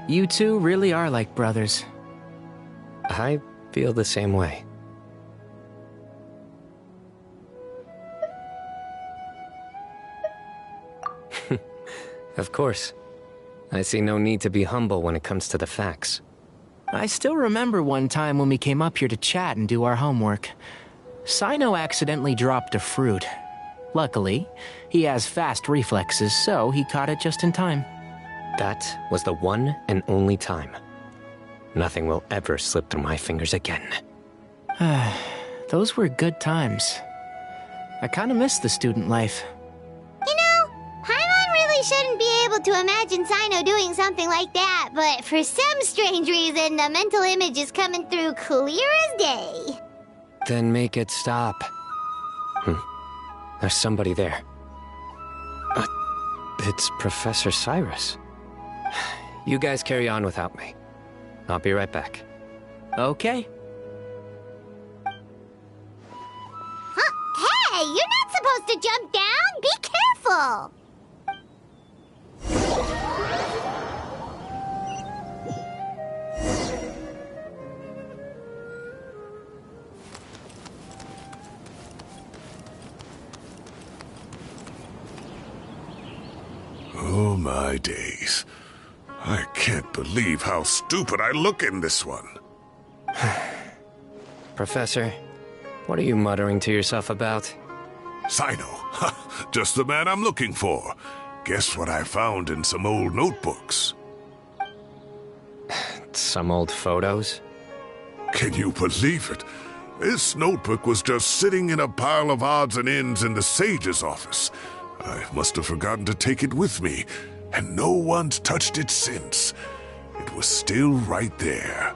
You two really are like brothers. I feel the same way. Of course. I see no need to be humble when it comes to the facts. I still remember one time when we came up here to chat and do our homework. Cyno accidentally dropped a fruit. Luckily, he has fast reflexes, so he caught it just in time. That was the one and only time. Nothing will ever slip through my fingers again. Those were good times. I kinda miss the student life. You know, Paimon really shouldn't be able to imagine Cyno doing something like that, but for some strange reason, the mental image is coming through clear as day. Then make it stop. There's somebody there. It's Professor Cyrus. You guys carry on without me. I'll be right back. Okay. Hey, you're not supposed to jump down! Be careful! Oh my days. I can't believe how stupid I look in this one. Professor, what are you muttering to yourself about? Cyno, just the man I'm looking for. Guess what I found in some old notebooks? Some old photos? Can you believe it? This notebook was just sitting in a pile of odds and ends in the Sage's office. I must have forgotten to take it with me, and no one's touched it since. It was still right there.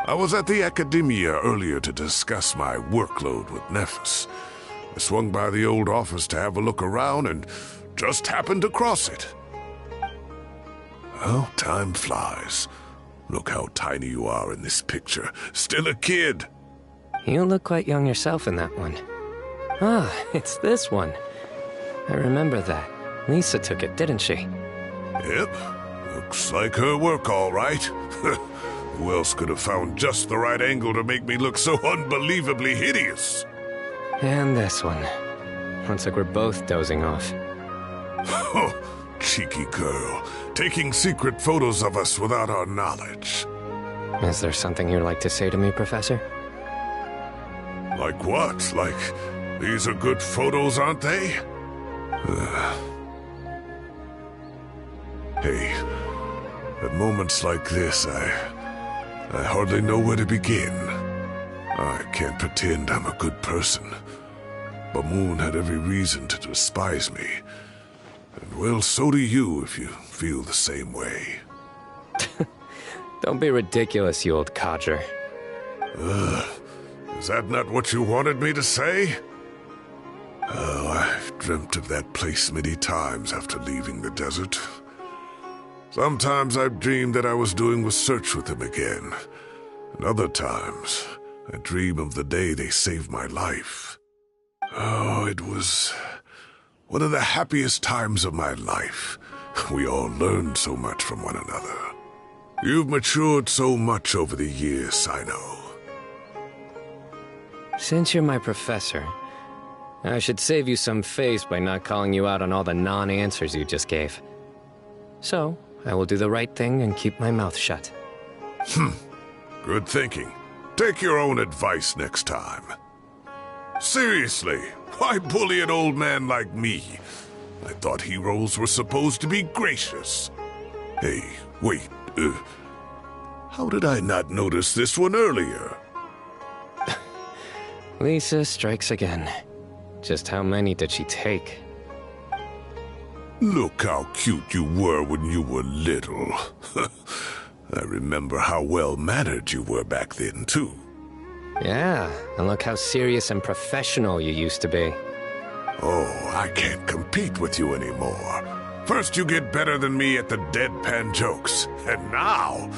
I was at the Academia earlier to discuss my workload with Nephis. I swung by the old office to have a look around and just happened to cross it. Oh, time flies. Look how tiny you are in this picture. Still a kid. You look quite young yourself in that one. Ah, it's this one. I remember that. Lisa took it, didn't she? Yep. Looks like her work, all right. Who else could have found just the right angle to make me look so unbelievably hideous? And this one. Looks like we're both dozing off. Oh, cheeky girl. Taking secret photos of us without our knowledge. Is there something you'd like to say to me, Professor? Like what? Like, these are good photos, aren't they? Hey, at moments like this, I hardly know where to begin. I can't pretend I'm a good person. Bamoon had every reason to despise me. And well, so do you if you feel the same way. Don't be ridiculous, you old codger. Is that not what you wanted me to say? Oh, I've dreamt of that place many times after leaving the desert. Sometimes I've dreamed that I was doing a search with them again. And other times, I dream of the day they saved my life. Oh, it was one of the happiest times of my life. We all learned so much from one another. You've matured so much over the years, Cyno. Since you're my professor, I should save you some face by not calling you out on all the non-answers you just gave. So, I will do the right thing and keep my mouth shut. Good thinking. Take your own advice next time. Seriously, why bully an old man like me? I thought heroes were supposed to be gracious. Hey, wait, how did I not notice this one earlier? Lisa strikes again. Just how many did she take? Look how cute you were when you were little. I remember how well-mannered you were back then, too. Yeah, and look how serious and professional you used to be. Oh, I can't compete with you anymore. First you get better than me at the deadpan jokes, and now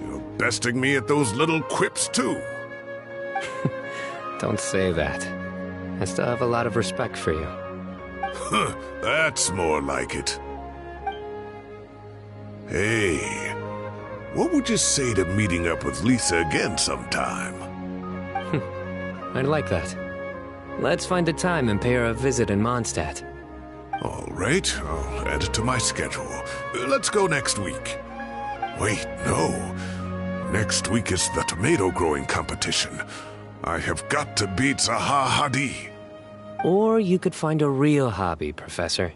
you're besting me at those little quips, too. Don't say that. I still have a lot of respect for you. That's more like it. Hey, what would you say to meeting up with Lisa again sometime? I'd like that. Let's find a time and pay her a visit in Mondstadt. All right, I'll add it to my schedule. Let's go next week. Wait, no. Next week is the tomato growing competition. I have got to beat Zaha Hadid. Or you could find a real hobby, Professor.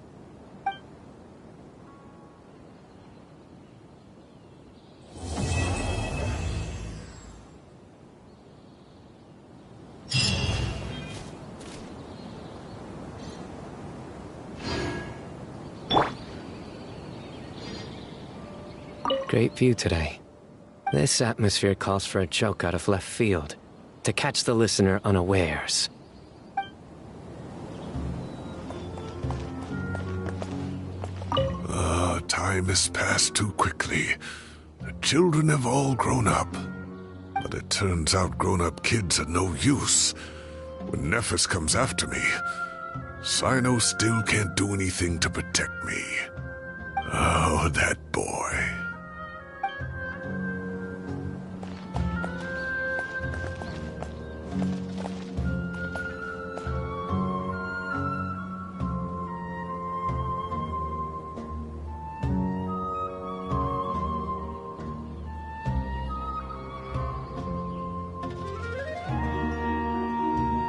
Great view today. This atmosphere calls for a joke out of left field, to catch the listener unawares. Time has passed too quickly. The children have all grown up. But it turns out grown-up kids are no use. When Nephis comes after me, Cyno still can't do anything to protect me. Oh, that boy.